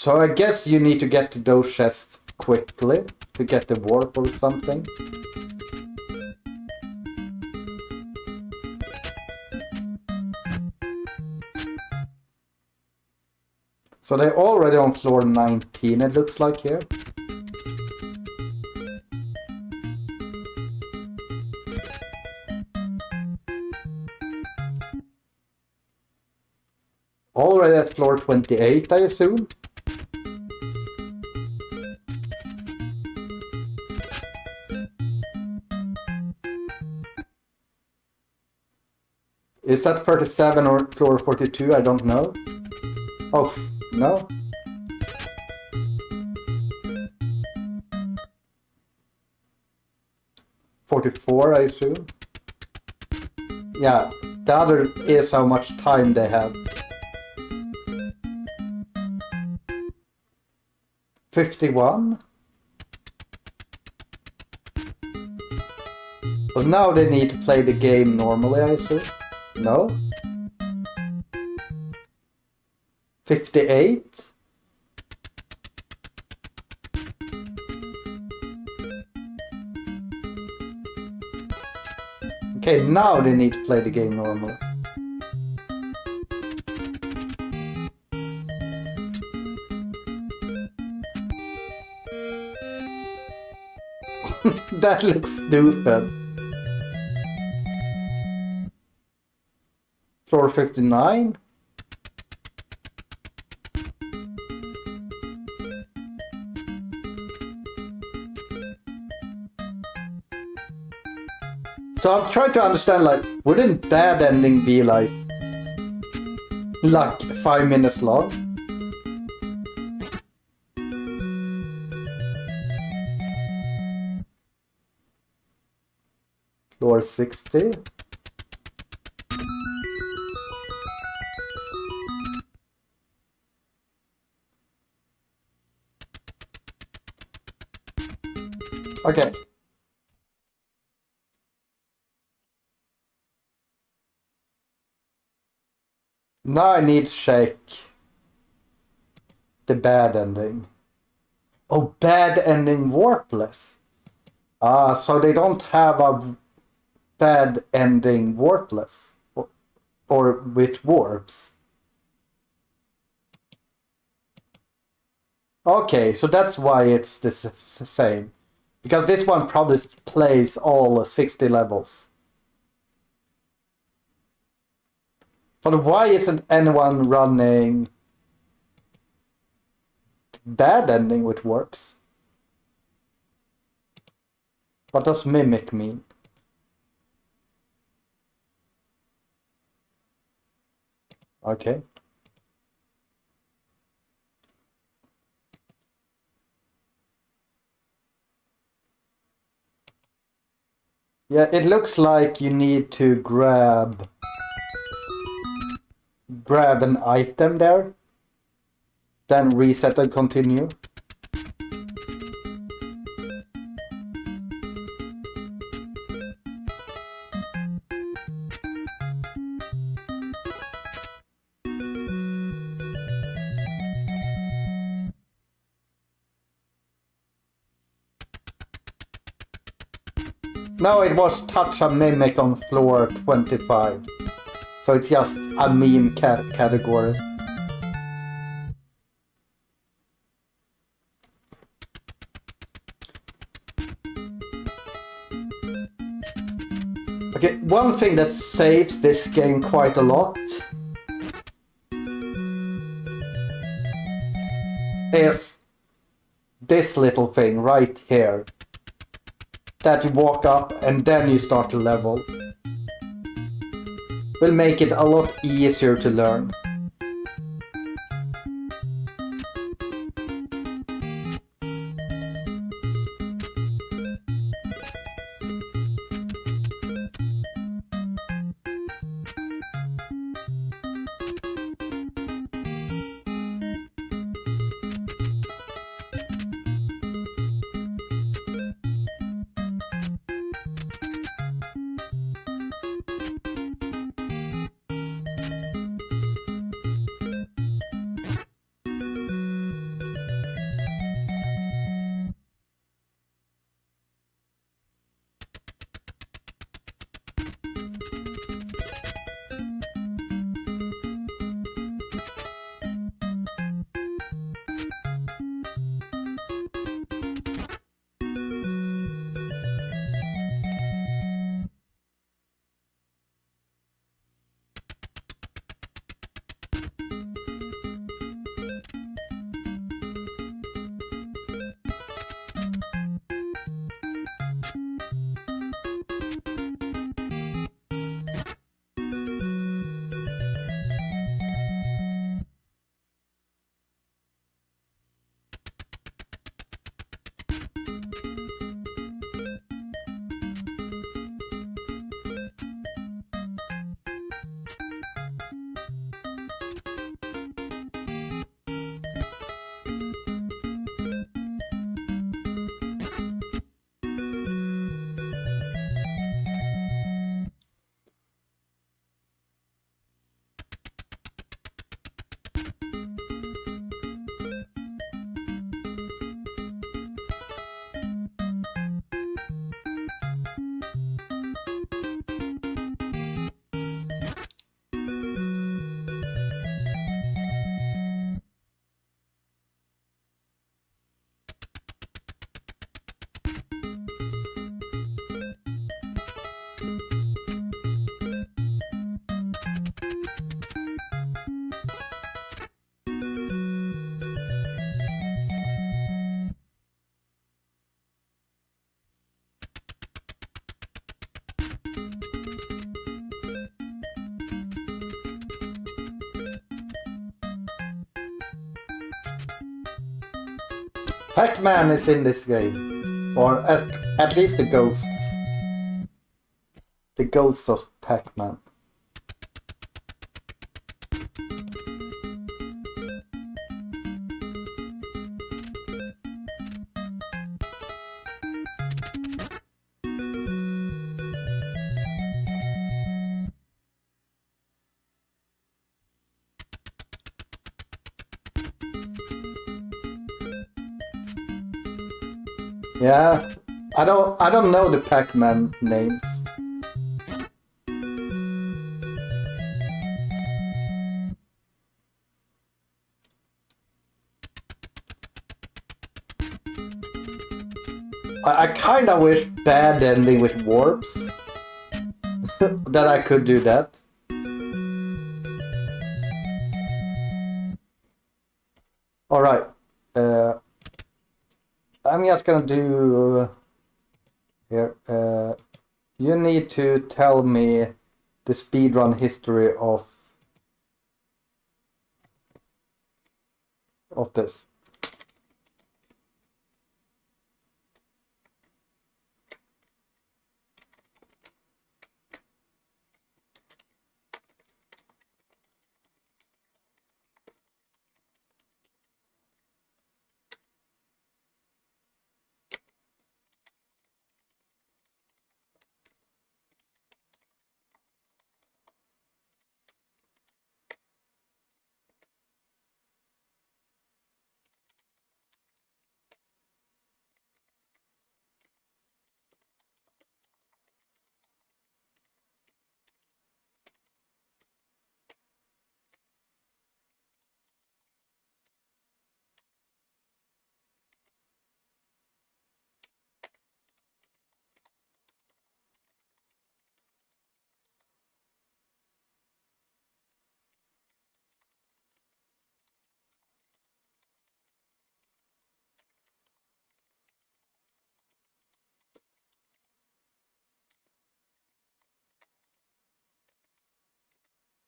E: So I guess you need to get to those chests quickly to get the warp or something. So they're already on floor 19, it looks like here. Already at floor 28, I assume. Is that 37 or floor 42? I don't know. Oh, no? $44, I assume. Yeah, the other is how much time they have. 51. But now they need to play the game normally, I assume. No? 58. Okay, now they need to play the game normally. That looks stupid. Floor 59. So I'm trying to understand, like, wouldn't that ending be like 5 minutes long? Floor 60. Okay. Now I need to check the bad ending. Oh, bad ending warpless. Ah, so they don't have a bad ending warpless or with warps. Okay, so that's why it's the same. Because this one probably plays all 60 levels. But why isn't anyone running bad ending with warps? What does mimic mean? Okay. Yeah, it looks like you need to grab an item there, then reset and continue. No, it was touch a mimic on floor 25. So it's just a meme category. Okay, one thing that saves this game quite a lot is this little thing right here. That you walk up and then you start to level. Will make it a lot easier to learn. Pac-Man is in this game. Or at least the ghosts. The ghosts of Pac-Man. Yeah, I don't know the Pac-Man names. I kinda wish bad ending with warps. That I could do that. Alright. I'm just gonna do... here. You need to tell me the speedrun history of this.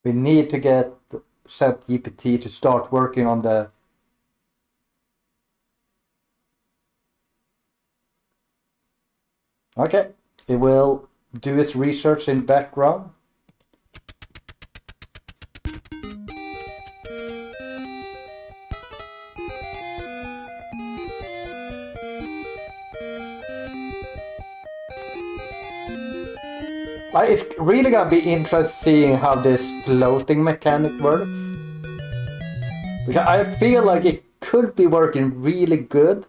E: We need to get ChatGPT to start working on the... Okay, it will do its research in background. It's really gonna be interesting how this floating mechanic works. Because I feel like it could be working really good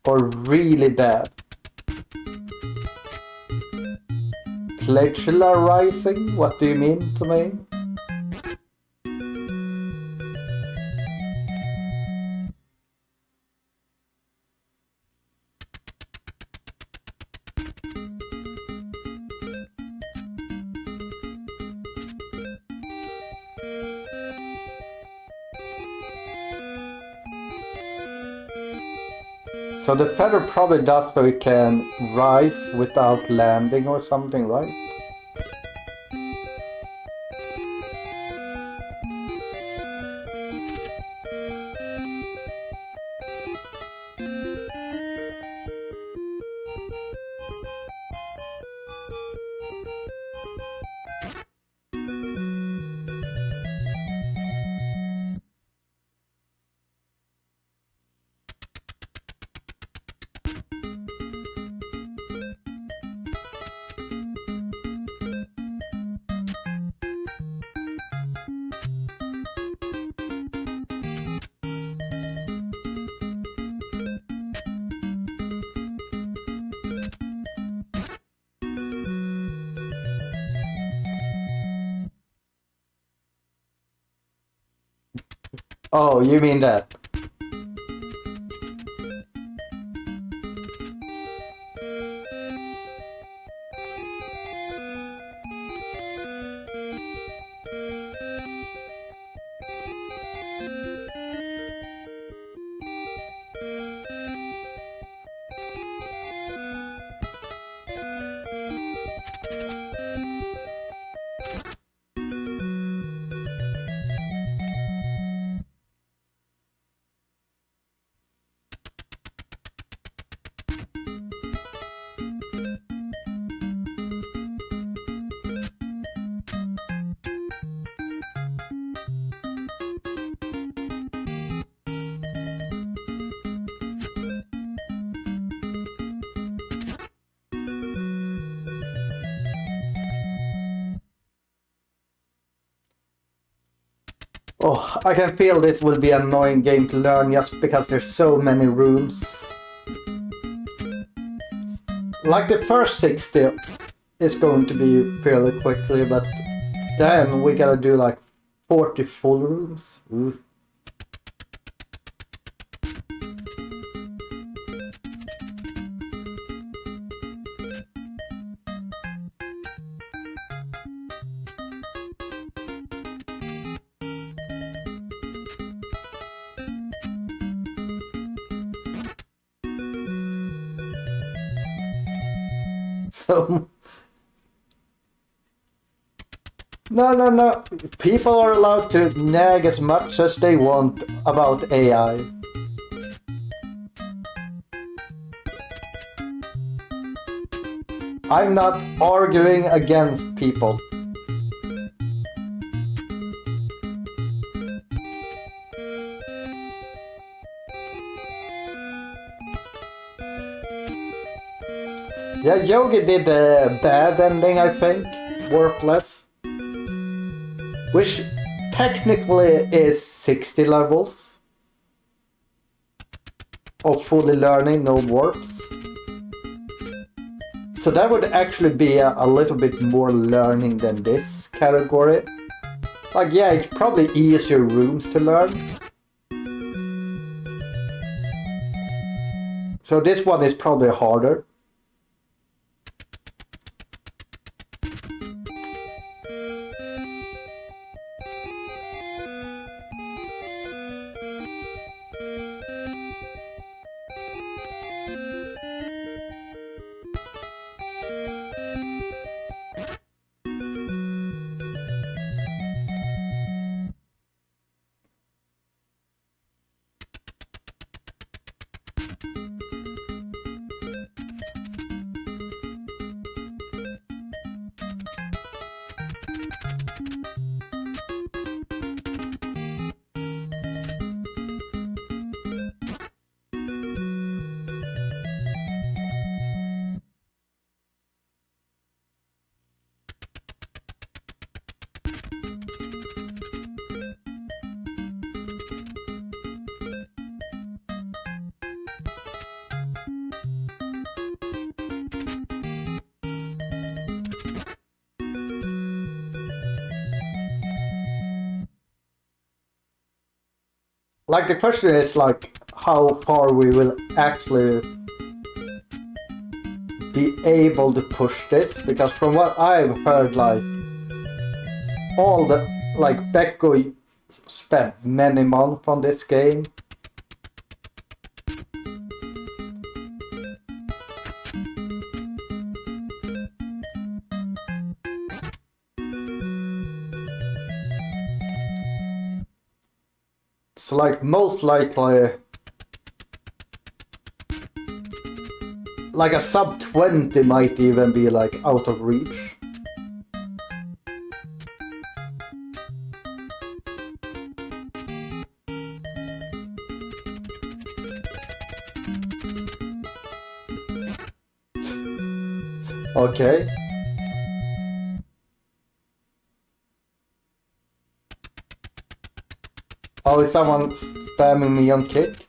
E: or really bad. Plagiarizing? What do you mean to me? So the feather probably does so it can rise without landing or something, right? Oh, you mean that? Oh, I can feel this will be an annoying game to learn just because there's so many rooms. Like the first 60 is going to be fairly quickly, but then we gotta do like 40 full rooms. Ooh. So, no. People are allowed to nag as much as they want about AI. I'm not arguing against people. Yeah, Yogi did a bad ending, I think. Worthless. Which technically is 60 levels of fully learning, no warps. So that would actually be a little bit more learning than this category. Like, yeah, it's probably easier rooms to learn. So this one is probably harder. Like, the question is, like, how far we will actually be able to push this, because from what I've heard, like, all the, like, Becco spent many months on this game. So, like, most likely, like a sub 20 might even be, like, out of reach. Okay. Oh, is someone spamming me on kick?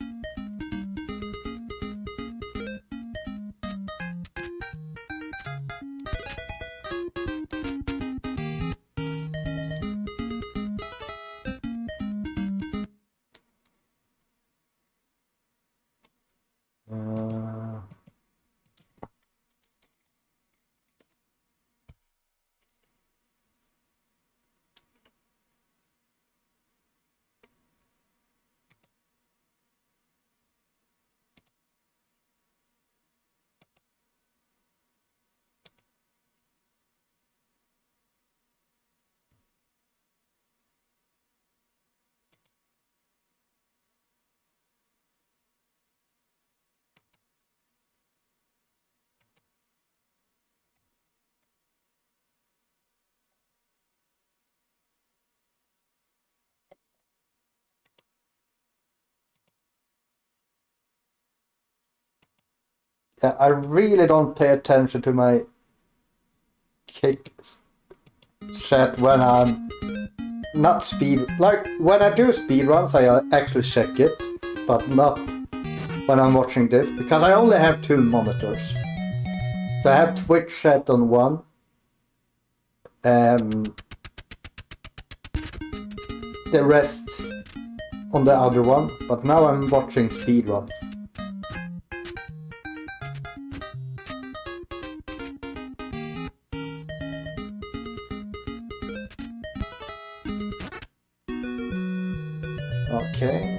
E: Yeah, I really don't pay attention to my kick chat when I'm not speed. Like when I do speed runs, I actually check it, but not when I'm watching this because I only have 2 monitors. So I have Twitch chat on one, and the rest on the other one. But now I'm watching speedruns. Okay.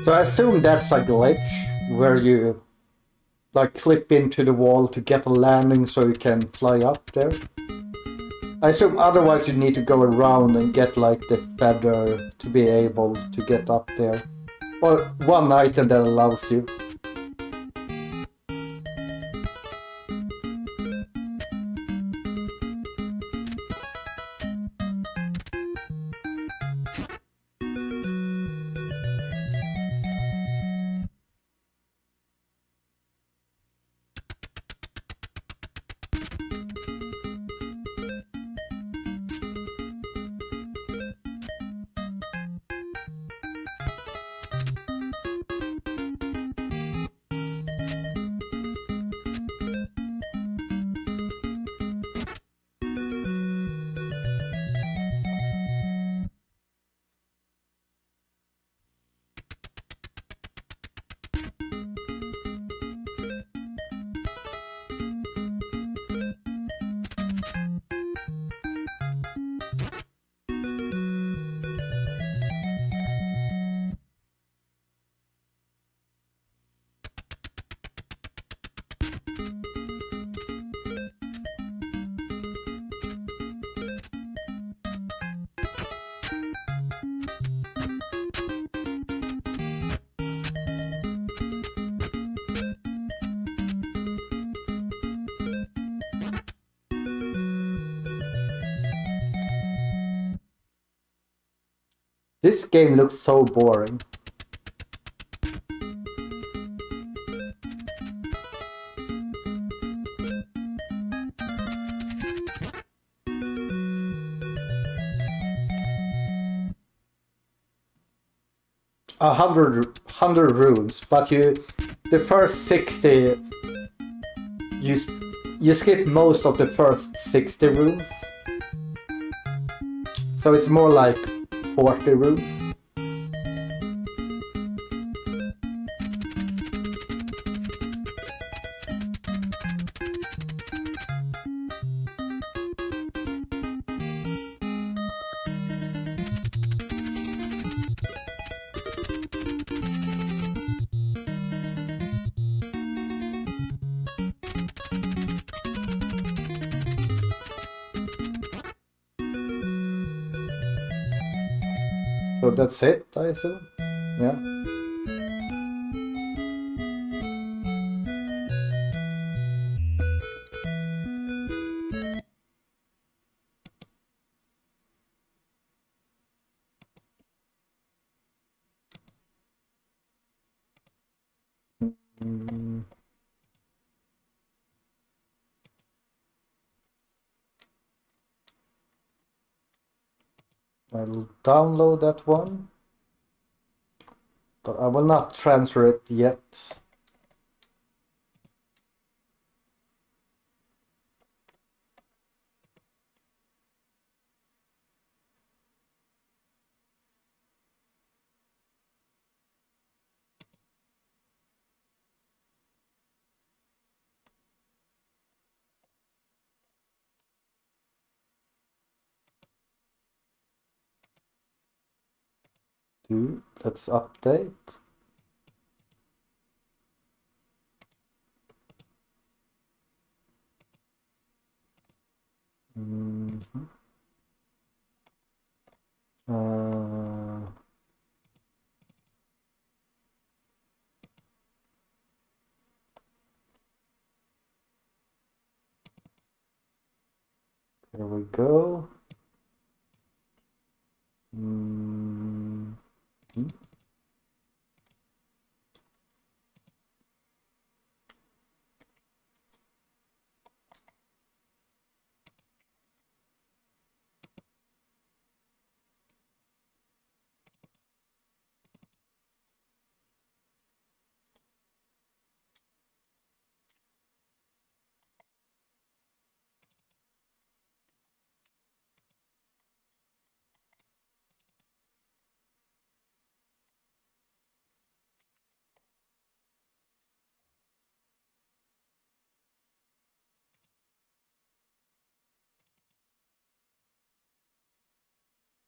E: So I assume that's a glitch where you like clip into the wall to get a landing so you can fly up there. I assume otherwise you need to go around and get like the feather to be able to get up there. Or one item that allows you. This game looks so boring. A hundred rooms, but the first 60 you skip most of the first 60 rooms. So it's more like 40 rooms. So that's it, I assume? Yeah. I'll download that one, but I will not transfer it yet. Let's update. Mhm. There we go. Mhm.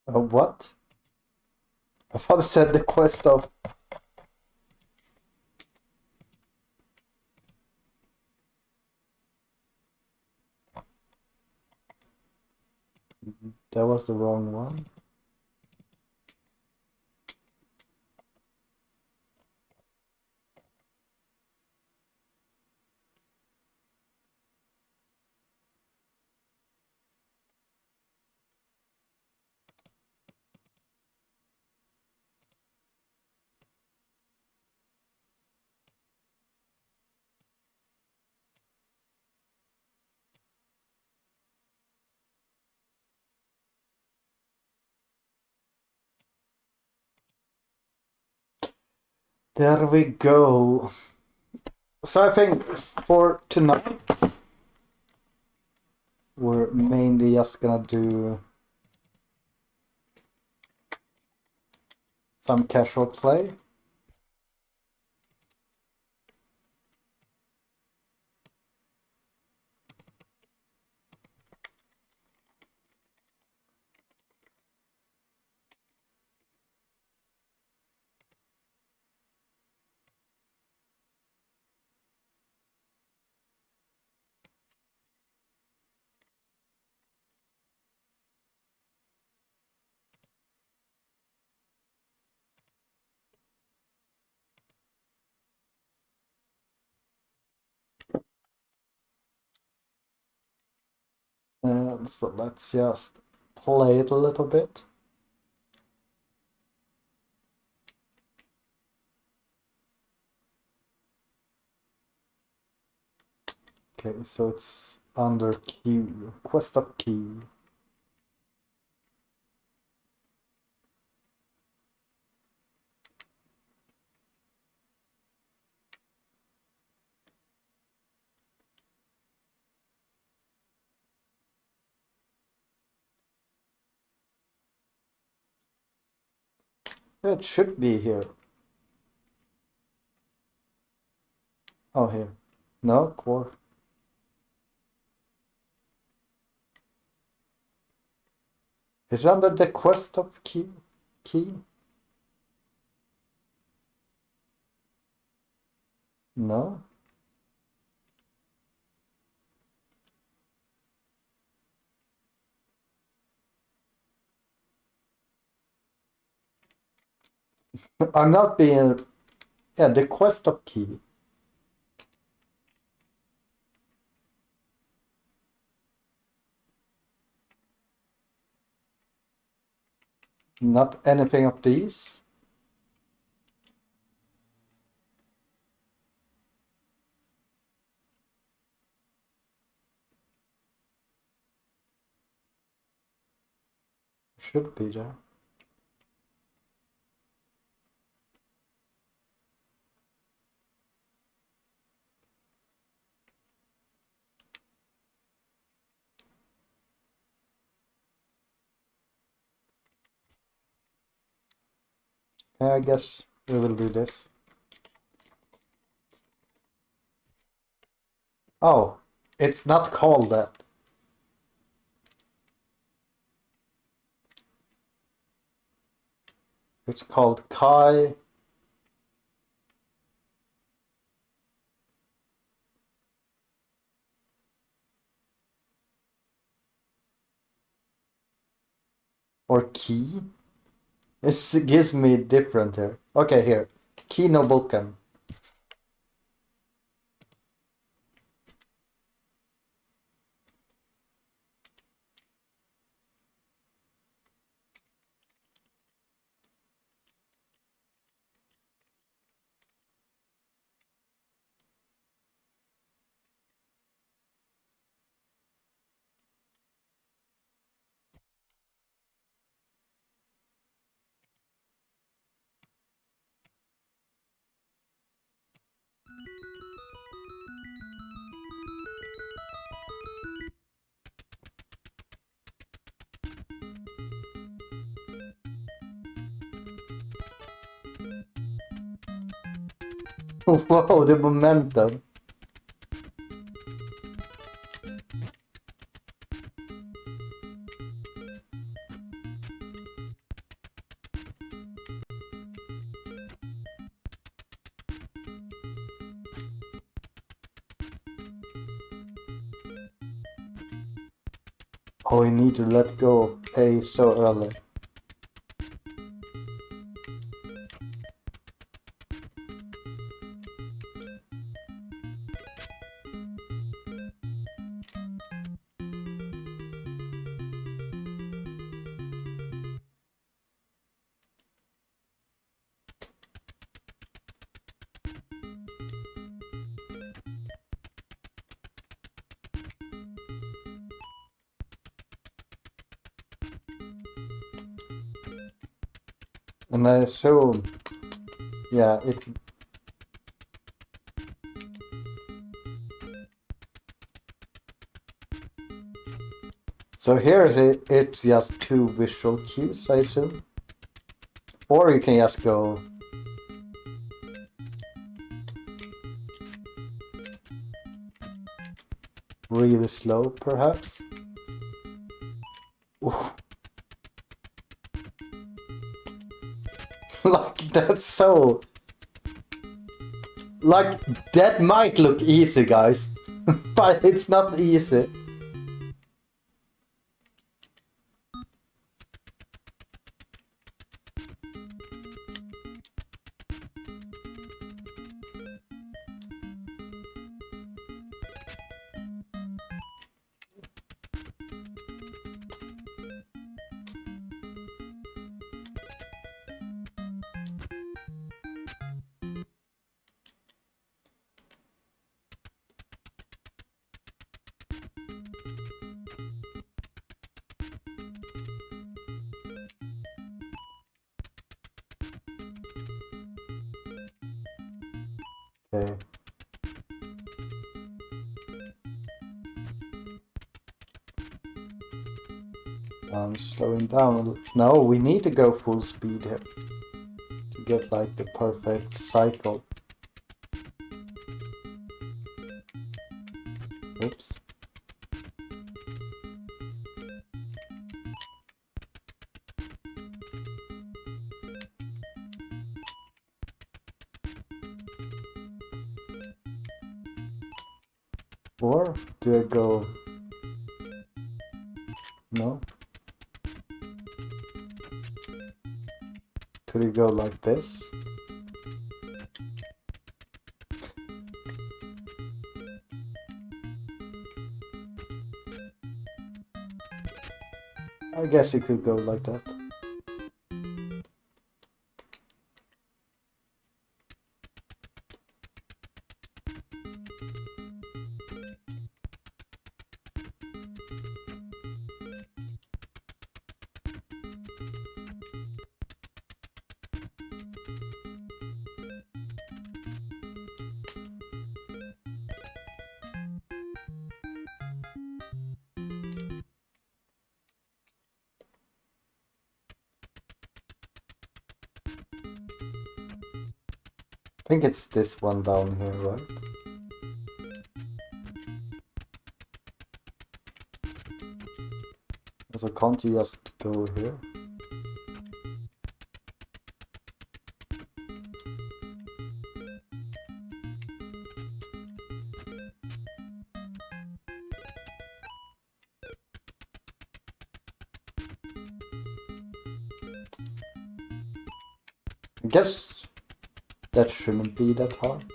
E: What? I thought it said the quest of... That was the wrong one. There we go. So I think for tonight, we're mainly just gonna do some casual play. So let's just play it a little bit. Okay, so it's under Q, quest of key. It should be here. Oh, here. No, core. Is it under the quest of key? No? I'm not being... Yeah, the quest of key. Not anything of these? Should be there. I guess we will do this. Oh, it's not called that. It's called Kai. Or Key? It gives me different here. Okay, here. Key no Boken. Whoa, the momentum. Oh, we need to let go of A so early. And I assume, yeah, it. So here is it. It's just two visual cues, I assume, or you can just go. Really slow, perhaps. Oof. Like, that's so... Like, that might look easy, guys. But it's not easy. Okay. I'm slowing down. No, we need to go full speed here to get like the perfect cycle. Oops. Or do I go... No? Could it go like this? I guess it could go like that. I think it's this one down here, right? So can't you just go here? I guess that shouldn't be that hard.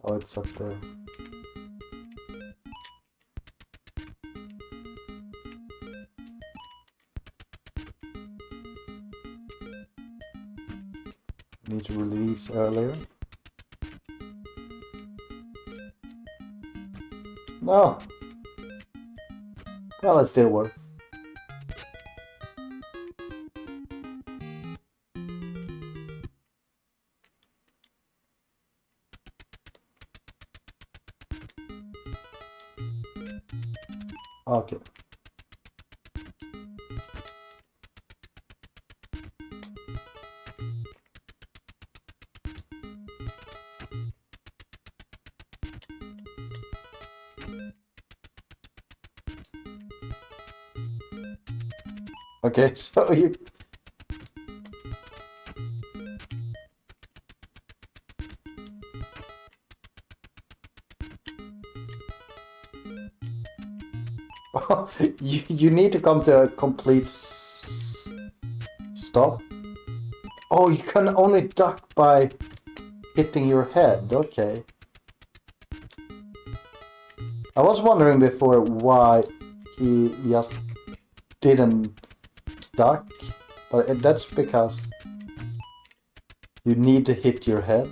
E: Oh, it's up there. Need to release earlier. No! Well, it still works. Okay. Okay, so you... you need to come to a complete stop. Oh, you can only duck by hitting your head. Okay. I was wondering before why he just didn't duck, but that's because you need to hit your head.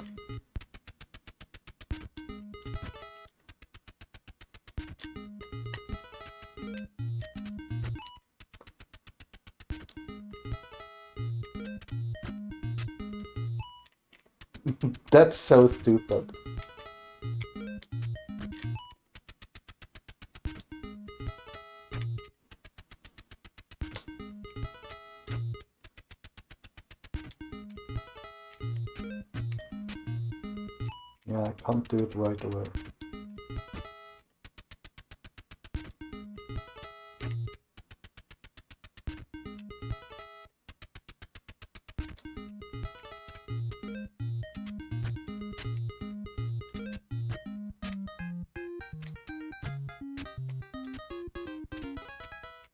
E: That's so stupid. Yeah, I can't do it right away.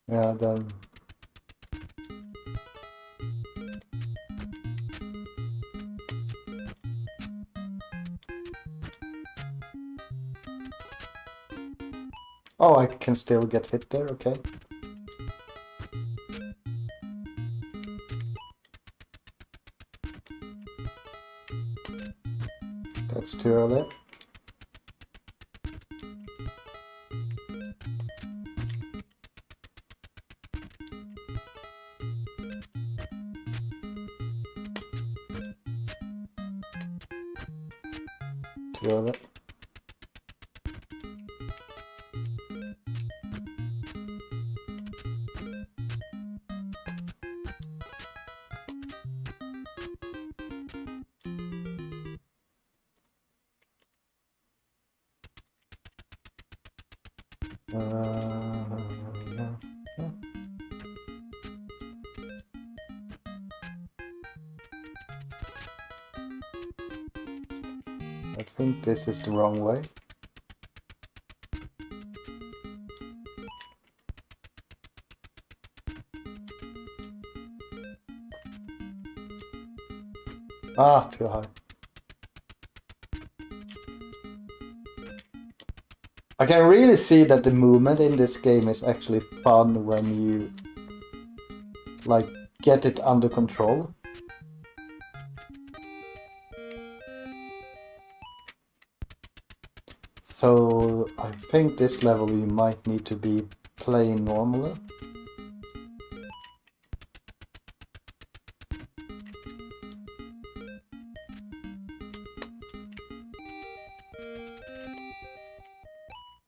E: Yeah, then... Oh, I can still get hit there, okay. That's too early. Too early. Yeah. I think this is the wrong way. Ah, too high. I can really see that the movement in this game is actually fun when you like get it under control. So I think this level you might need to be playing normally.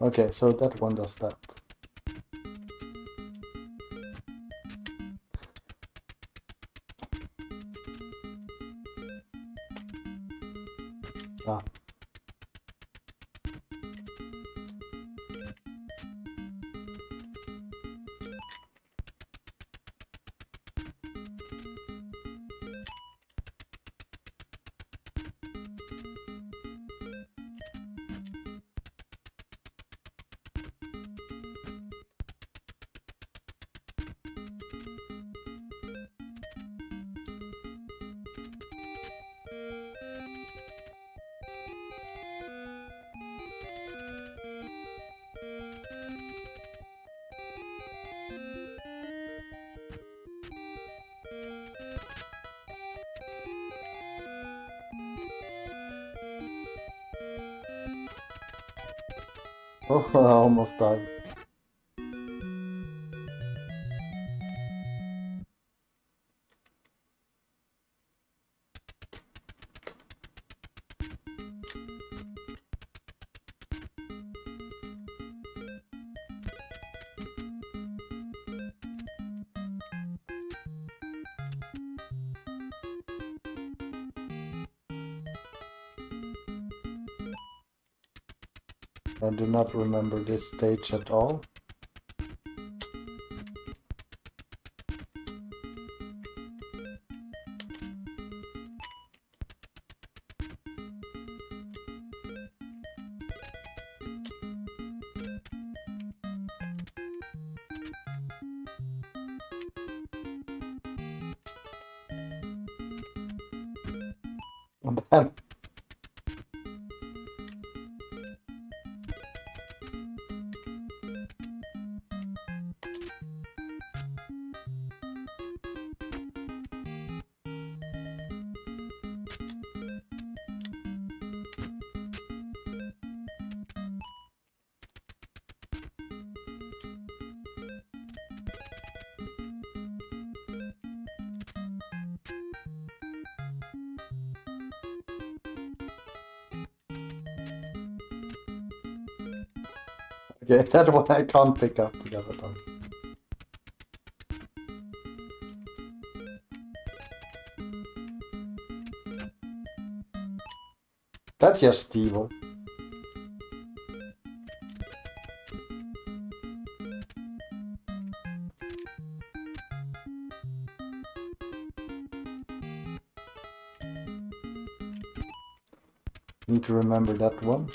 E: Okay, so that one does that. Ah. Oh, I almost died. I do not remember this stage at all. And then okay, that one I can't pick up the other time. That's just evil. Need to remember that one.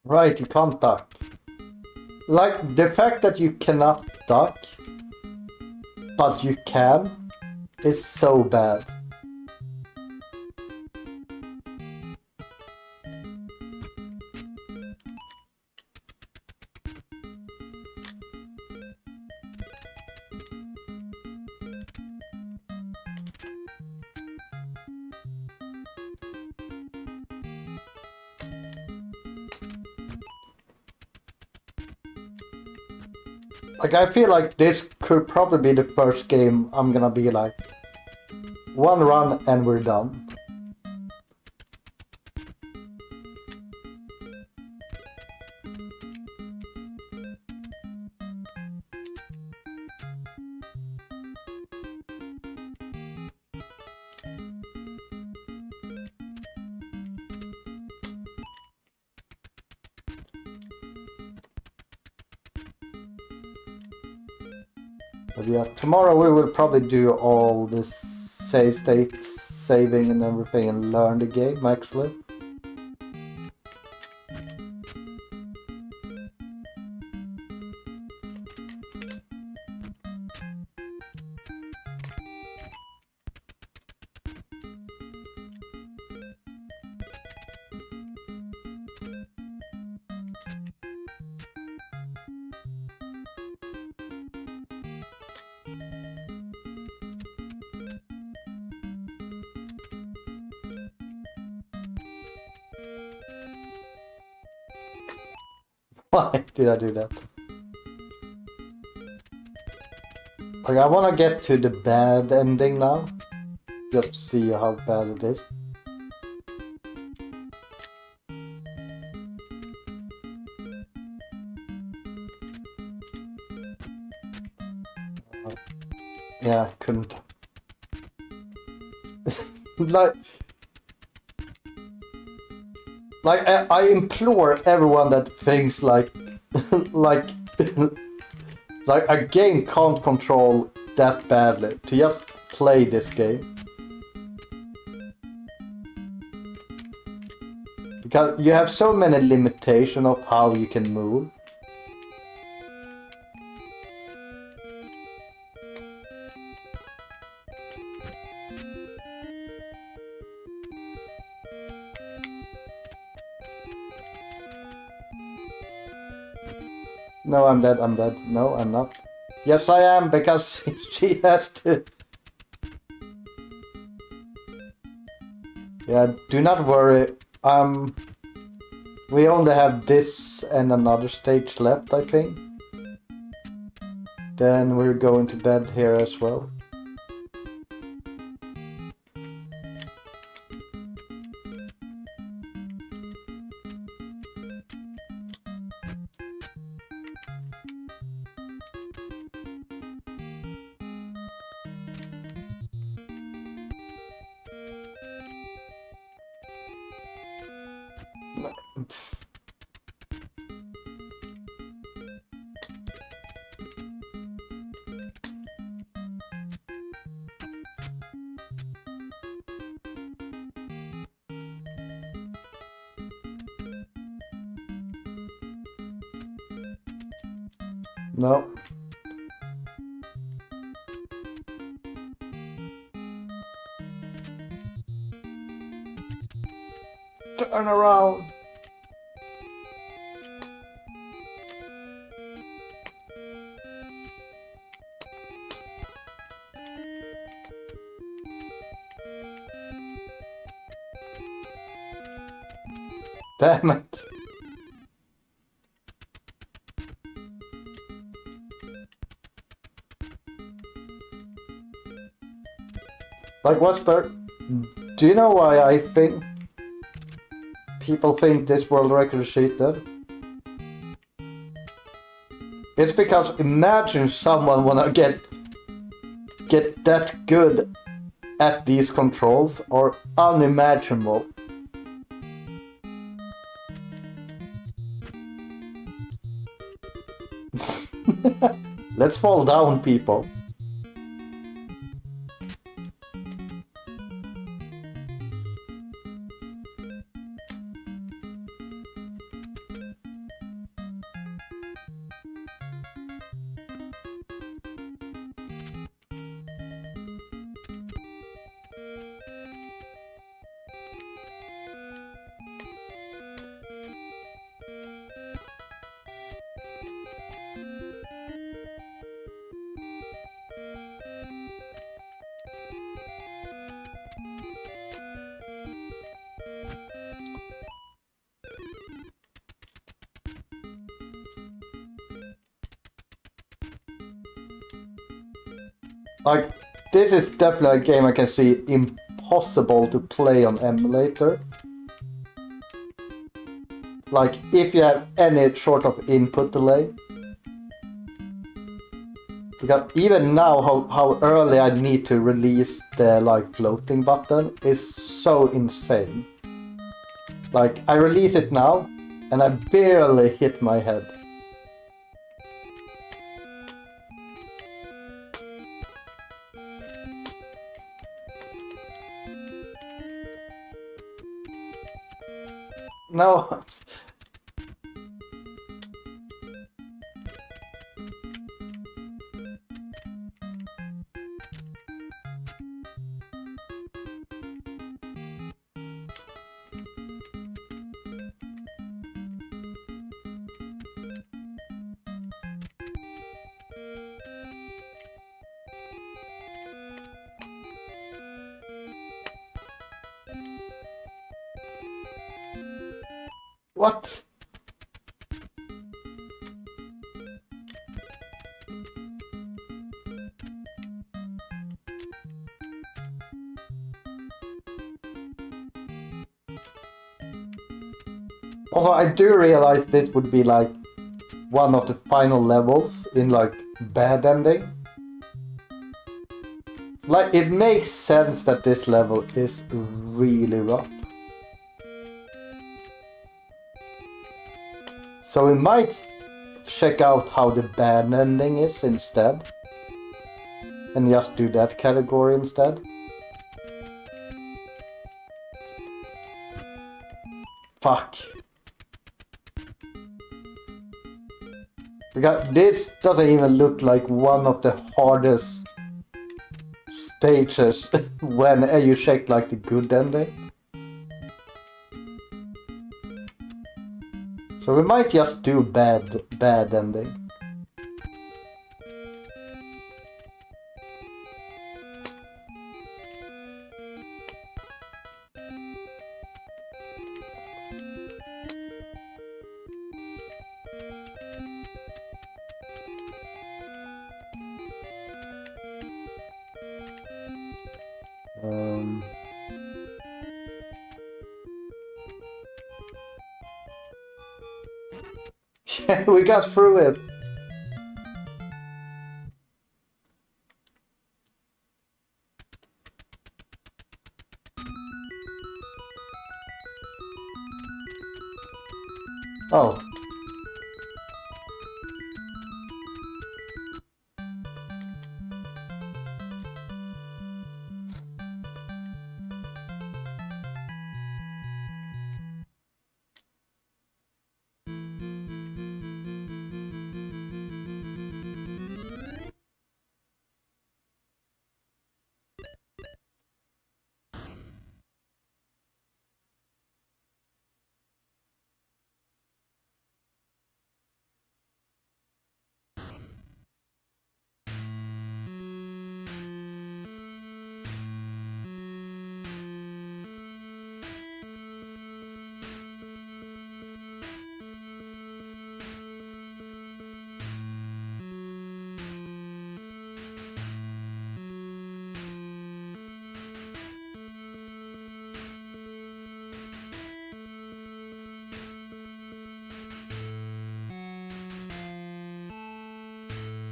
E: Right, you can't duck. Like, the fact that you cannot duck, but you can, is so bad. Like, I feel like this could probably be the first game I'm gonna be like, one run and we're done. But yeah, tomorrow we will probably do all this save states, saving and everything, and learn the game actually. Why did I do that? Like, I wanna get to the bad ending now, just to see how bad it is. Yeah, couldn't. like I implore everyone that thinks like like like a game can't control that badly to just play this game. Because you have so many limitations of how you can move. No, I'm dead, I'm dead. No, I'm not. Yes, I am, because she has to... Yeah, do not worry. We only have this and another stage left, I think. Then we're going to bed here as well. No. Turn around. Damn it. Like, Whisper, do you know why I think people think this world record is cheated? It's because imagine someone wanna get that good at these controls, or unimaginable. Let's fall down, people. Like, this is definitely a game I can see impossible to play on emulator. Like, if you have any sort of input delay. Because even now, how early I need to release the, like, floating button is so insane. Like, I release it now, and I barely hit my head. No. What? Also, I do realize this would be like one of the final levels in like bad ending. Like, it makes sense that this level is really rough. So we might check out how the bad ending is instead. And just do that category instead. Fuck. Because this doesn't even look like one of the hardest stages when you check like the good ending. So we might just do bad ending. Yeah, we got through it. Oh.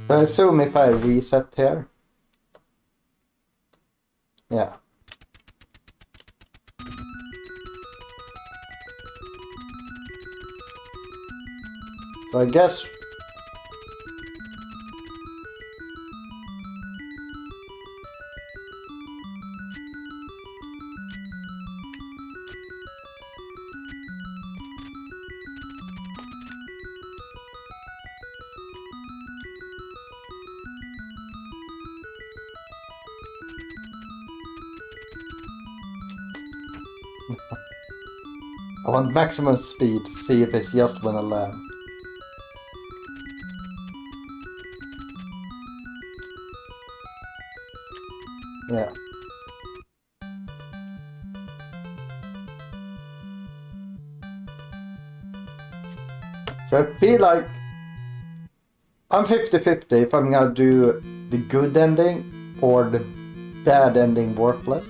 E: I assume if I reset here. Yeah. So I guess I want maximum speed to see if it's just when I land. Yeah. So I feel like I'm 50-50 if I'm gonna do the good ending or the bad ending worthless.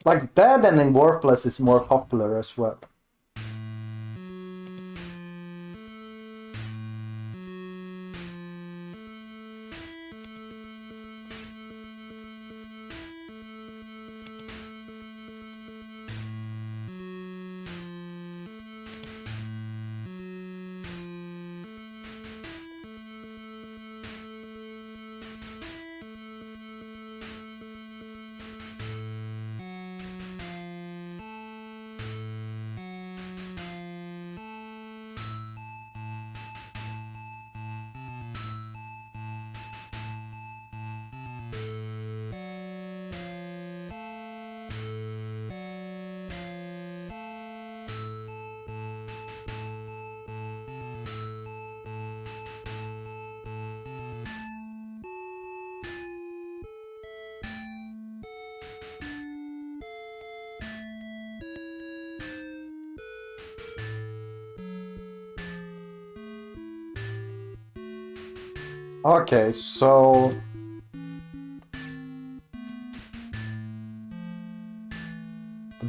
E: Like, bad ending worthless is more popular as well. Okay, so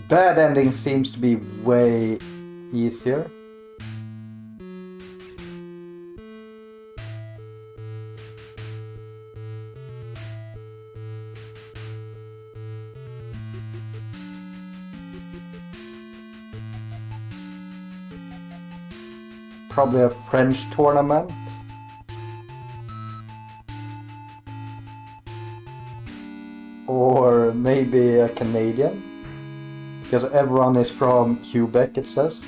E: the bad ending seems to be way easier. Probably a French tournament. Or maybe a Canadian. Because everyone is from Quebec, it says.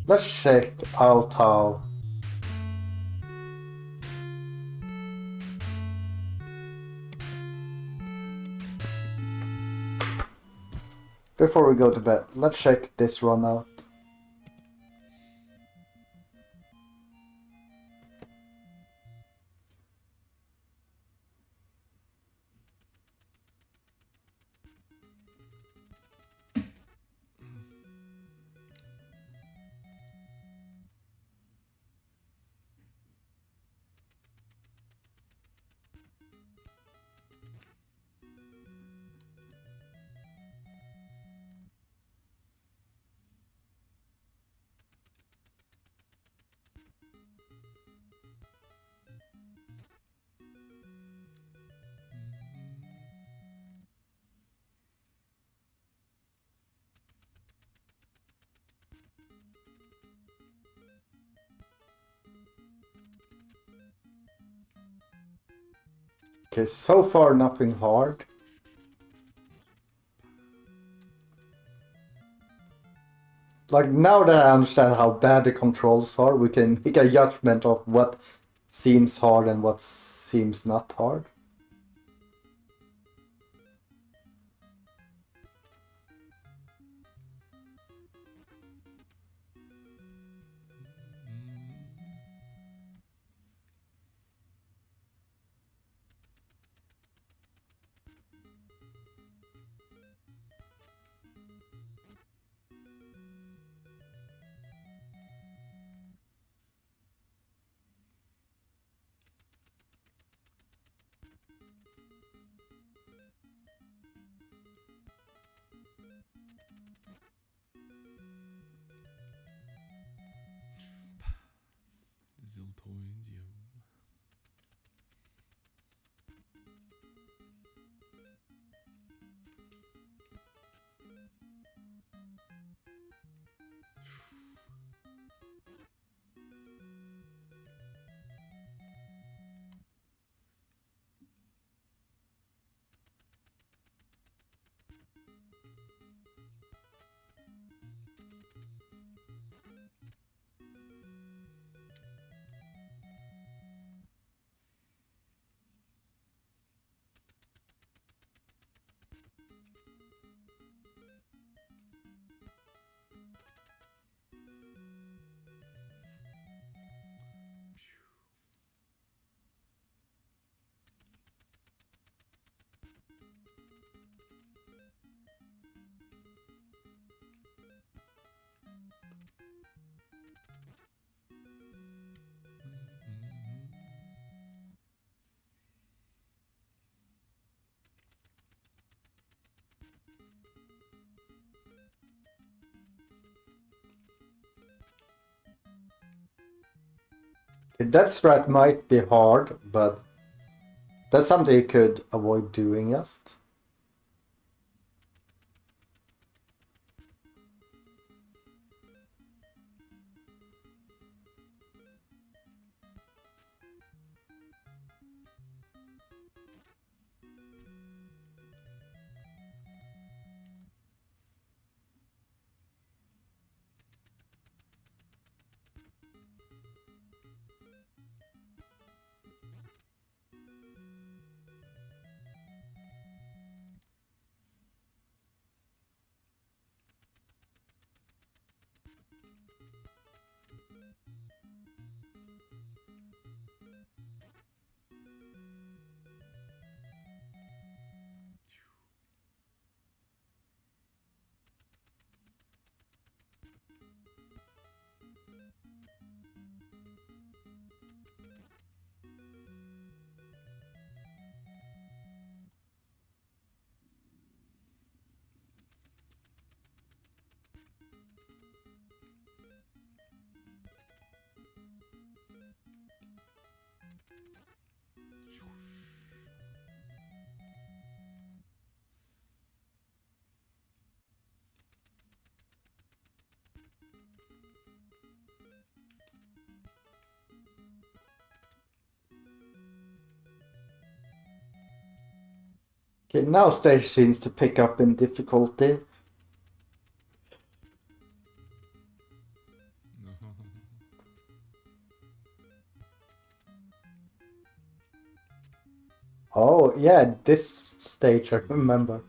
E: Let's check out how before we go to bed, let's check this one out. Okay, so far nothing hard. Like, now that I understand how bad the controls are, we can make a judgment of what seems hard and what seems not hard. That strat might be hard, but that's something you could avoid doing just. Okay, now stage seems to pick up in difficulty. Oh, yeah, this stage I remember.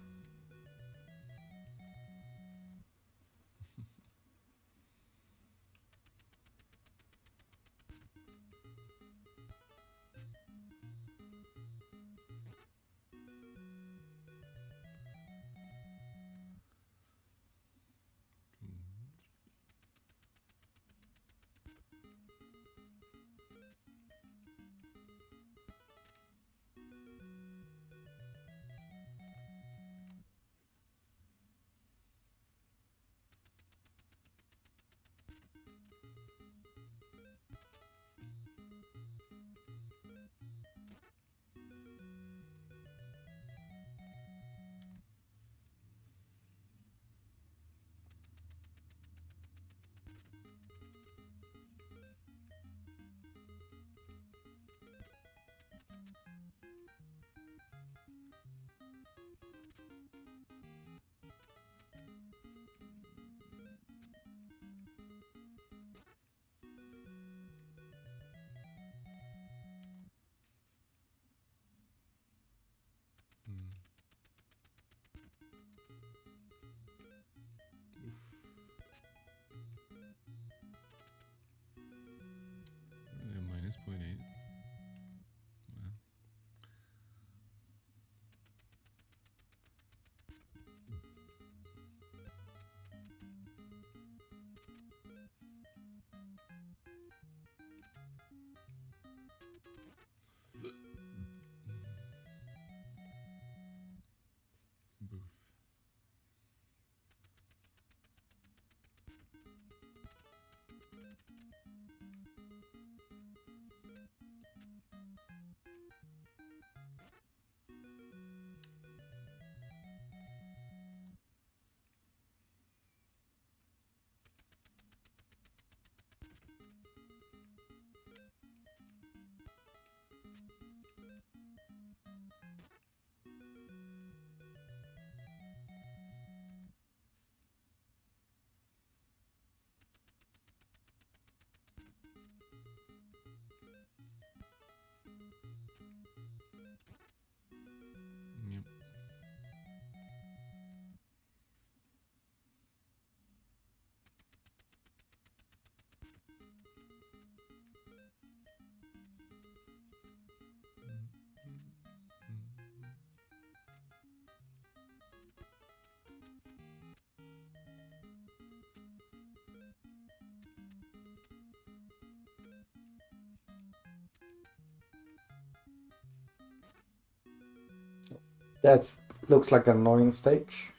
F: Minus 0.8. Wow. Boof. Yep.
E: That looks like an annoying stage.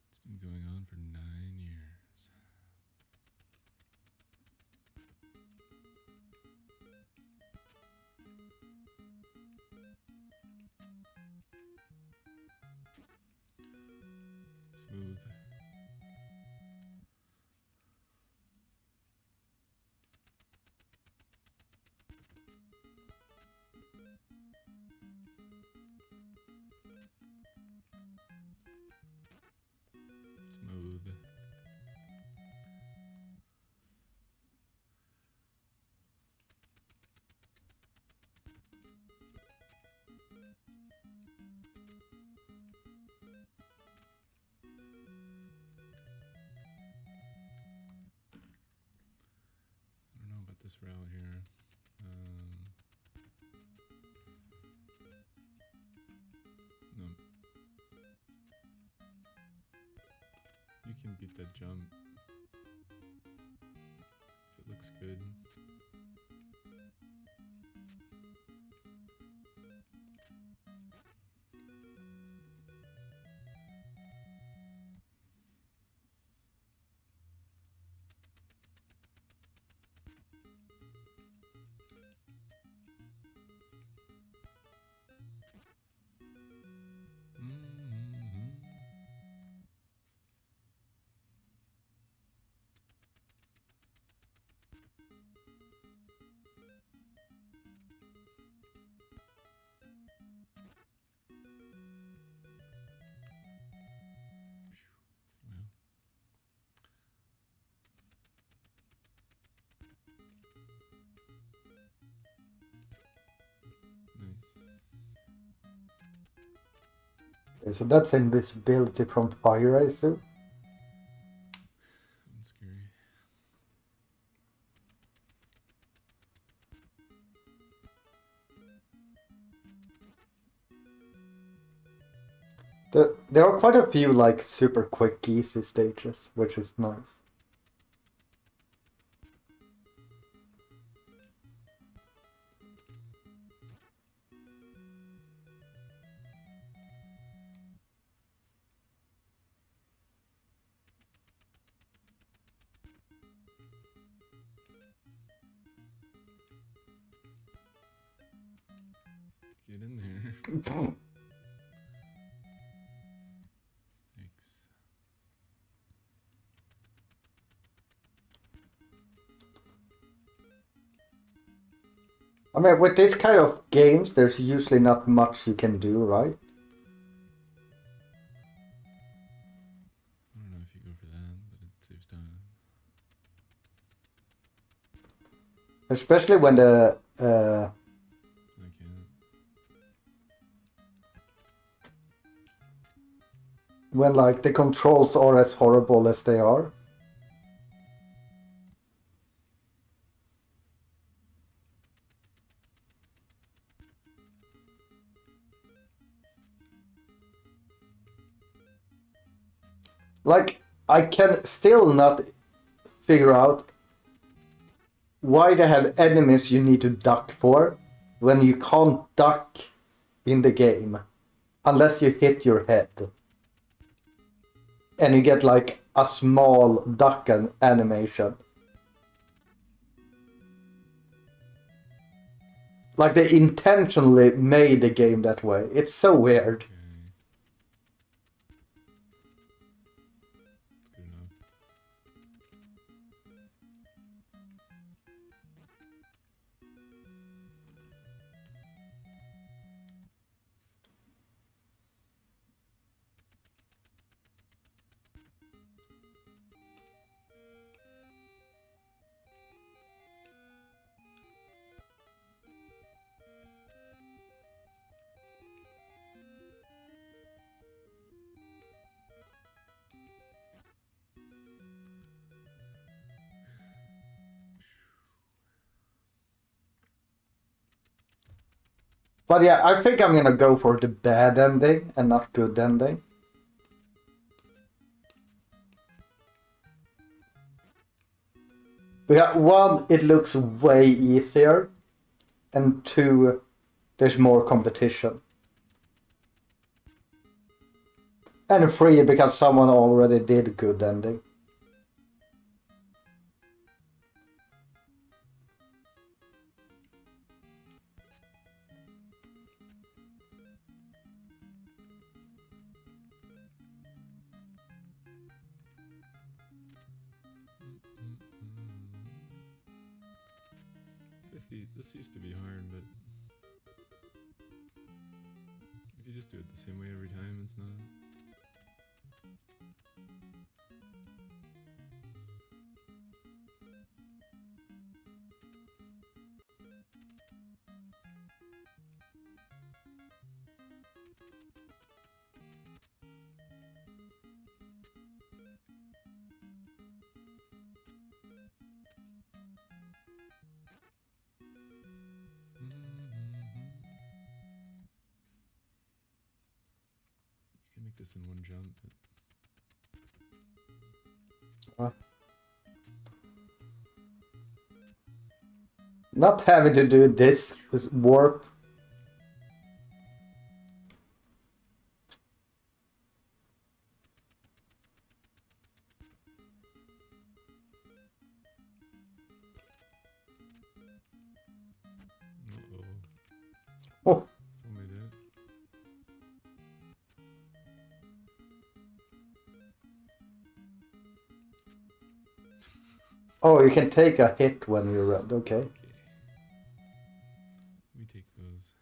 F: It's been going on for 9 years. Smooth. Smooth. I don't know about this route here. No. You can beat that jump. If it looks good. Well. Nice.
E: Okay, so that's invisibility from fire, I assume.
F: That's scary.
E: There are quite a few like super quick easy stages, which is nice.
F: Get in there. Thanks.
E: I mean, with this kind of games, there's usually not much you can do, right?
F: I don't know if you go for that, but it saves time.
E: Especially when the
F: I can't.
E: when like the controls are as horrible as they are. Like, I can still not figure out why they have enemies you need to duck for when you can't duck in the game unless you hit your head. And you get like a small duck animation. Like they intentionally made the game that way. It's so weird.
F: Okay. It's good enough.
E: But yeah, I think I'm gonna go for the bad ending and not good ending. Yeah, one, it looks way easier, and two, there's more competition. And three, because someone already did good ending.
F: This used to be hard, but if you just do it the same way every time, it's not. You can make this in one jump.
E: Not having to do this warp. Oh.
F: Only that.
E: Oh, you can take a hit when you run. Okay.
F: We take those.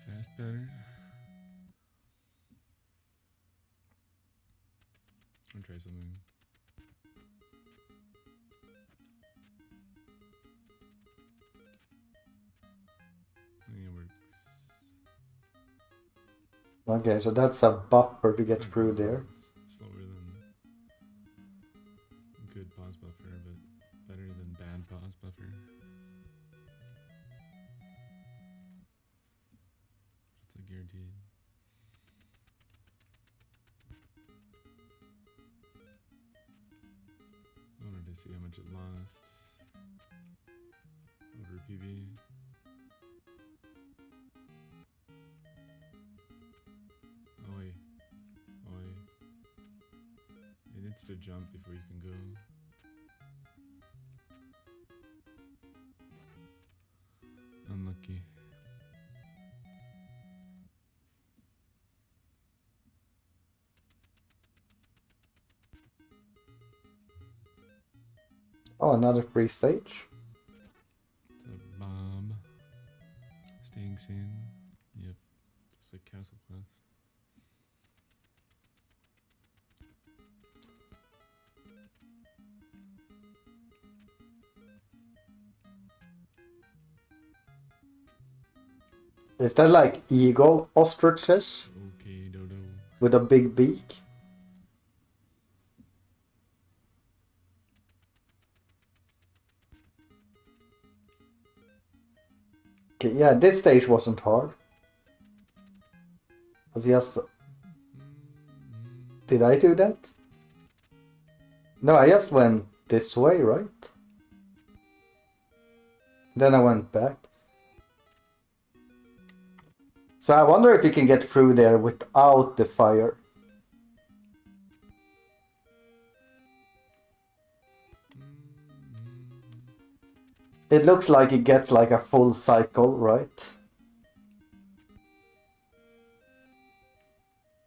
F: Fast better. I'll try something. I think it works.
E: Okay, so that's a buffer to get through there.
F: Slower than good pause buffer, but better than bad pause buffer. It's like guaranteed. I wanted to see how much it lost over PB. Oi. Oi. It needs to jump before you can go. Unlucky.
E: Oh, another free stage.
F: It's a bomb. Staying sane. Yep. Just like Castle Quest.
E: Is that like eagle ostriches
F: Okay, Dodo.
E: with a big beak? Okay, yeah, this stage wasn't hard. It was just... Did I do that? No, I just went this way, right? Then I went back. So I wonder if you can get through there without the fire. It looks like it gets like a full cycle, right?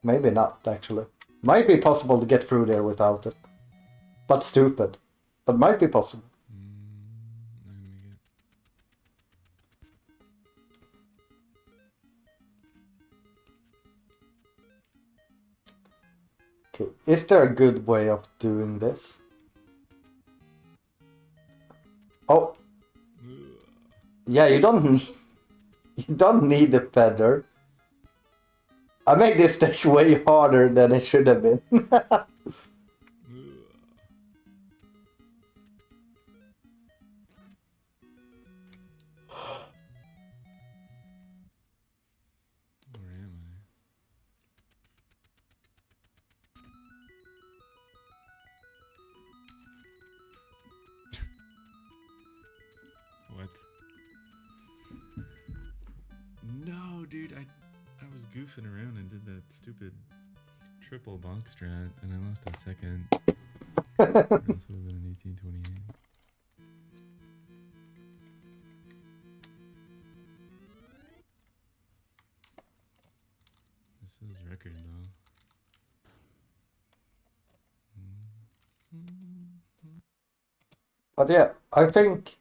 E: Maybe not, actually. Might be possible to get through there without it. But stupid. But might be possible.
F: Not gonna make it.
E: Okay, is there a good way of doing this? Oh, yeah, you don't need the feather. I made this stage way harder than it should have been.
F: Where am I? What? No, dude, I was goofing around and did that stupid triple bonk strat, and I lost a second. It also would have been an 1828. This is record though.
E: But yeah, I think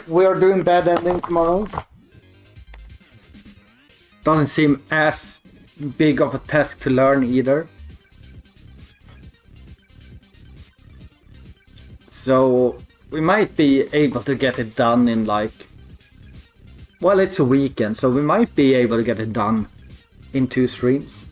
E: we are doing bad ending tomorrow.
A: Doesn't seem as big of a task to learn either. So we might be able to get it done in like... Well, it's a weekend, so we might be able to get it done in 2 streams.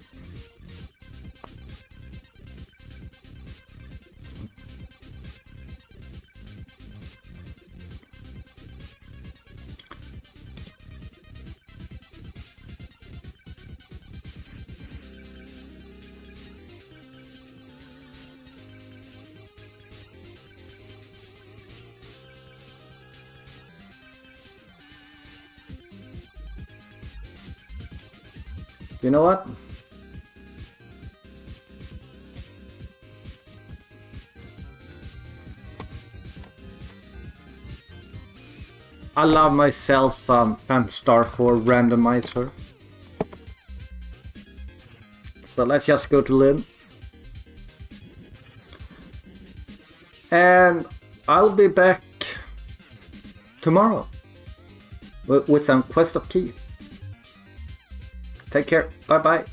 A: You know what? I love myself some Star Core randomizer. So let's just go to Lynn. And I'll be back tomorrow with some Quest of Key. Take care. Bye bye.